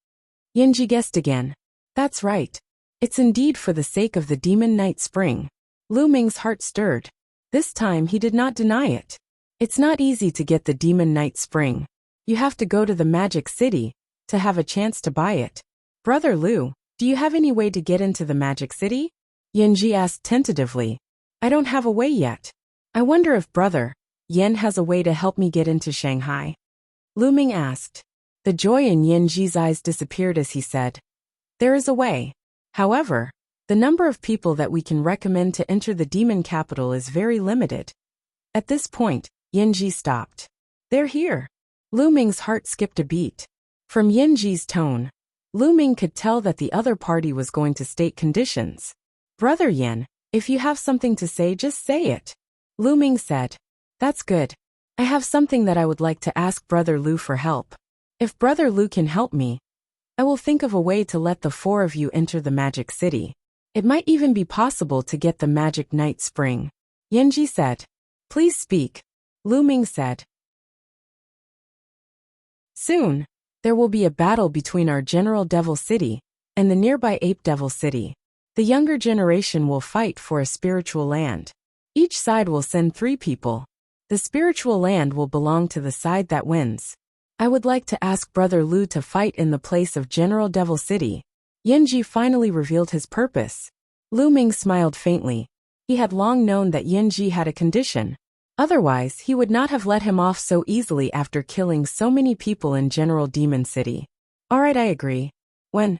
S1: Yanji guessed again. That's right. It's indeed for the sake of the Demon Night Spring. Lu Ming's heart stirred. This time he did not deny it. It's not easy to get the Demon Night Spring. You have to go to the Magic City to have a chance to buy it. Brother Lu, do you have any way to get into the Magic City? Yanji asked tentatively. I don't have a way yet. I wonder if Brother Yen has a way to help me get into Shanghai. Lu Ming asked. The joy in Yanji's eyes disappeared as he said. There is a way. However, the number of people that we can recommend to enter the demon capital is very limited. At this point, Yanji stopped. They're here. Lu Ming's heart skipped a beat. From Yanji's tone, Lu Ming could tell that the other party was going to state conditions. Brother Yen, if you have something to say, just say it. Lu Ming said. That's good. I have something that I would like to ask Brother Lu for help. If Brother Lu can help me, I will think of a way to let the 4 of you enter the Magic City. It might even be possible to get the Magic Night Spring. Yanji said. Please speak. Lu Ming said. Soon, there will be a battle between our General Devil City and the nearby Ape Devil City. The younger generation will fight for a spiritual land. Each side will send 3 people. The spiritual land will belong to the side that wins. I would like to ask Brother Lu to fight in the place of General Devil City. Yanji finally revealed his purpose. Lu Ming smiled faintly. He had long known that Yanji had a condition. Otherwise, he would not have let him off so easily after killing so many people in General Demon City. Alright, I agree. When?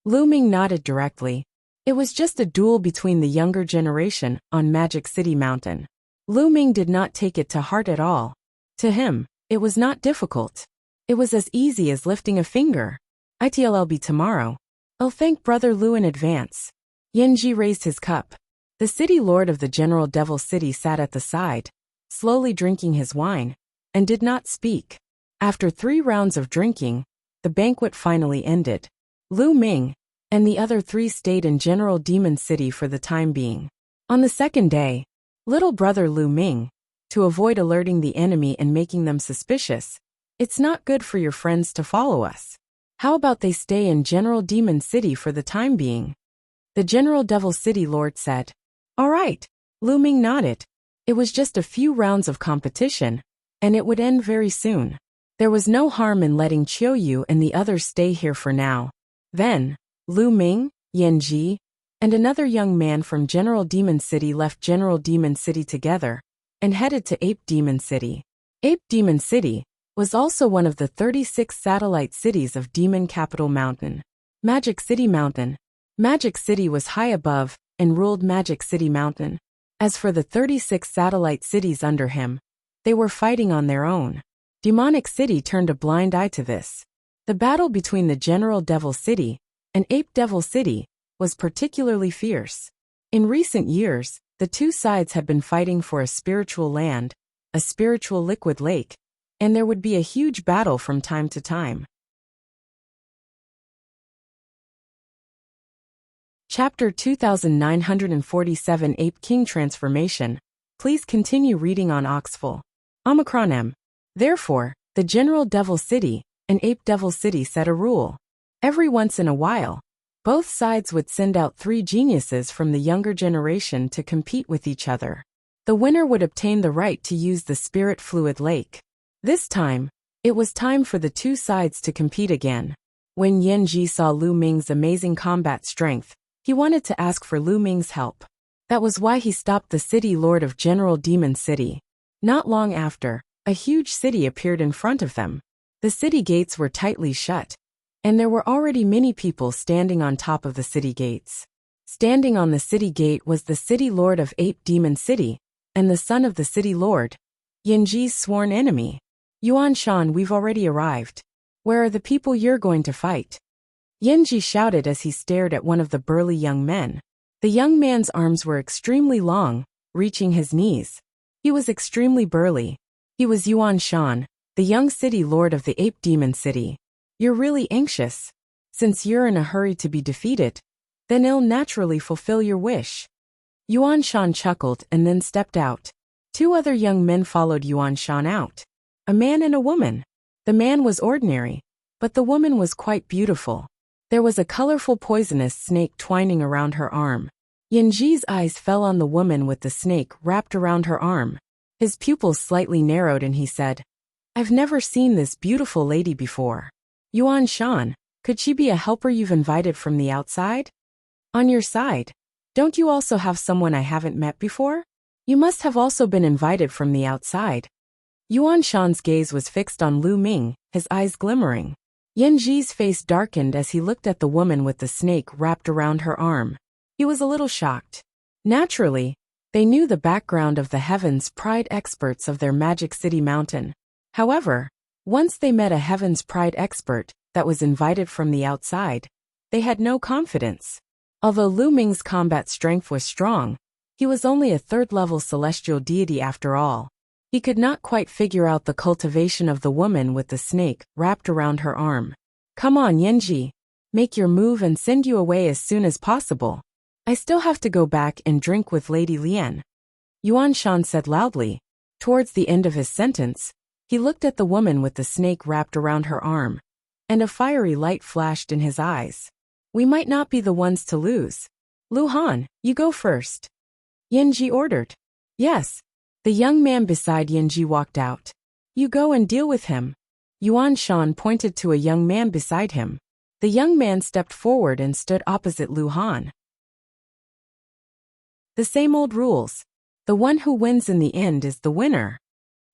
S1: Lu Ming nodded directly. It was just a duel between the younger generation on Magic City Mountain. Lu Ming did not take it to heart at all. To him, it was not difficult. It was as easy as lifting a finger. I'll be tomorrow. I'll thank Brother Lu in advance. Yanji raised his cup. The city lord of the General Devil City sat at the side, slowly drinking his wine, and did not speak. After 3 rounds of drinking, the banquet finally ended. Lu Ming and the other 3 stayed in General Demon City for the time being. On the second day, little brother Lu Ming, to avoid alerting the enemy and making them suspicious, it's not good for your friends to follow us. How about they stay in General Demon City for the time being? The General Devil City Lord said. All right. Lu Ming nodded. It was just a few rounds of competition, and it would end very soon. There was no harm in letting Qiu and the others stay here for now. Then, Lu Ming, Yanji, and another young man from General Demon City left General Demon City together and headed to Ape Demon City. Ape Demon City was also one of the 36 satellite cities of Demon Capital Mountain. Magic City Mountain. Magic City was high above and ruled Magic City Mountain. As for the 36 satellite cities under him, they were fighting on their own. Demonic City turned a blind eye to this. The battle between the General Devil City and Ape Devil City was particularly fierce. In recent years, the 2 sides had been fighting for a spiritual land, a spiritual liquid lake, and there would be a huge battle from time to time. Chapter 2947 Ape King Transformation. Please continue reading on Oxful. Omicron M. Therefore, the General Devil City and Ape Devil City set a rule. Every once in a while, both sides would send out 3 geniuses from the younger generation to compete with each other. The winner would obtain the right to use the spirit fluid lake. This time, it was time for the 2 sides to compete again. When Yanji saw Lu Ming's amazing combat strength, he wanted to ask for Lu Ming's help. That was why he stopped the city lord of General Demon City. Not long after, a huge city appeared in front of them. The city gates were tightly shut, and there were already many people standing on top of the city gates. Standing on the city gate was the city lord of Ape Demon City, and the son of the city lord, Yanji's sworn enemy. Yuan Shan, we've already arrived. Where are the people you're going to fight? Yanji shouted as he stared at one of the burly young men. The young man's arms were extremely long, reaching his knees. He was extremely burly. He was Yuan Shan, the young city lord of the Ape Demon City. You're really anxious. Since you're in a hurry to be defeated, then I'll naturally fulfill your wish. Yuan Shan chuckled and then stepped out. Two other young men followed Yuan Shan out. A man and a woman. The man was ordinary, but the woman was quite beautiful. There was a colorful poisonous snake twining around her arm. Yanji's eyes fell on the woman with the snake wrapped around her arm. His pupils slightly narrowed and he said, I've never seen this beautiful lady before. Yuan Shan, could she be a helper you've invited from the outside? On your side, don't you also have someone I haven't met before? You must have also been invited from the outside. Yuan Shan's gaze was fixed on Lu Ming, his eyes glimmering. Yanji's face darkened as he looked at the woman with the snake wrapped around her arm. He was a little shocked. Naturally, they knew the background of the Heaven's Pride experts of their Magic City Mountain. However, once they met a Heaven's Pride expert that was invited from the outside, they had no confidence. Although Lu Ming's combat strength was strong, he was only a third-level celestial deity after all. He could not quite figure out the cultivation of the woman with the snake wrapped around her arm. Come on, Yanji. Make your move and send you away as soon as possible. I still have to go back and drink with Lady Lian. Yuan Shan said loudly. Towards the end of his sentence, he looked at the woman with the snake wrapped around her arm, and a fiery light flashed in his eyes. We might not be the ones to lose. Lu Han, you go first. Yanji ordered. Yes. The young man beside Yanji walked out. You go and deal with him. Yuan Shan pointed to a young man beside him. The young man stepped forward and stood opposite Lu Han. The same old rules. The one who wins in the end is the winner.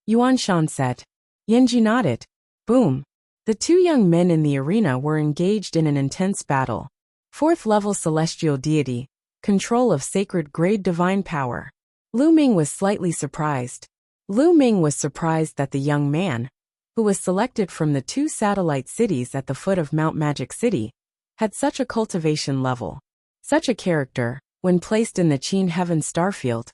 S1: Yuan Shan said. Yanji nodded. Boom. The two young men in the arena were engaged in an intense battle. 4th level celestial deity. Control of sacred grade divine power. Lu Ming was slightly surprised. Lu Ming was surprised that the young man, who was selected from the 2 satellite cities at the foot of Mount Magic City, had such a cultivation level. Such a character, when placed in the Qin Heaven Starfield,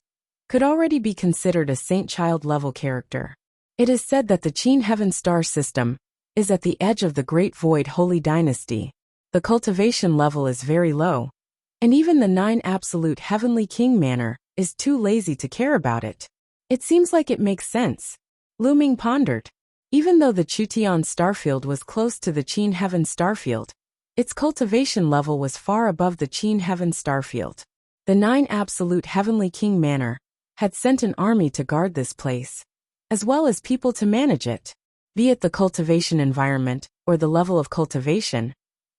S1: could already be considered a Saint-Child level character. It is said that the Qin Heaven Star system is at the edge of the Great Void Holy Dynasty. The cultivation level is very low, and even the 9 Absolute Heavenly King Manor is too lazy to care about it. It seems like it makes sense. Lu Ming pondered. Even though the Chutian Starfield was close to the Qin Heaven Starfield, its cultivation level was far above the Qin Heaven Starfield. The 9 Absolute Heavenly King Manor had sent an army to guard this place, as well as people to manage it. Be it the cultivation environment or the level of cultivation,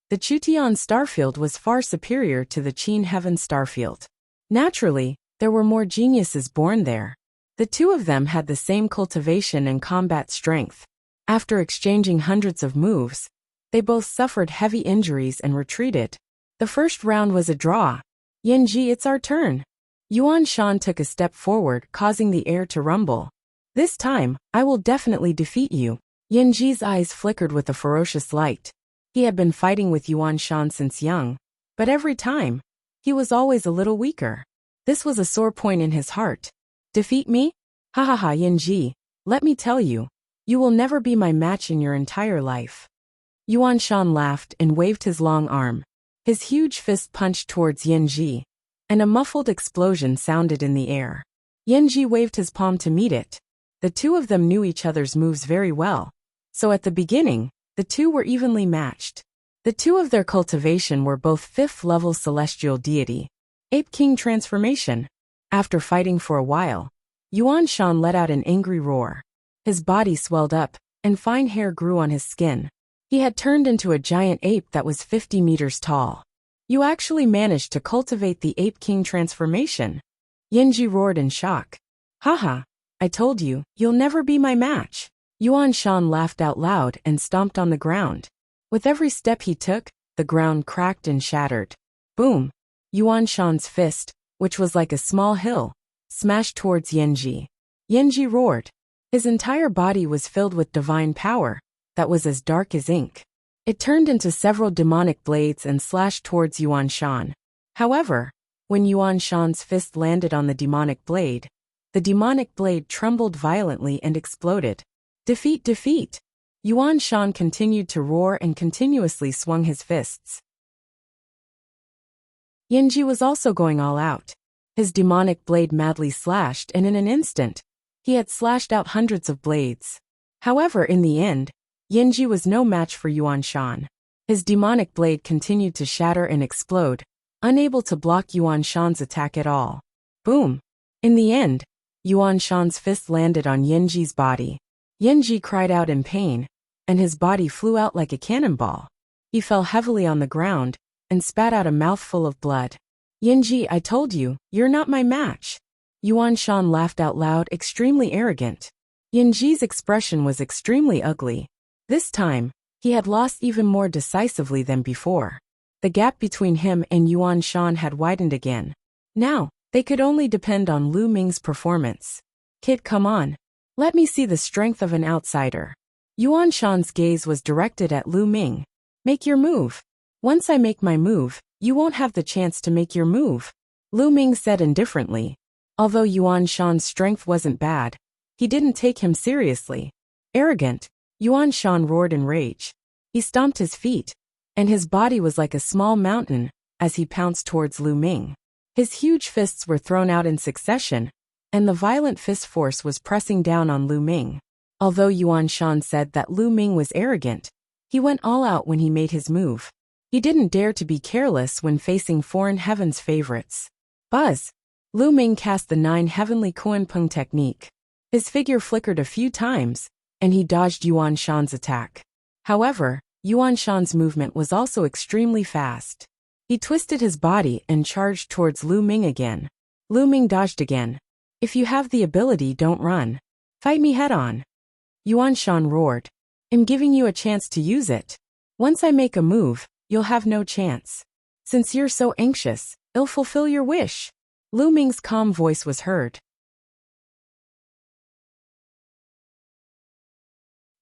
S1: the Chutian Starfield was far superior to the Qin Heaven Starfield. Naturally, there were more geniuses born there. The two of them had the same cultivation and combat strength. After exchanging hundreds of moves, they both suffered heavy injuries and retreated. The first round was a draw. Yanji, it's our turn. Yuan Shan took a step forward, causing the air to rumble. This time, I will definitely defeat you. Yanji's eyes flickered with a ferocious light. He had been fighting with Yuan Shan since young, but every time, he was always a little weaker. This was a sore point in his heart. Defeat me? Ha ha ha, Yanji, let me tell you, you will never be my match in your entire life. Yuan Shan laughed and waved his long arm. His huge fist punched towards Yanji, and a muffled explosion sounded in the air. Yanji waved his palm to meet it. The two of them knew each other's moves very well, so at the beginning, the two were evenly matched. The two of their cultivation were both 5th level celestial deity. Ape King transformation. After fighting for a while, Yuan Shan let out an angry roar. His body swelled up, and fine hair grew on his skin. He had turned into a giant ape that was 50 meters tall. You actually managed to cultivate the Ape King transformation. Yanji roared in shock. Haha, I told you, you'll never be my match. Yuan Shan laughed out loud and stomped on the ground. With every step he took, the ground cracked and shattered. Boom! Yuan Shan's fist, which was like a small hill, smashed towards Yanji. Yanji roared. His entire body was filled with divine power that was as dark as ink. It turned into several demonic blades and slashed towards Yuan Shan. However, when Yuan Shan's fist landed on the demonic blade trembled violently and exploded. Defeat, defeat! Yuan Shan continued to roar and continuously swung his fists. Yanji was also going all out. His demonic blade madly slashed, and in an instant, he had slashed out hundreds of blades. However, in the end, Yanji was no match for Yuan Shan. His demonic blade continued to shatter and explode, unable to block Yuan Shan's attack at all. Boom! In the end, Yuan Shan's fist landed on Yanji's body. Yanji cried out in pain, and his body flew out like a cannonball. He fell heavily on the ground and spat out a mouthful of blood. Yanji, I told you, you're not my match. Yuan Shan laughed out loud, extremely arrogant. Yanji's expression was extremely ugly. This time, he had lost even more decisively than before. The gap between him and Yuan Shan had widened again. Now, they could only depend on Lu Ming's performance. Kid, come on. Let me see the strength of an outsider. Yuan Shan's gaze was directed at Lu Ming. Make your move. Once I make my move, you won't have the chance to make your move, Lu Ming said indifferently. Although Yuan Shan's strength wasn't bad, he didn't take him seriously. Arrogant, Yuan Shan roared in rage. He stomped his feet, and his body was like a small mountain as he pounced towards Lu Ming. His huge fists were thrown out in succession, and the violent fist force was pressing down on Lu Ming. Although Yuan Shan said that Lu Ming was arrogant, he went all out when he made his move. He didn't dare to be careless when facing foreign heaven's favorites. Buzz! Lu Ming cast the 9 heavenly Kunpeng technique. His figure flickered a few times, and he dodged Yuan Shan's attack. However, Yuan Shan's movement was also extremely fast. He twisted his body and charged towards Lu Ming again. Lu Ming dodged again. If you have the ability, don't run. Fight me head on. Yuan Shan roared. I'm giving you a chance to use it. Once I make a move, you'll have no chance. Since you're so anxious, I'll fulfill your wish. Lu Ming's calm voice was heard.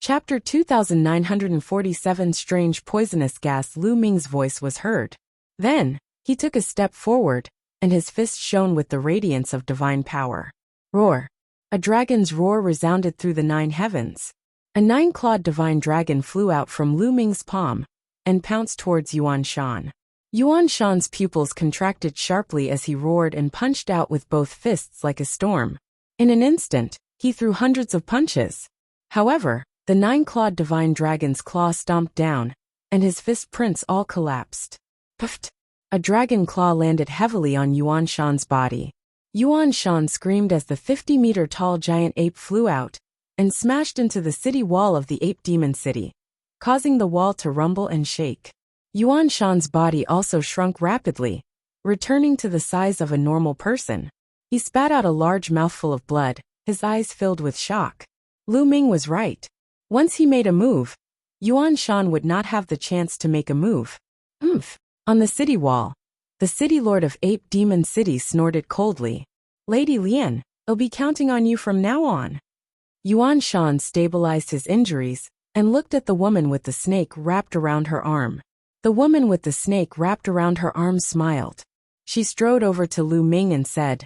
S1: Chapter 2947 Strange Poisonous Gas. Lu Ming's voice was heard. Then, he took a step forward, and his fist shone with the radiance of divine power. Roar! A dragon's roar resounded through the 9 heavens. A 9-clawed divine dragon flew out from Lu Ming's palm and pounced towards Yuan Shan. Yuan Shan's pupils contracted sharply as he roared and punched out with both fists like a storm. In an instant, he threw hundreds of punches. However, the 9-clawed divine dragon's claw stomped down, and his fist prints all collapsed. Puffed! A dragon claw landed heavily on Yuan Shan's body. Yuan Shan screamed as the 50-meter-tall giant ape flew out and smashed into the city wall of the ape demon city, causing the wall to rumble and shake. Yuan Shan's body also shrunk rapidly, returning to the size of a normal person. He spat out a large mouthful of blood, his eyes filled with shock. Lu Ming was right. Once he made a move, Yuan Shan would not have the chance to make a move. On the city wall, the city lord of Ape Demon City snorted coldly. Lady Lian, I'll be counting on you from now on. Yuan Shan stabilized his injuries and looked at the woman with the snake wrapped around her arm. The woman with the snake wrapped around her arm smiled. She strode over to Lu Ming and said,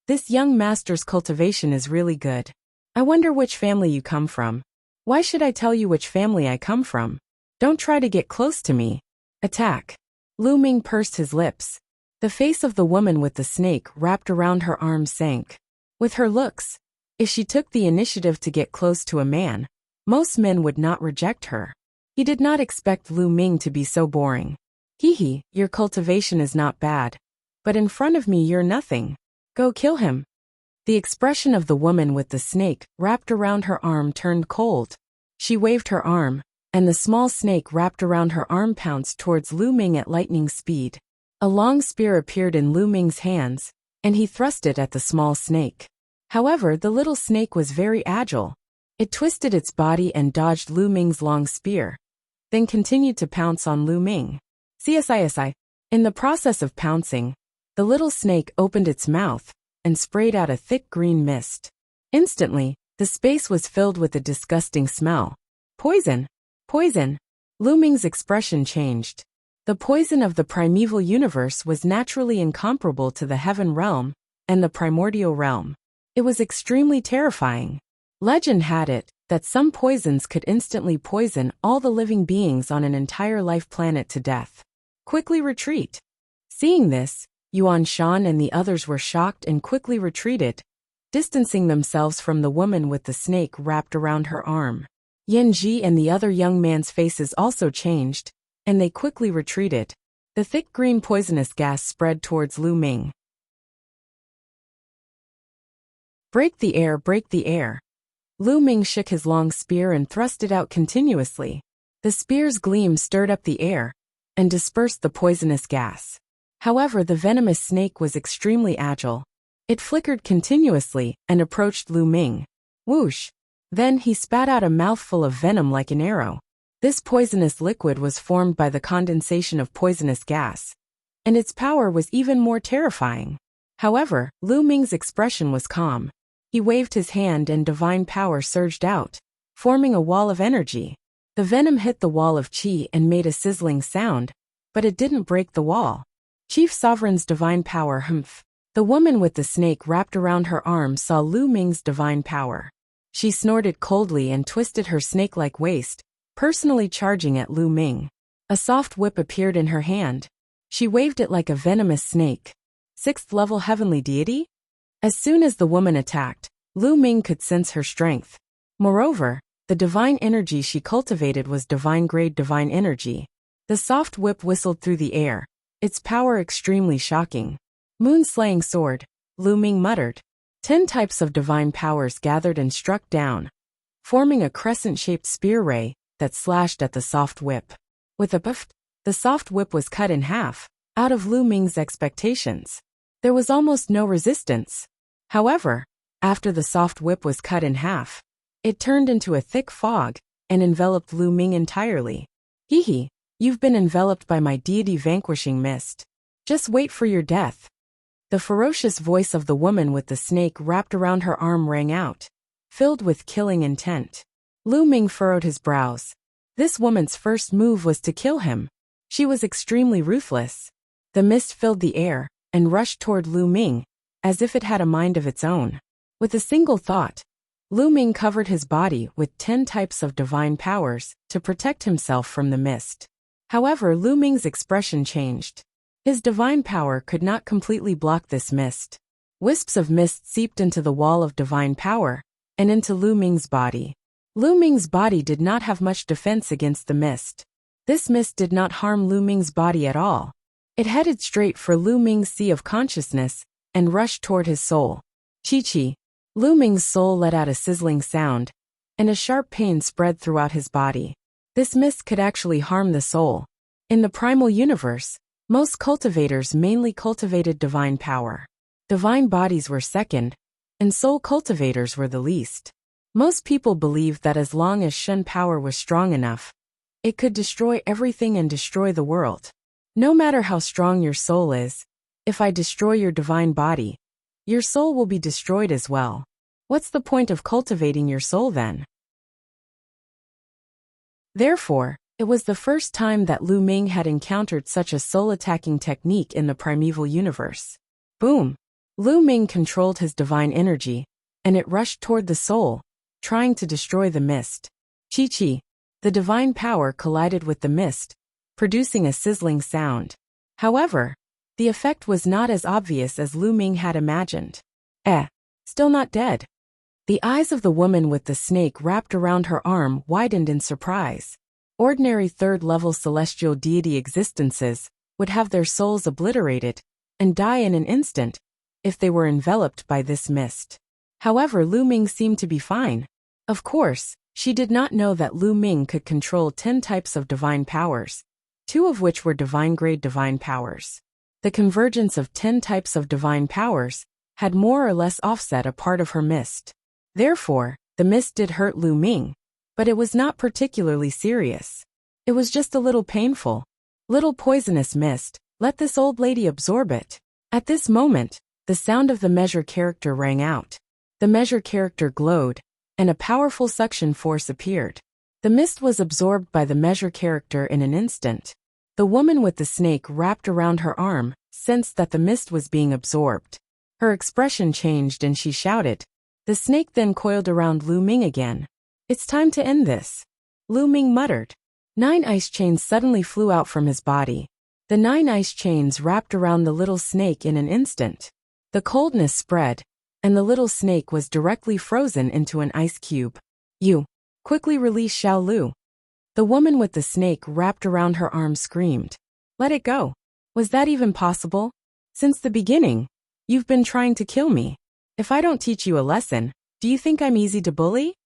S1: "This young master's cultivation is really good. I wonder which family you come from." "Why should I tell you which family I come from? Don't try to get close to me. Attack." Lu Ming pursed his lips. The face of the woman with the snake wrapped around her arm sank. With her looks, if she took the initiative to get close to a man, most men would not reject her. He did not expect Lu Ming to be so boring. "Hee, your cultivation is not bad. But in front of me you're nothing. Go kill him." The expression of the woman with the snake wrapped around her arm turned cold. She waved her arm, and the small snake wrapped around her arm pounced towards Lu Ming at lightning speed. A long spear appeared in Lu Ming's hands, and he thrust it at the small snake. However, the little snake was very agile. It twisted its body and dodged Lu Ming's long spear. then continued to pounce on Lu Ming. CSISI. In the process of pouncing, the little snake opened its mouth and sprayed out a thick green mist. Instantly, the space was filled with a disgusting smell. Poison! Poison! Lu Ming's expression changed. The poison of the primeval universe was naturally incomparable to the heaven realm and the primordial realm. It was extremely terrifying. Legend had it that some poisons could instantly poison all the living beings on an entire life planet to death. Quickly retreat. Seeing this, Yuan Shan and the others were shocked and quickly retreated, distancing themselves from the woman with the snake wrapped around her arm. Yin Ji and the other young man's faces also changed, and they quickly retreated. The thick green poisonous gas spread towards Lu Ming. Break the air, break the air. Lu Ming shook his long spear and thrust it out continuously. The spear's gleam stirred up the air and dispersed the poisonous gas. However, the venomous snake was extremely agile. It flickered continuously and approached Lu Ming. Whoosh! Then he spat out a mouthful of venom like an arrow. This poisonous liquid was formed by the condensation of poisonous gas, and its power was even more terrifying. However, Lu Ming's expression was calm. He waved his hand and divine power surged out, forming a wall of energy. The venom hit the wall of qi and made a sizzling sound, but it didn't break the wall. Chief Sovereign's divine power humph. The woman with the snake wrapped around her arm saw Lu Ming's divine power. She snorted coldly and twisted her snake-like waist, personally charging at Lu Ming. A soft whip appeared in her hand. She waved it like a venomous snake. 6th level heavenly deity? As soon as the woman attacked, Lu Ming could sense her strength. Moreover, the divine energy she cultivated was divine-grade divine energy. The soft whip whistled through the air, its power extremely shocking. Moon-slaying sword, Lu Ming muttered. 10 types of divine powers gathered and struck down, forming a crescent-shaped spear ray that slashed at the soft whip. With a puff, the soft whip was cut in half, out of Lu Ming's expectations. There was almost no resistance. However, after the soft whip was cut in half, it turned into a thick fog and enveloped Lu Ming entirely. Hee, you've been enveloped by my deity vanquishing mist. Just wait for your death. The ferocious voice of the woman with the snake wrapped around her arm rang out, filled with killing intent. Lu Ming furrowed his brows. This woman's first move was to kill him. She was extremely ruthless. The mist filled the air and rushed toward Lu Ming, as if it had a mind of its own. With a single thought, Lu Ming covered his body with 10 types of divine powers to protect himself from the mist. However, Lu Ming's expression changed. His divine power could not completely block this mist. Wisps of mist seeped into the wall of divine power and into Lu Ming's body. Lu Ming's body did not have much defense against the mist. This mist did not harm Lu Ming's body at all. It headed straight for Lu Ming's sea of consciousness and rushed toward his soul. Chi-chi. Lu Ming's soul let out a sizzling sound, and a sharp pain spread throughout his body. This mist could actually harm the soul. In the primal universe, most cultivators mainly cultivated divine power. Divine bodies were second, and soul cultivators were the least. Most people believed that as long as Shen power was strong enough, it could destroy everything and destroy the world. No matter how strong your soul is, if I destroy your divine body, your soul will be destroyed as well. What's the point of cultivating your soul then? Therefore, it was the first time that Lu Ming had encountered such a soul-attacking technique in the primeval universe. Boom! Lu Ming controlled his divine energy, and it rushed toward the soul, trying to destroy the mist. Chi-chi. The divine power collided with the mist, producing a sizzling sound. However, the effect was not as obvious as Lu Ming had imagined. Still not dead. The eyes of the woman with the snake wrapped around her arm widened in surprise. Ordinary third-level celestial deity existences would have their souls obliterated and die in an instant if they were enveloped by this mist. However, Lu Ming seemed to be fine. Of course, she did not know that Lu Ming could control 10 types of divine powers, 2 of which were divine-grade divine powers. The convergence of 10 types of divine powers had more or less offset a part of her mist. Therefore, the mist did hurt Lu Ming, but it was not particularly serious. It was just a little painful. Little poisonous mist, let this old lady absorb it. At this moment, the sound of the measure character rang out. The measure character glowed, and a powerful suction force appeared. The mist was absorbed by the measure character in an instant. The woman with the snake wrapped around her arm sensed that the mist was being absorbed. Her expression changed and she shouted. The snake then coiled around Lu Ming again. It's time to end this. Lu Ming muttered. 9 ice chains suddenly flew out from his body. The 9 ice chains wrapped around the little snake in an instant. The coldness spread, and the little snake was directly frozen into an ice cube. You! Quickly release Xiao Lu. The woman with the snake wrapped around her arm screamed. Let it go. Was that even possible? Since the beginning, you've been trying to kill me. If I don't teach you a lesson, do you think I'm easy to bully?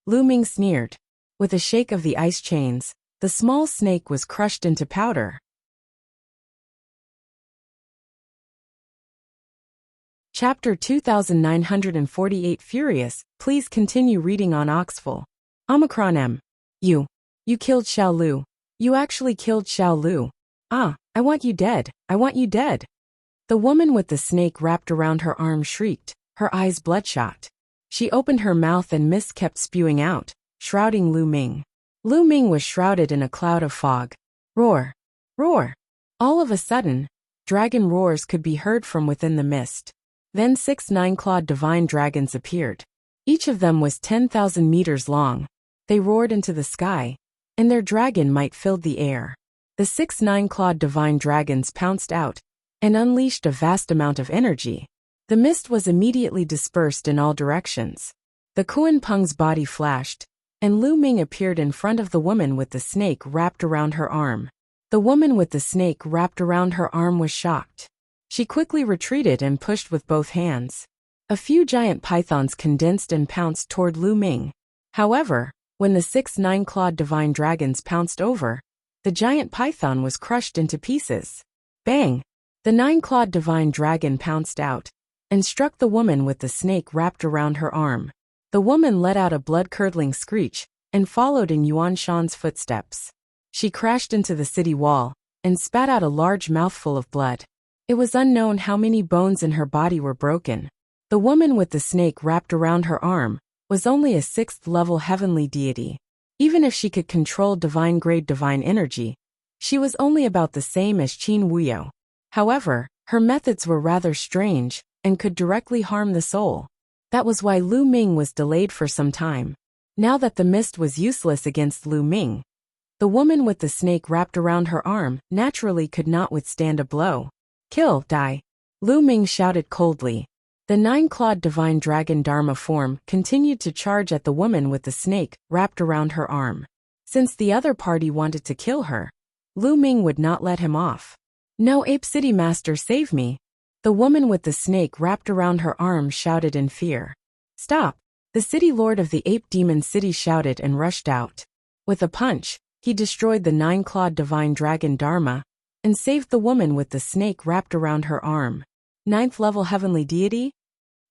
S1: Lu Ming sneered. With a shake of the ice chains, the small snake was crushed into powder. Chapter 2948 Furious, please continue reading on Oxful. Omicron M. You killed Xiao Lu. You actually killed Xiao Lu. Ah, I want you dead. I want you dead. The woman with the snake wrapped around her arm shrieked, her eyes bloodshot. She opened her mouth and mist kept spewing out, shrouding Lu Ming. Lu Ming was shrouded in a cloud of fog. Roar! Roar! All of a sudden, dragon roars could be heard from within the mist. Then 6 9-clawed divine dragons appeared. Each of them was 10,000 meters long. They roared into the sky, and their dragon might filled the air. The 6 9-clawed divine dragons pounced out and unleashed a vast amount of energy. The mist was immediately dispersed in all directions. The Kuan Peng's body flashed, and Lu Ming appeared in front of the woman with the snake wrapped around her arm. The woman with the snake wrapped around her arm was shocked. She quickly retreated and pushed with both hands. A few giant pythons condensed and pounced toward Lu Ming. However, when the 6 9-clawed divine dragons pounced over, the giant python was crushed into pieces. Bang! The 9-clawed divine dragon pounced out and struck the woman with the snake wrapped around her arm. The woman let out a blood-curdling screech and followed in Yuan Shan's footsteps. She crashed into the city wall and spat out a large mouthful of blood. It was unknown how many bones in her body were broken. The woman with the snake wrapped around her arm was only a 6th-level heavenly deity. Even if she could control divine-grade divine energy, she was only about the same as Qin Wuyo. However, her methods were rather strange and could directly harm the soul. That was why Lu Ming was delayed for some time. Now that the mist was useless against Lu Ming, the woman with the snake wrapped around her arm naturally could not withstand a blow. Kill, die. Lu Ming shouted coldly. The 9-clawed divine dragon Dharma form continued to charge at the woman with the snake wrapped around her arm. Since the other party wanted to kill her, Lu Ming would not let him off. No, Ape City Master, save me. The woman with the snake wrapped around her arm shouted in fear. Stop! The city lord of the Ape Demon City shouted and rushed out. With a punch, he destroyed the 9-clawed divine dragon Dharma and saved the woman with the snake wrapped around her arm. 9th-level heavenly deity?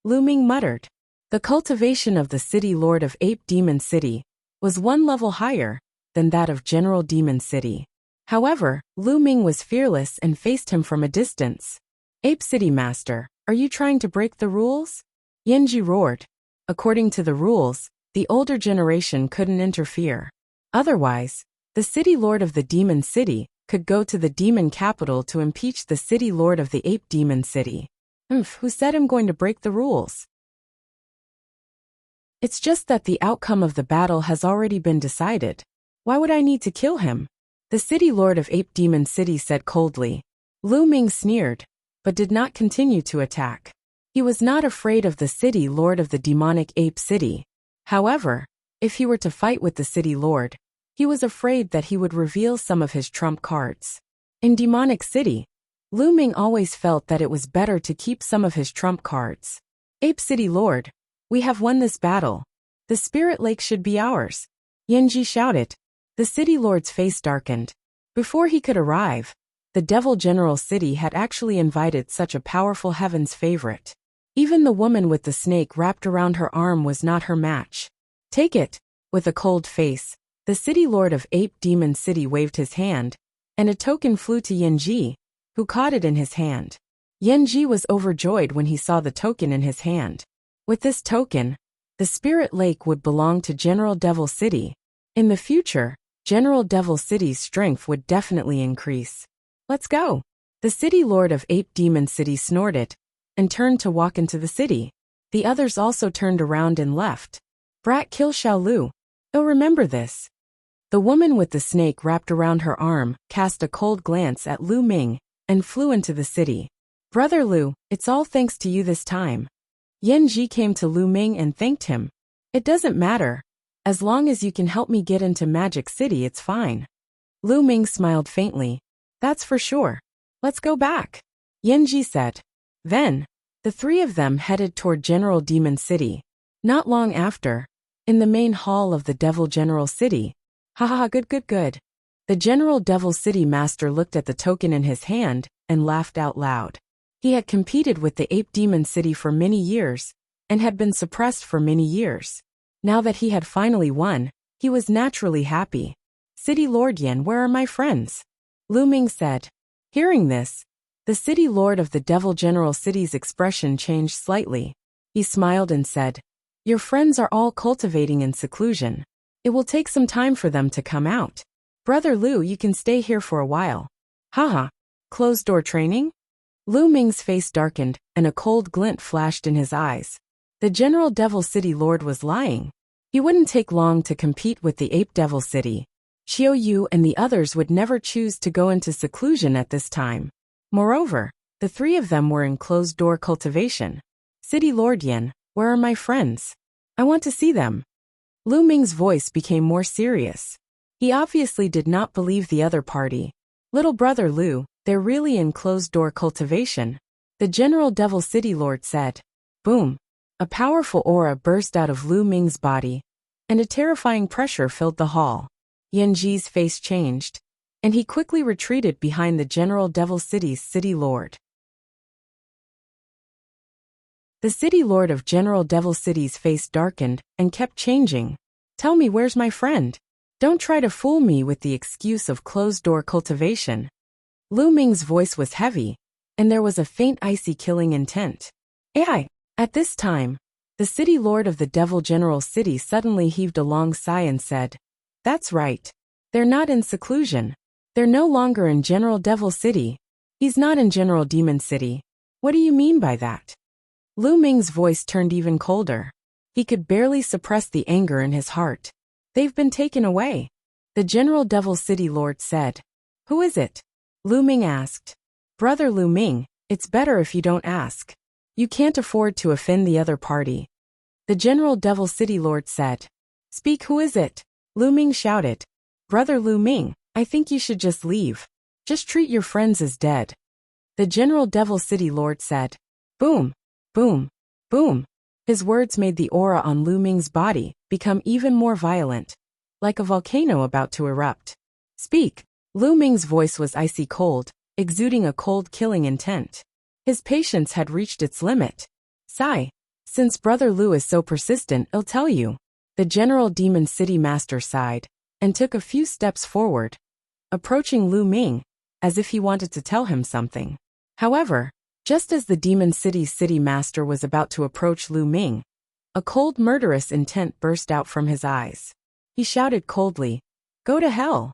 S1: Lu Ming muttered. The cultivation of the city lord of Ape Demon City was 1 level higher than that of General Demon City. However, Lu Ming was fearless and faced him from a distance. Ape City Master, are you trying to break the rules? Yanji roared. According to the rules, the older generation couldn't interfere. Otherwise, the city lord of the Demon City could go to the demon capital to impeach the city lord of the Ape Demon City. Who said I'm going to break the rules? It's just that the outcome of the battle has already been decided. Why would I need to kill him? The city lord of Ape Demon City said coldly. Lu Ming sneered, but did not continue to attack. He was not afraid of the city lord of the demonic Ape City. However, if he were to fight with the city lord, he was afraid that he would reveal some of his trump cards. In Demonic City, Lu Ming always felt that it was better to keep some of his trump cards. Ape City Lord, we have won this battle. The Spirit Lake should be ours. Yanji shouted. The city lord's face darkened. Before he could arrive, the Devil General City had actually invited such a powerful heaven's favorite. Even the woman with the snake wrapped around her arm was not her match. Take it. With a cold face, The city lord of Ape Demon City waved his hand, and a token flew to Yanji, who caught it in his hand. Yanji was overjoyed when he saw the token in his hand. With this token, the Spirit Lake would belong to General Devil City. In the future, General Devil City's strength would definitely increase. Let's go. The city lord of Ape Demon City snorted and turned to walk into the city. The others also turned around and left. Brat, kill Xiaolu. Oh, remember this. The woman with the snake wrapped around her arm cast a cold glance at Lu Ming and flew into the city. Brother Lu, it's all thanks to you this time. Yanji came to Lu Ming and thanked him. It doesn't matter. As long as you can help me get into Magic City, it's fine. Lu Ming smiled faintly. That's for sure. Let's go back, Yanji said. Then, the three of them headed toward General Demon City. Not long after, in the main hall of the Devil General City. Haha, good. The General Devil City Master looked at the token in his hand and laughed out loud. He had competed with the Ape Demon City for many years and had been suppressed for many years. Now that he had finally won, he was naturally happy. City Lord Yan, where are my friends? Lu Ming said. Hearing this, the city lord of the Devil General City's expression changed slightly. He smiled and said, Your friends are all cultivating in seclusion. It will take some time for them to come out. Brother Lu, you can stay here for a while. Haha. Closed-door training? Lu Ming's face darkened, and a cold glint flashed in his eyes. The General Devil City Lord was lying. He wouldn't take long to compete with the Ape Devil City. Xiao Yu and the others would never choose to go into seclusion at this time. Moreover, the three of them were in closed-door cultivation. City Lord Yan, where are my friends? I want to see them. Lu Ming's voice became more serious. He obviously did not believe the other party. Little brother Lu, they're really in closed-door cultivation. The General Devil City Lord said. Boom. A powerful aura burst out of Lu Ming's body, and a terrifying pressure filled the hall. Yanji's face changed, and he quickly retreated behind the General Devil City's city lord. The city lord of General Devil City's face darkened and kept changing. Tell me, where's my friend? Don't try to fool me with the excuse of closed-door cultivation. Lu Ming's voice was heavy, and there was a faint icy killing intent. AI. At this time, the city lord of the Devil General City suddenly heaved a long sigh and said, That's right. They're not in seclusion. They're no longer in General Devil City. He's not in General Demon City. What do you mean by that? Lu Ming's voice turned even colder. He could barely suppress the anger in his heart. They've been taken away. The General Devil City Lord said. Who is it? Lu Ming asked. Brother Lu Ming, it's better if you don't ask. You can't afford to offend the other party. The General Devil City Lord said. Speak, who is it? Lu Ming shouted. Brother Lu Ming, I think you should just leave. Just treat your friends as dead. The General Devil City Lord said. Boom, boom, boom. His words made the aura on Lu Ming's body become even more violent, like a volcano about to erupt. Speak. Lu Ming's voice was icy cold, exuding a cold killing intent. His patience had reached its limit. Sigh. Since Brother Lu is so persistent, I'll tell you. The General Demon City Master sighed, and took a few steps forward, approaching Lu Ming, as if he wanted to tell him something. However, just as the Demon City's City Master was about to approach Lu Ming, a cold murderous intent burst out from his eyes. He shouted coldly, Go to hell!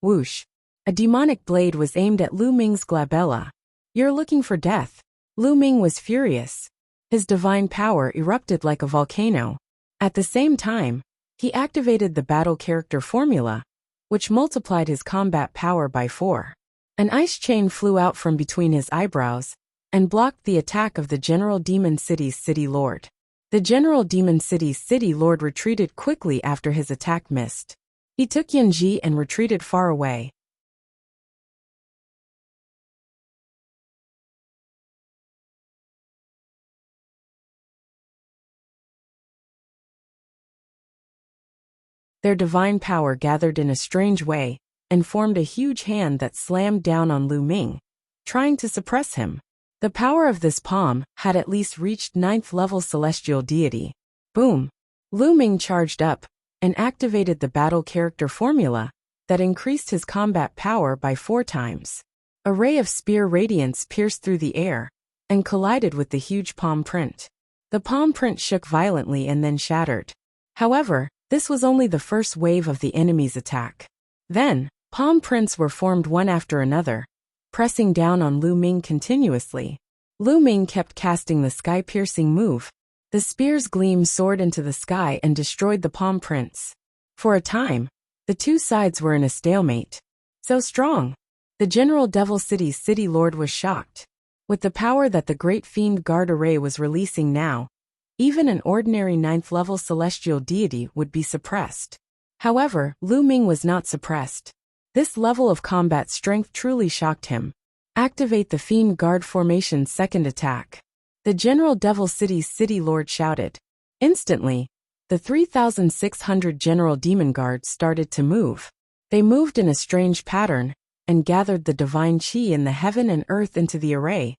S1: Whoosh! A demonic blade was aimed at Lu Ming's glabella. You're looking for death. Lu Ming was furious. His divine power erupted like a volcano. At the same time, he activated the battle character formula, which multiplied his combat power by 4. An ice chain flew out from between his eyebrows and blocked the attack of the General Demon City's City Lord. The General Demon City's City Lord retreated quickly after his attack missed. He took Yanji and retreated far away. Their divine power gathered in a strange way and formed a huge hand that slammed down on Lu Ming, trying to suppress him. The power of this palm had at least reached 9th level celestial deity. Boom! Lu Ming charged up, and activated the battle character formula that increased his combat power by 4 times. A ray of spear radiance pierced through the air and collided with the huge palm print. The palm print shook violently and then shattered. However, this was only the first wave of the enemy's attack. Then, palm prints were formed one after another, pressing down on Lu Ming continuously. Lu Ming kept casting the sky-piercing move. The spear's gleam soared into the sky and destroyed the palm prints. For a time, the two sides were in a stalemate. So strong! The General Devil City's City Lord was shocked. With the power that the Great Fiend Guard Array was releasing now, even an ordinary 9th-level celestial deity would be suppressed. However, Lu Ming was not suppressed. This level of combat strength truly shocked him. Activate the Fiend Guard Formation's second attack. The General Devil City's City Lord shouted. Instantly, the 3,600 General Demon Guards started to move. They moved in a strange pattern and gathered the divine chi in the heaven and earth into the array,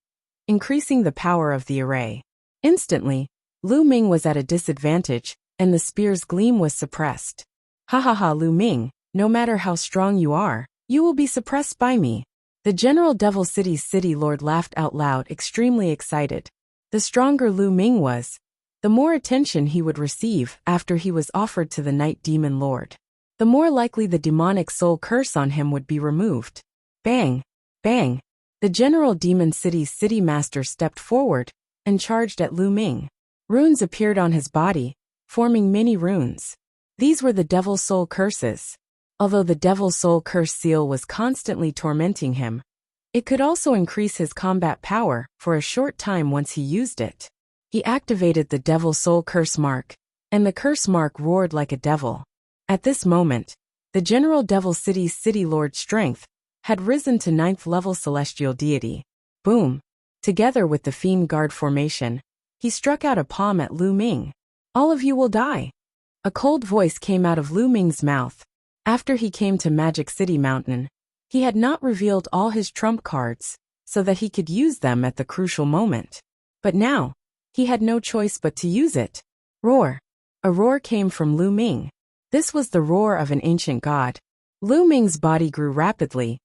S1: increasing the power of the array. Instantly, Lu Ming was at a disadvantage, and the spear's gleam was suppressed. Ha ha ha, Lu Ming, no matter how strong you are, you will be suppressed by me. The General Devil City's City Lord laughed out loud, extremely excited. The stronger Lu Ming was, the more attention he would receive after he was offered to the Night Demon Lord. The more likely the demonic soul curse on him would be removed. Bang! Bang! The General Demon City's City Master stepped forward and charged at Lu Ming. Runes appeared on his body, forming many runes. These were the Devil Soul curses. Although the Devil Soul curse seal was constantly tormenting him, it could also increase his combat power for a short time once he used it. He activated the Devil Soul curse mark, and the curse mark roared like a devil. At this moment, the General Devil City's City Lord's strength had risen to 9th-level celestial deity. Boom! Together with the Fiend Guard formation, he struck out a palm at Lu Ming. All of you will die. A cold voice came out of Lu Ming's mouth. After he came to Magic City Mountain, he had not revealed all his trump cards so that he could use them at the crucial moment. But now, he had no choice but to use it. Roar! A roar came from Lu Ming. This was the roar of an ancient god. Lu Ming's body grew rapidly,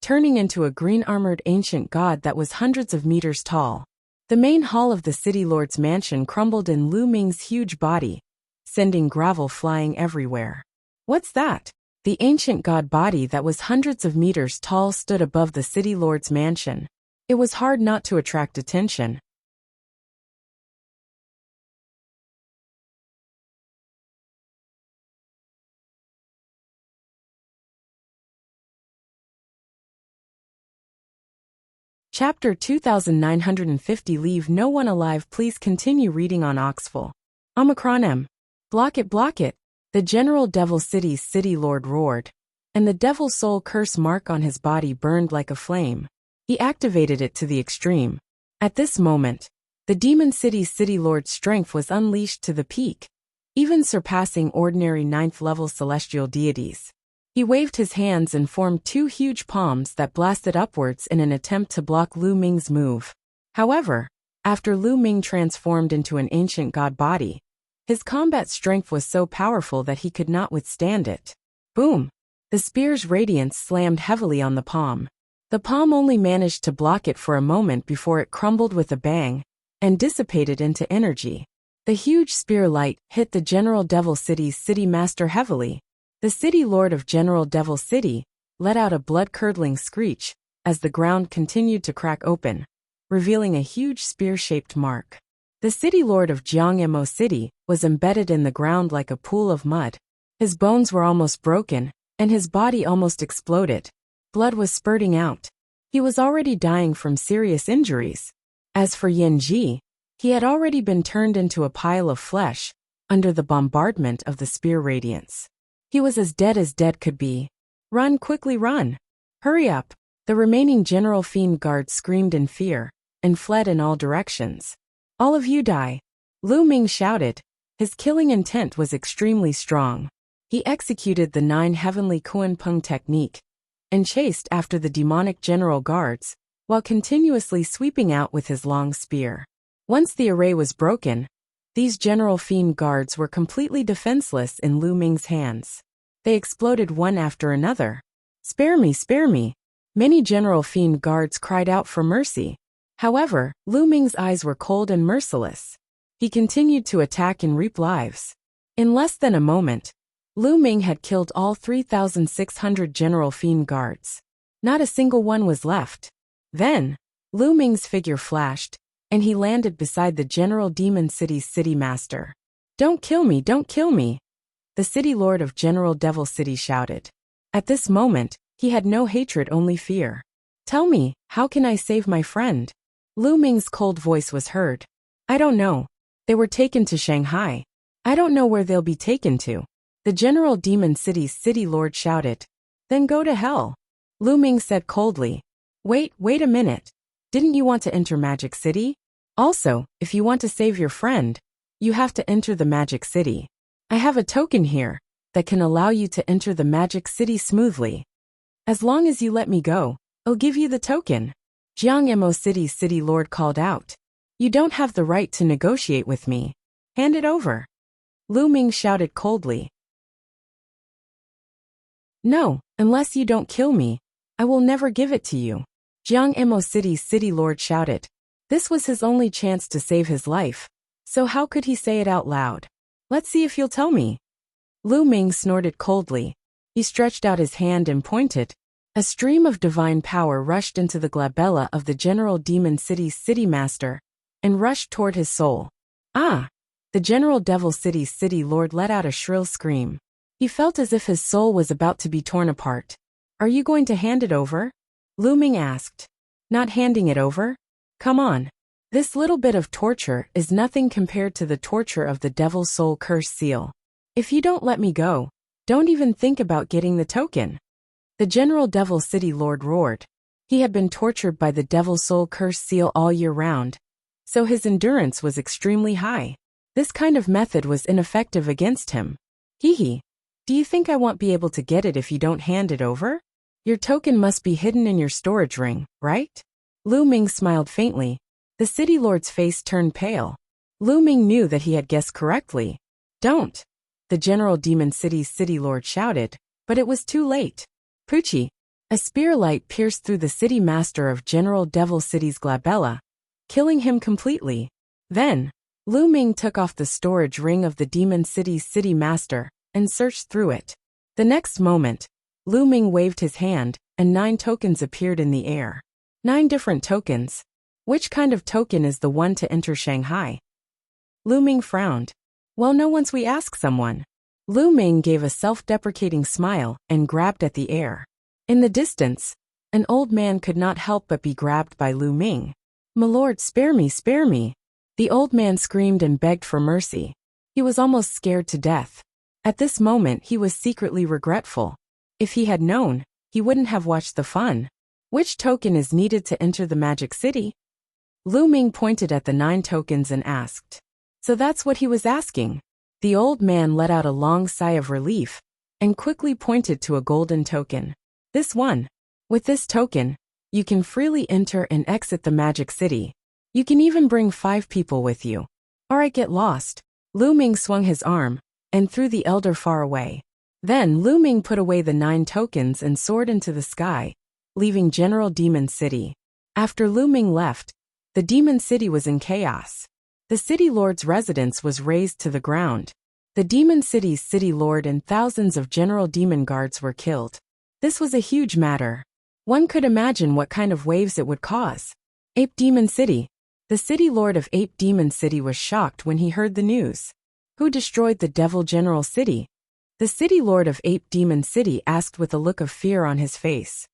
S1: turning into a green-armored ancient god that was hundreds of meters tall. The main hall of the City Lord's mansion crumbled in Lu Ming's huge body, sending gravel flying everywhere. What's that? The ancient god body that was hundreds of meters tall stood above the City Lord's mansion. It was hard not to attract attention. Chapter 2950. Leave no one alive. Please continue reading on Oxful. Omicron M. Block it, block it. The General Devil City's City Lord roared, and the Devil Soul curse mark on his body burned like a flame. He activated it to the extreme. At this moment, the Demon City's City Lord's strength was unleashed to the peak, even surpassing ordinary 9th-level celestial deities. He waved his hands and formed 2 huge palms that blasted upwards in an attempt to block Lu Ming's move. However, after Lu Ming transformed into an ancient god body, his combat strength was so powerful that he could not withstand it. Boom! The spear's radiance slammed heavily on the palm. The palm only managed to block it for a moment before it crumbled with a bang and dissipated into energy. The huge spear light hit the General Devil City's City Master heavily. The City Lord of General Devil City let out a blood-curdling screech as the ground continued to crack open, revealing a huge spear-shaped mark. The City Lord of Jiangmo City was embedded in the ground like a pool of mud. His bones were almost broken, and his body almost exploded. Blood was spurting out. He was already dying from serious injuries. As for Yin Ji, he had already been turned into a pile of flesh under the bombardment of the spear radiance. He was as dead could be. Run, quickly run! Hurry up! The remaining General Fiend Guards screamed in fear and fled in all directions. All of you die! Lu Ming shouted. His killing intent was extremely strong. He executed the 9 heavenly Kuan Peng technique and chased after the demonic general guards while continuously sweeping out with his long spear. Once the array was broken, These General Fiend guards were completely defenseless in Lu Ming's hands. They exploded one after another. "Spare me, spare me!" Many General Fiend guards cried out for mercy. However, Lu Ming's eyes were cold and merciless. He continued to attack and reap lives. In less than a moment, Lu Ming had killed all 3,600 General Fiend guards. Not a single one was left. Then, Lu Ming's figure flashed, and he landed beside the General Demon City's city master. "Don't kill me, don't kill me!" The city lord of General Devil City shouted. At this moment, he had no hatred, only fear. "Tell me, how can I save my friend?" Lu Ming's cold voice was heard. "I don't know. They were taken to Shanghai. I don't know where they'll be taken to." The General Demon City's city lord shouted. "Then go to hell," Lu Ming said coldly. Wait a minute. Didn't you want to enter Magic City? Also, if you want to save your friend, you have to enter the Magic City. I have a token here that can allow you to enter the Magic City smoothly. As long as you let me go, I'll give you the token. Jiangmo City's city lord called out. "You don't have the right to negotiate with me. Hand it over." Lu Ming shouted coldly. "No, unless you don't kill me, I will never give it to you." Jiangmo City's city lord shouted. This was his only chance to save his life, so how could he say it out loud? "Let's see if you'll tell me." Lu Ming snorted coldly. He stretched out his hand and pointed. A stream of divine power rushed into the glabella of the General Demon City's city master and rushed toward his soul. "Ah!" The General Devil City's city lord let out a shrill scream. He felt as if his soul was about to be torn apart. "Are you going to hand it over?" Lu Ming asked. "Not handing it over? Come on. This little bit of torture is nothing compared to the torture of the Devil's Soul Curse Seal. If you don't let me go, don't even think about getting the token." The General Devil City Lord roared. He had been tortured by the Devil's Soul Curse Seal all year round, so his endurance was extremely high. This kind of method was ineffective against him. Hee. Do you think I won't be able to get it if you don't hand it over? Your token must be hidden in your storage ring, right? Lu Ming smiled faintly. The city lord's face turned pale. Lu Ming knew that he had guessed correctly. "Don't!" The General Demon City's city lord shouted, but it was too late. Poochie! A spear light pierced through the city master of General Devil City's glabella, killing him completely. Then, Lu Ming took off the storage ring of the Demon City's city master and searched through it. The next moment, Lu Ming waved his hand, and 9 tokens appeared in the air. 9 different tokens. Which kind of token is the one to enter Shanghai? Lu Ming frowned. Well, no, once we ask someone. Lu Ming gave a self-deprecating smile and grabbed at the air. In the distance, an old man could not help but be grabbed by Lu Ming. "My lord, spare me, spare me." The old man screamed and begged for mercy. He was almost scared to death. At this moment he was secretly regretful. If he had known, he wouldn't have watched the fun. Which token is needed to enter the Magic City? Lu Ming pointed at the 9 tokens and asked. So that's what he was asking. The old man let out a long sigh of relief and quickly pointed to a golden token. This one. With this token, you can freely enter and exit the Magic City. You can even bring 5 people with you. Or get lost. Lu Ming swung his arm and threw the elder far away. Then Lu Ming put away the 9 tokens and soared into the sky, leaving General Demon City. After Lu Ming left, the Demon City was in chaos. The city lord's residence was razed to the ground. The Demon City's city lord and thousands of general demon guards were killed. This was a huge matter. One could imagine what kind of waves it would cause. Ape Demon City. The city lord of Ape Demon City was shocked when he heard the news. Who destroyed the Devil General City? The city lord of Ape Demon City asked with a look of fear on his face.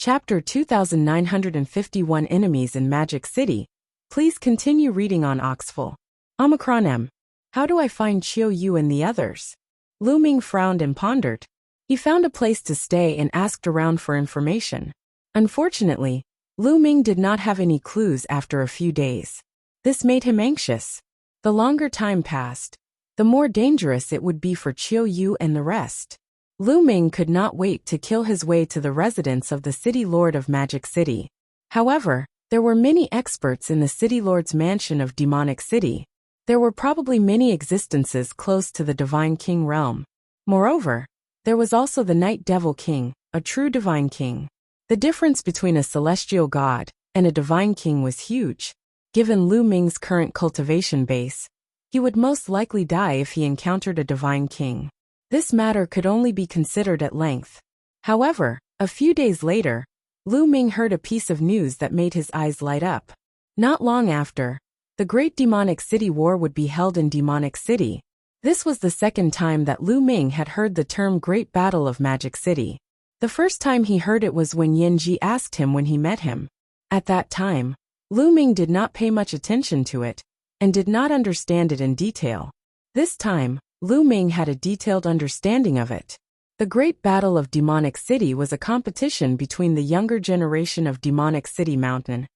S1: Chapter 2951 Enemies in Magic City. Please continue reading on Oxful. Omicron M. How do I find Chiu Yu and the others? Lu Ming frowned and pondered. He found a place to stay and asked around for information. Unfortunately, Lu Ming did not have any clues after a few days. This made him anxious. The longer time passed, the more dangerous it would be for Qiu Yu and the rest. Lu Ming could not wait to kill his way to the residence of the City Lord of Magic City. However, there were many experts in the City Lord's mansion of Demonic City. There were probably many existences close to the Divine King realm. Moreover, there was also the Night Devil King, a true Divine King. The difference between a celestial god and a Divine King was huge. Given Lu Ming's current cultivation base, he would most likely die if he encountered a Divine King. This matter could only be considered at length. However, a few days later, Lu Ming heard a piece of news that made his eyes light up. Not long after, the Great Demonic City War would be held in Demonic City. This was the second time that Lu Ming had heard the term Great Battle of Magic City. The first time he heard it was when Yin Ji asked him when he met him. At that time, Lu Ming did not pay much attention to it, and did not understand it in detail. This time, Lu Ming had a detailed understanding of it. The Great Battle of Demonic City was a competition between the younger generation of Demonic City Mountain,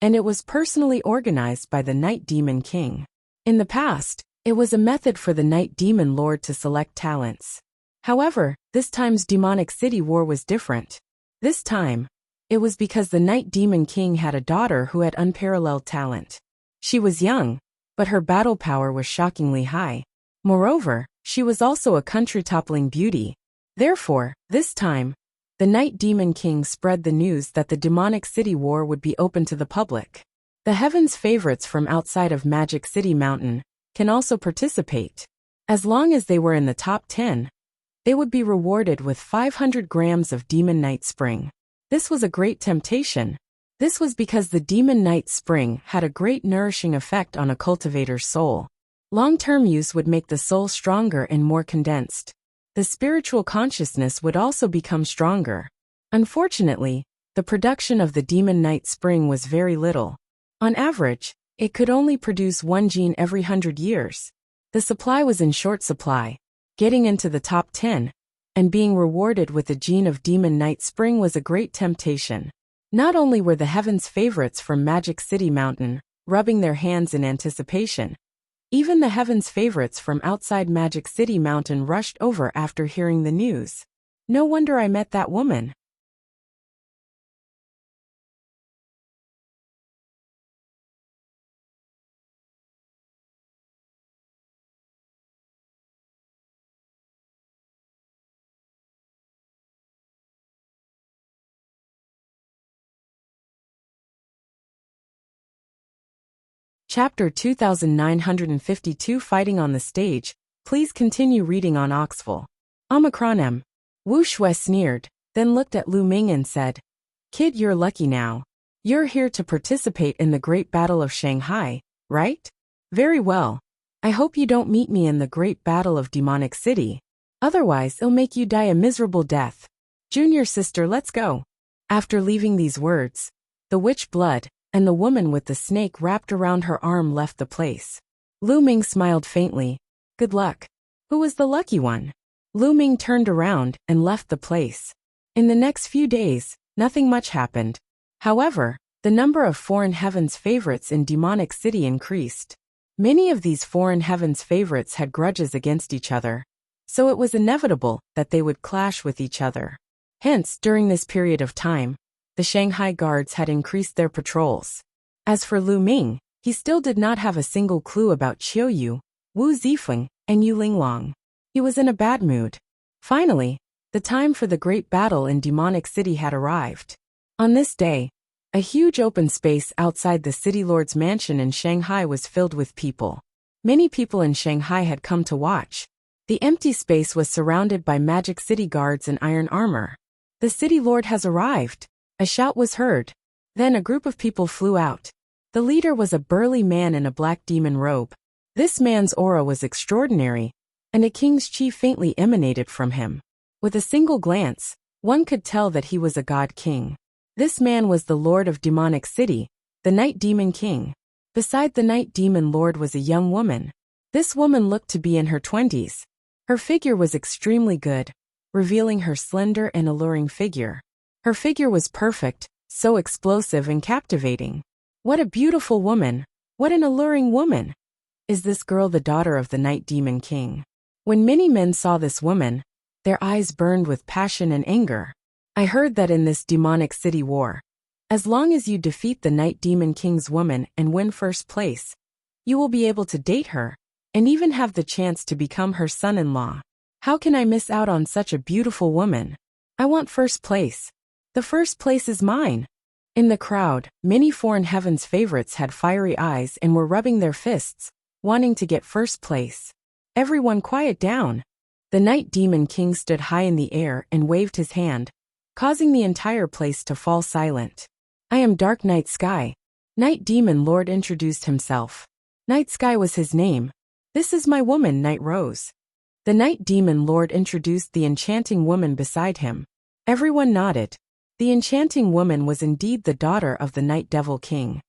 S1: and it was personally organized by the Night Demon King. In the past, it was a method for the Night Demon Lord to select talents. However, this time's Demonic City War was different. This time, it was because the Night Demon King had a daughter who had unparalleled talent. She was young, but her battle power was shockingly high. Moreover, she was also a country-toppling beauty. Therefore, this time, the Night Demon King spread the news that the Demonic City War would be open to the public. The Heaven's favorites from outside of Magic City Mountain can also participate. As long as they were in the top 10, they would be rewarded with 500 grams of Demon Night Spring. This was a great temptation. This was because the Demon Night Spring had a great nourishing effect on a cultivator's soul. Long-term use would make the soul stronger and more condensed. The spiritual consciousness would also become stronger. Unfortunately, the production of the Demon Night Spring was very little. On average, it could only produce one gene every 100 years. The supply was in short supply. Getting into the top 10 and being rewarded with a gene of Demon Night Spring was a great temptation. Not only were the Heaven's favorites from Magic City Mountain rubbing their hands in anticipation, even the Heaven's favorites from outside Magic City Mountain rushed over after hearing the news. No wonder I met that woman. Chapter 2952 Fighting on the Stage. Please continue reading on Oxful. Omicron M. Wu Shui sneered, then looked at Lu Ming and said, "Kid, you're lucky now. You're here to participate in the Great Battle of Shanghai, right? Very well. I hope you don't meet me in the Great Battle of Demonic City. Otherwise, it'll make you die a miserable death. Junior sister, let's go." After leaving these words, the witch blood and the woman with the snake wrapped around her arm left the place. Lu Ming smiled faintly. Good luck. Who was the lucky one? Lu Ming turned around and left the place. In the next few days, nothing much happened. However, the number of foreign heavens favorites in Demonic City increased. Many of these foreign heavens favorites had grudges against each other, so it was inevitable that they would clash with each other. Hence, during this period of time, the Shanghai guards had increased their patrols. As for Lu Ming, he still did not have a single clue about Qiu Yu, Wu Zifeng, and Yu Linglong. He was in a bad mood. Finally, the time for the great battle in Demonic City had arrived. On this day, a huge open space outside the City Lord's mansion in Shanghai was filled with people. Many people in Shanghai had come to watch. The empty space was surrounded by Magic City guards in iron armor. The City Lord has arrived. A shout was heard. Then a group of people flew out. The leader was a burly man in a black demon robe. This man's aura was extraordinary, and a king's chi faintly emanated from him. With a single glance, one could tell that he was a god king. This man was the Lord of Demonic City, the Night Demon King. Beside the Night Demon Lord was a young woman. This woman looked to be in her 20s. Her figure was extremely good, revealing her slender and alluring figure. Her figure was perfect, so explosive and captivating. What a beautiful woman! What an alluring woman! Is this girl the daughter of the Night Demon King? When many men saw this woman, their eyes burned with passion and anger. I heard that in this demonic city war, as long as you defeat the Night Demon King's woman and win first place, you will be able to date her, and even have the chance to become her son-in-law. How can I miss out on such a beautiful woman? I want first place. The first place is mine. In the crowd, many Foreign Heaven's favorites had fiery eyes and were rubbing their fists, wanting to get first place. Everyone quiet down. The Night Demon King stood high in the air and waved his hand, causing the entire place to fall silent. I am Dark Night Sky. Night Demon Lord introduced himself. Night Sky was his name. This is my woman, Night Rose. The Night Demon Lord introduced the enchanting woman beside him. Everyone nodded. The enchanting woman was indeed the daughter of the Night Devil King.